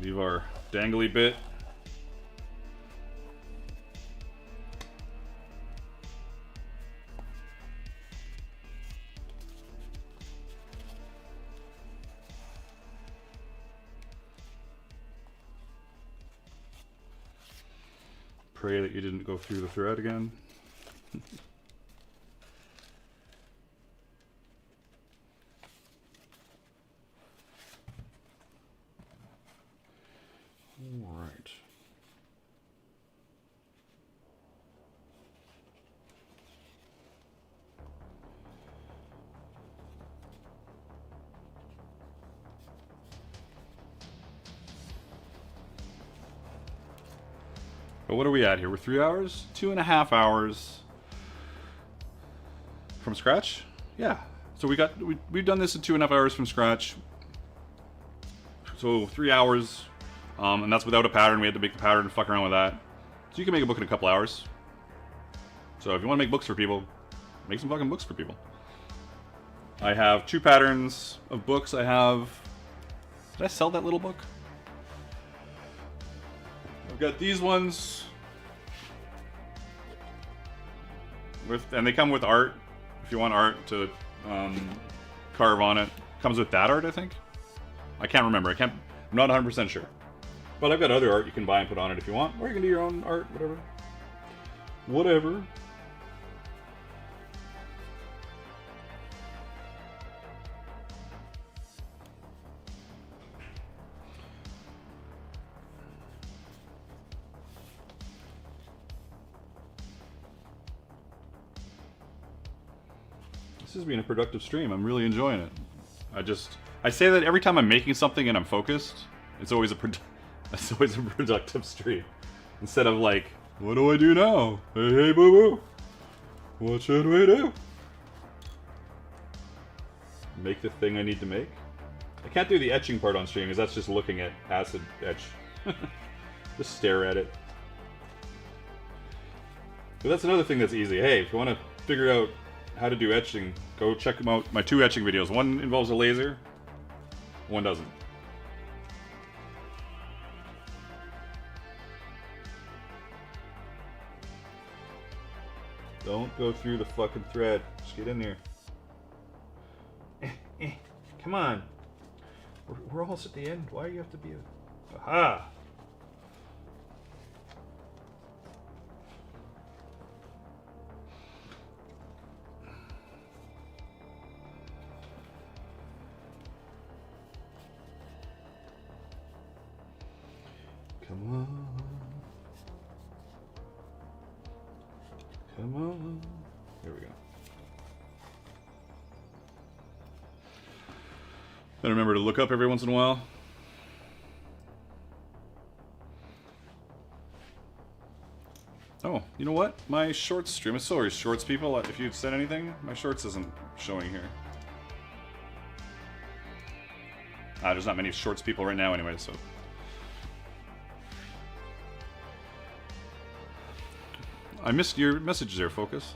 Leave our dangly bit. Pray that you didn't go through the thread again. All right. But what are we at here? We're 3 hours? 2.5 hours from scratch? Yeah. So we've done this in 2.5 hours from scratch. So 3 hours, and that's without a pattern. We had to make the pattern and fuck around with that. So you can make a book in a couple hours. So if you want to make books for people, make some fucking books for people. I have 2 patterns of books. Did I sell that little book? I've got these ones and they come with art. If you want art to carve on it, comes with that art, I think. I can't remember. I'm not 100% sure. But I've got other art you can buy and put on it if you want, or you can do your own art, whatever. Whatever. This has been a productive stream. I'm really enjoying it. I say that every time I'm making something and I'm focused, it's always a productive stream. Instead of like, what do I do now? Hey, hey, boo boo. What should we do? Make the thing I need to make. I can't do the etching part on stream because that's just looking at acid etch. Just stare at it. But that's another thing that's easy. Hey, if you want to figure out how to do etching, go check out my 2 etching videos. One involves a laser, one doesn't. Don't go through the fucking thread. Just get in there. Come on. We're almost at the end. Why do you have to be a... Aha! Come on. Come on. Here we go. Gotta remember to look up every once in a while. Oh, you know what? My shorts stream is sorry, shorts people. If you said anything, my shorts isn't showing here. There's not many shorts people right now anyway, so. I missed your message there, Focus.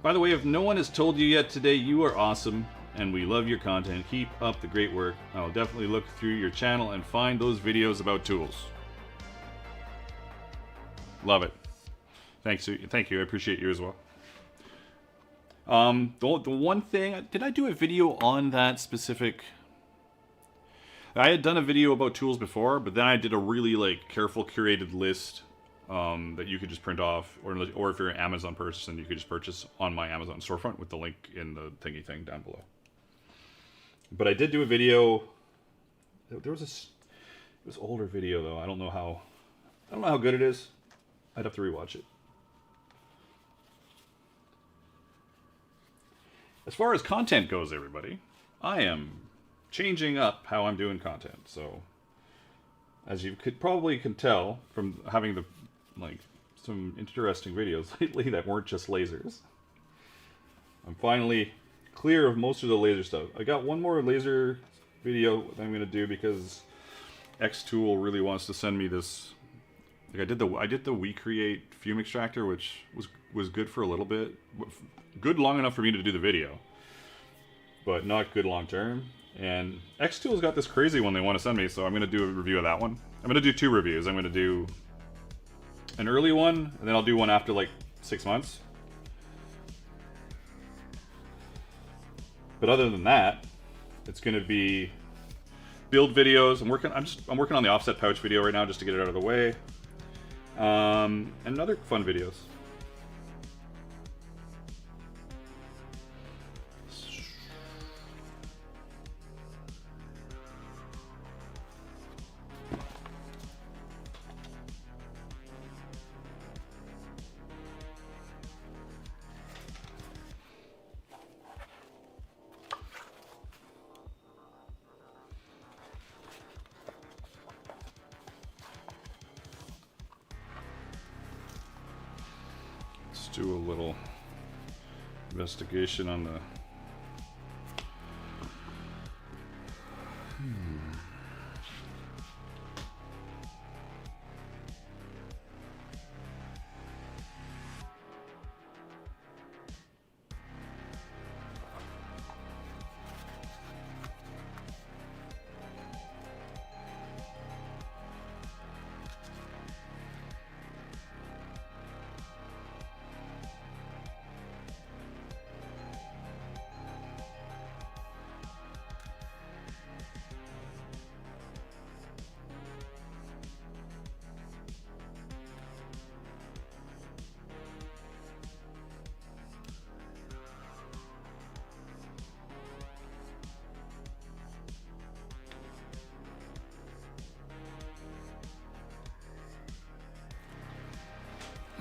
By the way, if no one has told you yet today, you are awesome, and we love your content. Keep up the great work. I will definitely look through your channel and find those videos about tools. Love it. Thanks, thank you. I appreciate you as well. The one thing, did I do a video on that specific? I had done a video about tools before, but then I did a really like careful curated list that you could just print off, or if you're an Amazon person, you could just purchase on my Amazon storefront with the link in the thingy thing down below. But I did do a video. There was it was older video though. I don't know how good it is. I'd have to rewatch it. As far as content goes, everybody, I am changing up how I'm doing content. So, as you can tell from having some interesting videos lately that weren't just lasers. I'm finally clear of most of the laser stuff. I got one more laser video that I'm gonna do because Xtool really wants to send me this. Like I did the We Create fume extractor, which was good for a little bit, good long enough for me to do the video, but not good long term. And Xtool's got this crazy one they want to send me, so I'm gonna do a review of that one. I'm gonna do 2 reviews. I'm gonna do an early one, and then I'll do one after like 6 months. But other than that, it's gonna be build videos. I'm working on the offset pouch video right now just to get it out of the way. And other fun videos. Do a little investigation on the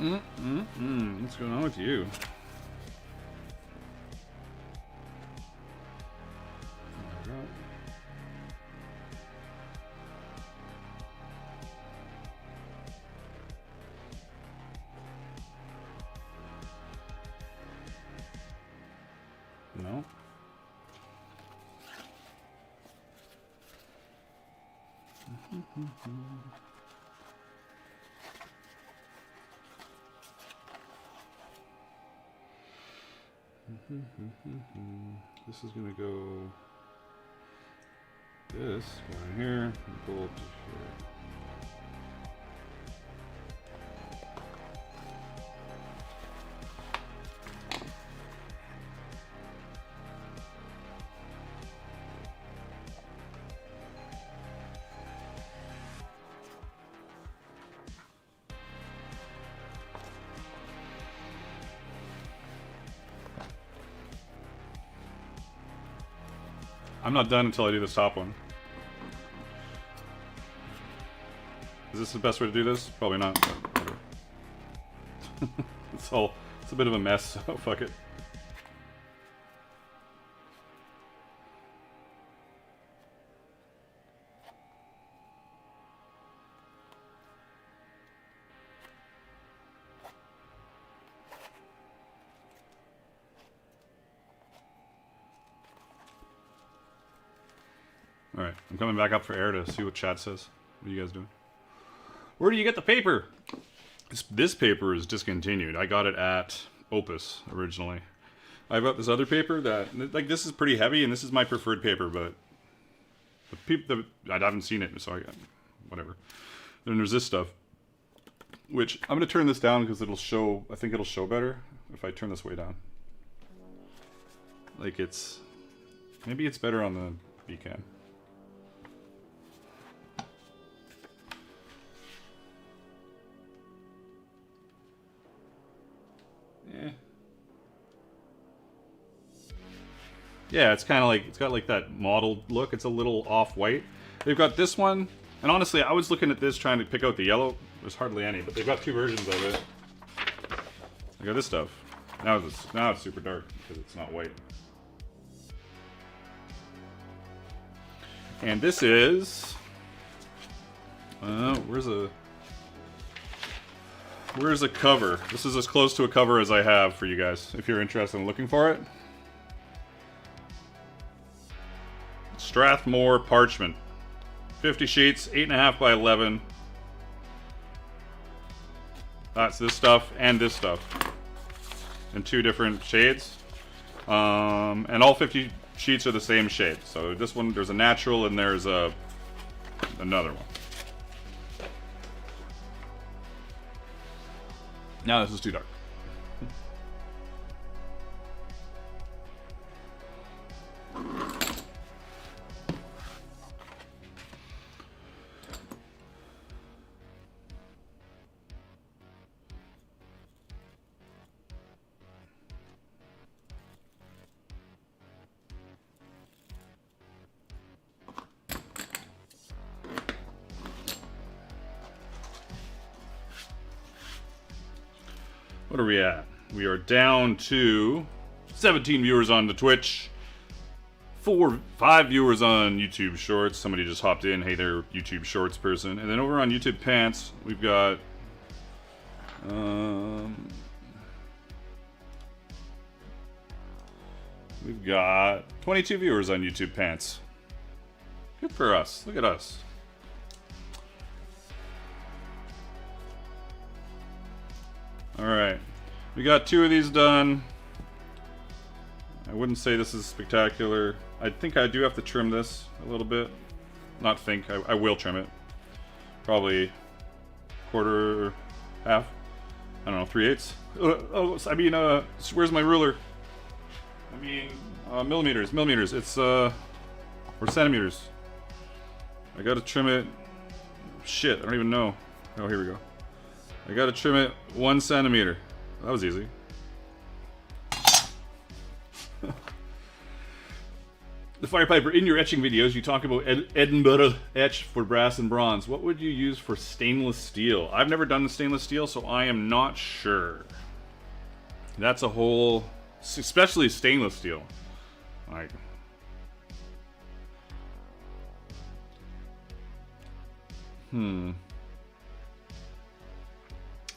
What's going on with you? No. This is gonna go this going here and pull up to here. I'm not done until I do this top one. Is this the best way to do this? Probably not. It's a bit of a mess, so fuck it. Alright, I'm coming back up for air to see what chat says. What are you guys doing? Where do you get the paper? This paper is discontinued. I got it at Opus originally. I've got this other paper that, like, this is pretty heavy, and this is my preferred paper, but I haven't seen it, so whatever. Then there's this stuff, which I'm gonna turn this down because it'll show. I think it'll show better if I turn this way down. Like maybe it's better on the Vcam. Yeah, it's kind of like, it's got like that mottled look. It's a little off-white. They've got this one, and honestly, I was looking at this trying to pick out the yellow. There's hardly any, but they've got two versions of it. They got this stuff. Now it's super dark because it's not white. And this is, where's a cover? This is as close to a cover as I have for you guys, if you're interested in looking for it. Strathmore Parchment. 50 sheets, 8.5 by 11. That's this stuff and this stuff. In two different shades. And all 50 sheets are the same shade. So this one, there's a natural and there's another one. Now this is too dark. What are we at? We are down to 17 viewers on the Twitch, 5 viewers on YouTube Shorts. Somebody just hopped in. Hey there, YouTube Shorts person. And then over on YouTube Pants, we've got we've got 22 viewers on YouTube Pants. Good for us. Look at us. Alright, we got 2 of these done. I wouldn't say this is spectacular. I think I do have to trim this a little bit. Not think, I will trim it. Probably quarter, half. I don't know, 3/8. I mean, where's my ruler? I mean, millimeters. It's, or centimeters. I gotta trim it. Shit, I don't even know. Oh, here we go. I gotta trim it 1 centimeter. That was easy. The Firepiper, in your etching videos, you talk about Edinburgh etch for brass and bronze. What would you use for stainless steel? I've never done the stainless steel, so I am not sure. That's a whole... Especially stainless steel. Like...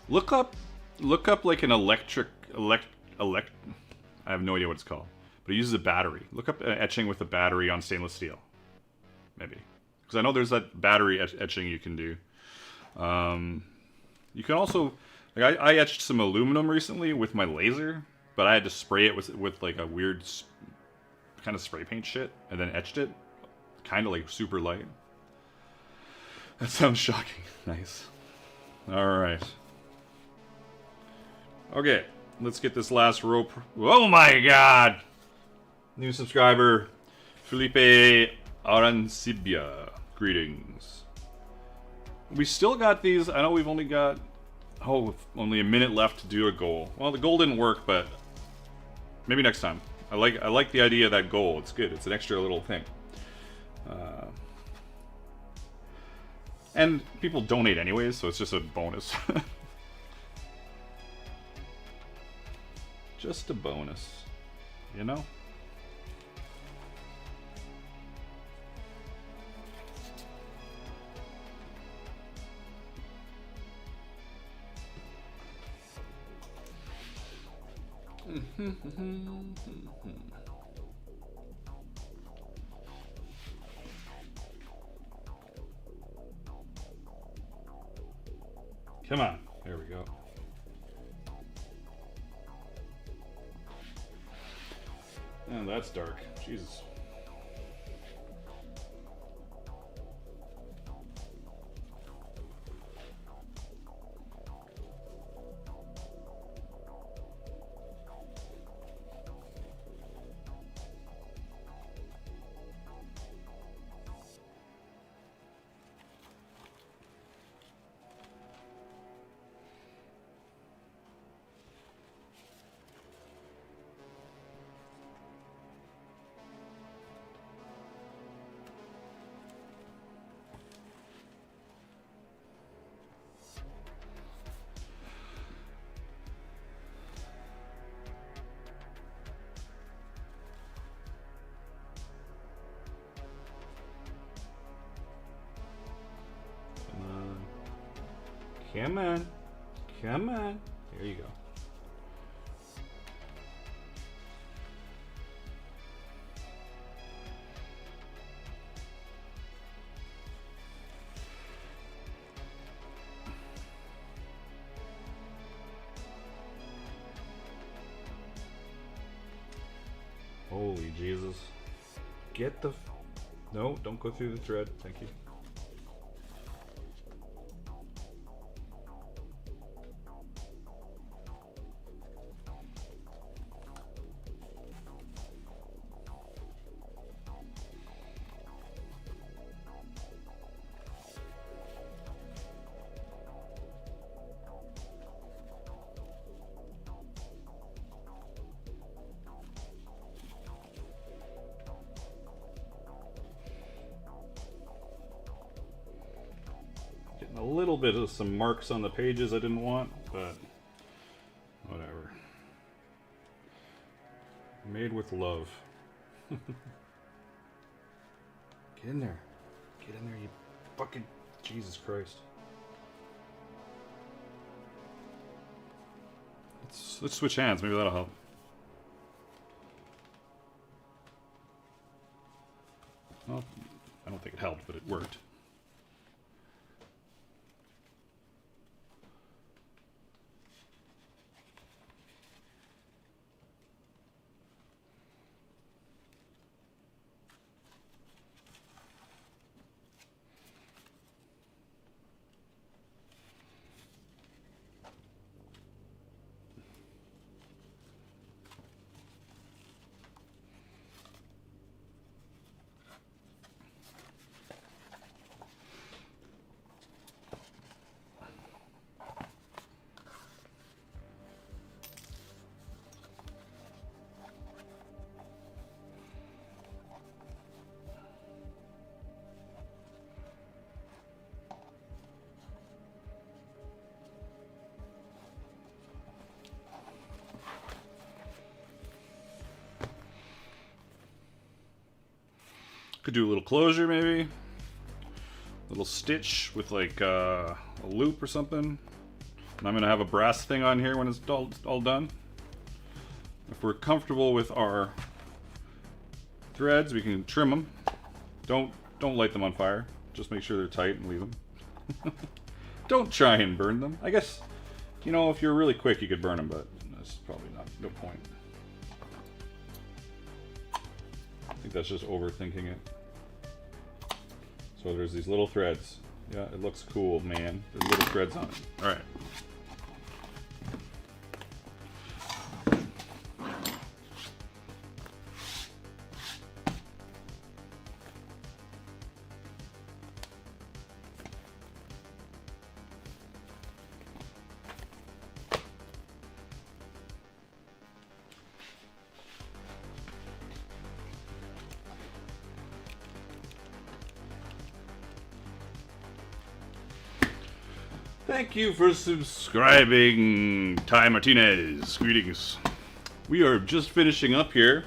Look up like an electric... I have no idea what it's called. But it uses a battery. Look up etching with a battery on stainless steel. Maybe. Because I know there's that battery etching you can do. You can also... Like I etched some aluminum recently with my laser, but I had to spray it with like a weird kind of spray paint shit, and then etched it. Kind of like super light. That sounds shocking. Nice. Alright. Okay. Let's get this last rope. Oh my god! New subscriber, Felipe Arancibia. Greetings. We still got these. I know we've only got, only a minute left to do a goal. Well, the goal didn't work, but maybe next time. I like the idea of that goal. It's good. It's an extra little thing. And people donate anyways, so it's just a bonus. Just a bonus, you know? Come on, there we go. Oh, that's dark. Jesus. Come on. Come on. There you go. Holy Jesus. Get the... No, don't go through the thread. Thank you. A little bit of some marks on the pages I didn't want, but whatever. Made with love. Get in there. Get in there, you fucking... Jesus Christ. Let's switch hands, maybe that'll help. Well, I don't think it helped, but it worked. Could do a little closure maybe. A little stitch with like a loop or something. And I'm gonna have a brass thing on here when it's all done. If we're comfortable with our threads, we can trim them. Don't light them on fire. Just make sure they're tight and leave them. Don't try and burn them. I guess, you know, if you're really quick, you could burn them, but that's probably no point. I think that's just overthinking it. So there's these little threads. Yeah, it looks cool, man. There's little threads on it. All right. Thank you for subscribing, Ty Martinez. Greetings. We are just finishing up here.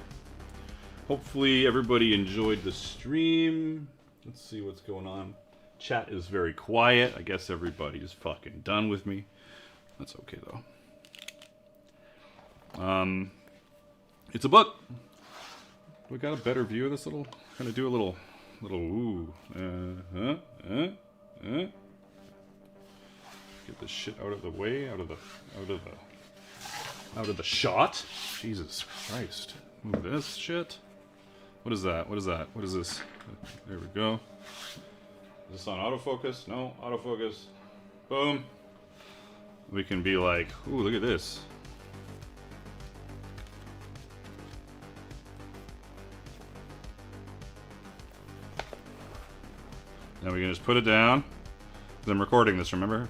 Hopefully everybody enjoyed the stream. Let's see what's going on. Chat is very quiet. I guess everybody's fucking done with me. That's okay though. It's a book. We got a better view of this little. Gonna do a little ooh. Get this shit out of the way, out of the shot. Jesus Christ. Move this shit. What is that? What is that? What is this? There we go. Is this on autofocus? No, autofocus. Boom. We can be like, ooh, look at this. Now we can just put it down. I'm recording this, remember?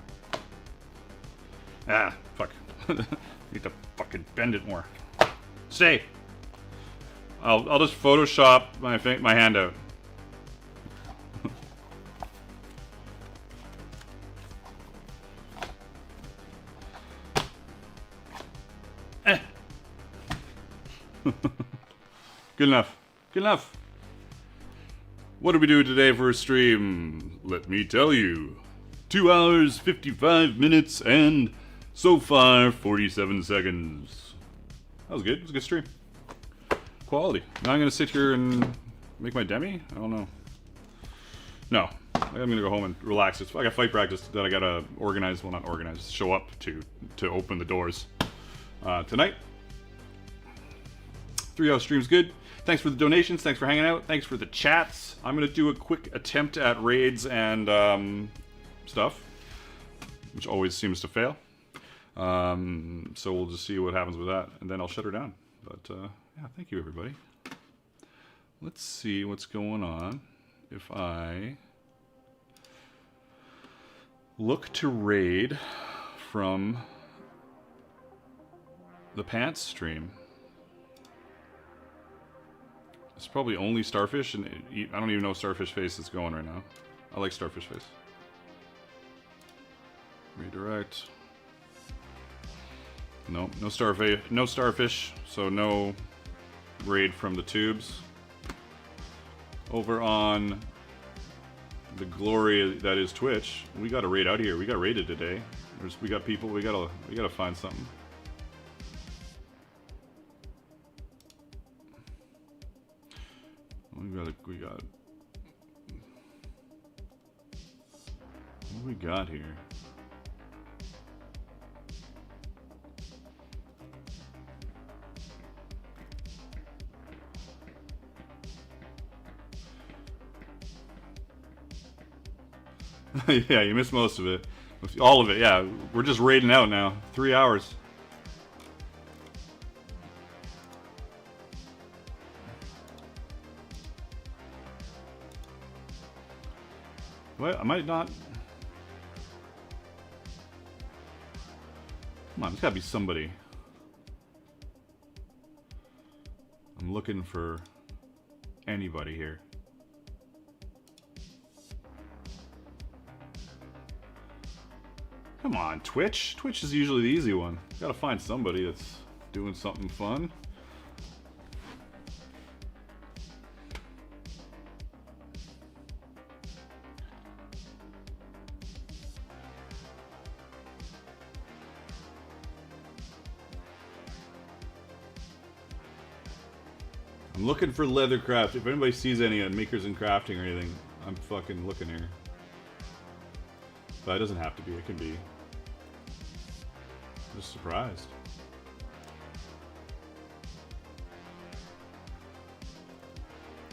Ah, fuck. Need to fucking bend it more. Stay. I'll just Photoshop my hand out. Good enough. Good enough. What did we do today for a stream? Let me tell you. 2 hours, 55 minutes, and so far, 47 seconds. That was good. It was a good stream. Quality. Now I'm going to sit here and make my demi? I don't know. No. I'm going to go home and relax. I got fight practice that I got to organize. Well, not organize. Show up to open the doors tonight. 3 hour stream's good. Thanks for the donations. Thanks for hanging out. Thanks for the chats. I'm going to do a quick attempt at raids and stuff, which always seems to fail. So we'll just see what happens with that, and then I'll shut her down. But yeah, thank you everybody. Let's see what's going on. If I look to raid from the pants stream, it's probably only Starfish, and I don't even know Starfish Face is going right now. I like Starfish Face. Redirect. No, no Starfish, so no raid from the tubes. Over on the glory that is Twitch, we got a raid out here. We got raided today. We got people. We gotta find something. We got. What do we got here? Yeah, you missed most of it. All of it, yeah. We're just raiding out now. 3 hours. What? I might not. Come on, there's gotta be somebody. I'm looking for anybody here. Come on, Twitch. Twitch is usually the easy one. Gotta find somebody that's doing something fun. I'm looking for Leathercraft. If anybody sees any makers and crafting or anything, I'm fucking looking here. But it doesn't have to be. It can be. I'm just surprised.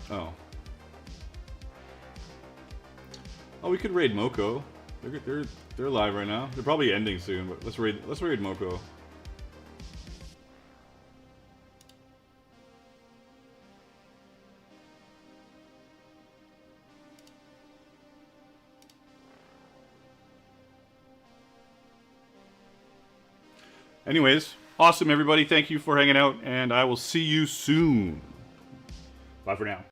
Oh. Oh, we could raid Moko. They're live right now. They're probably ending soon, but let's raid Moko. Anyways, awesome everybody. Thank you for hanging out, and I will see you soon. Bye for now.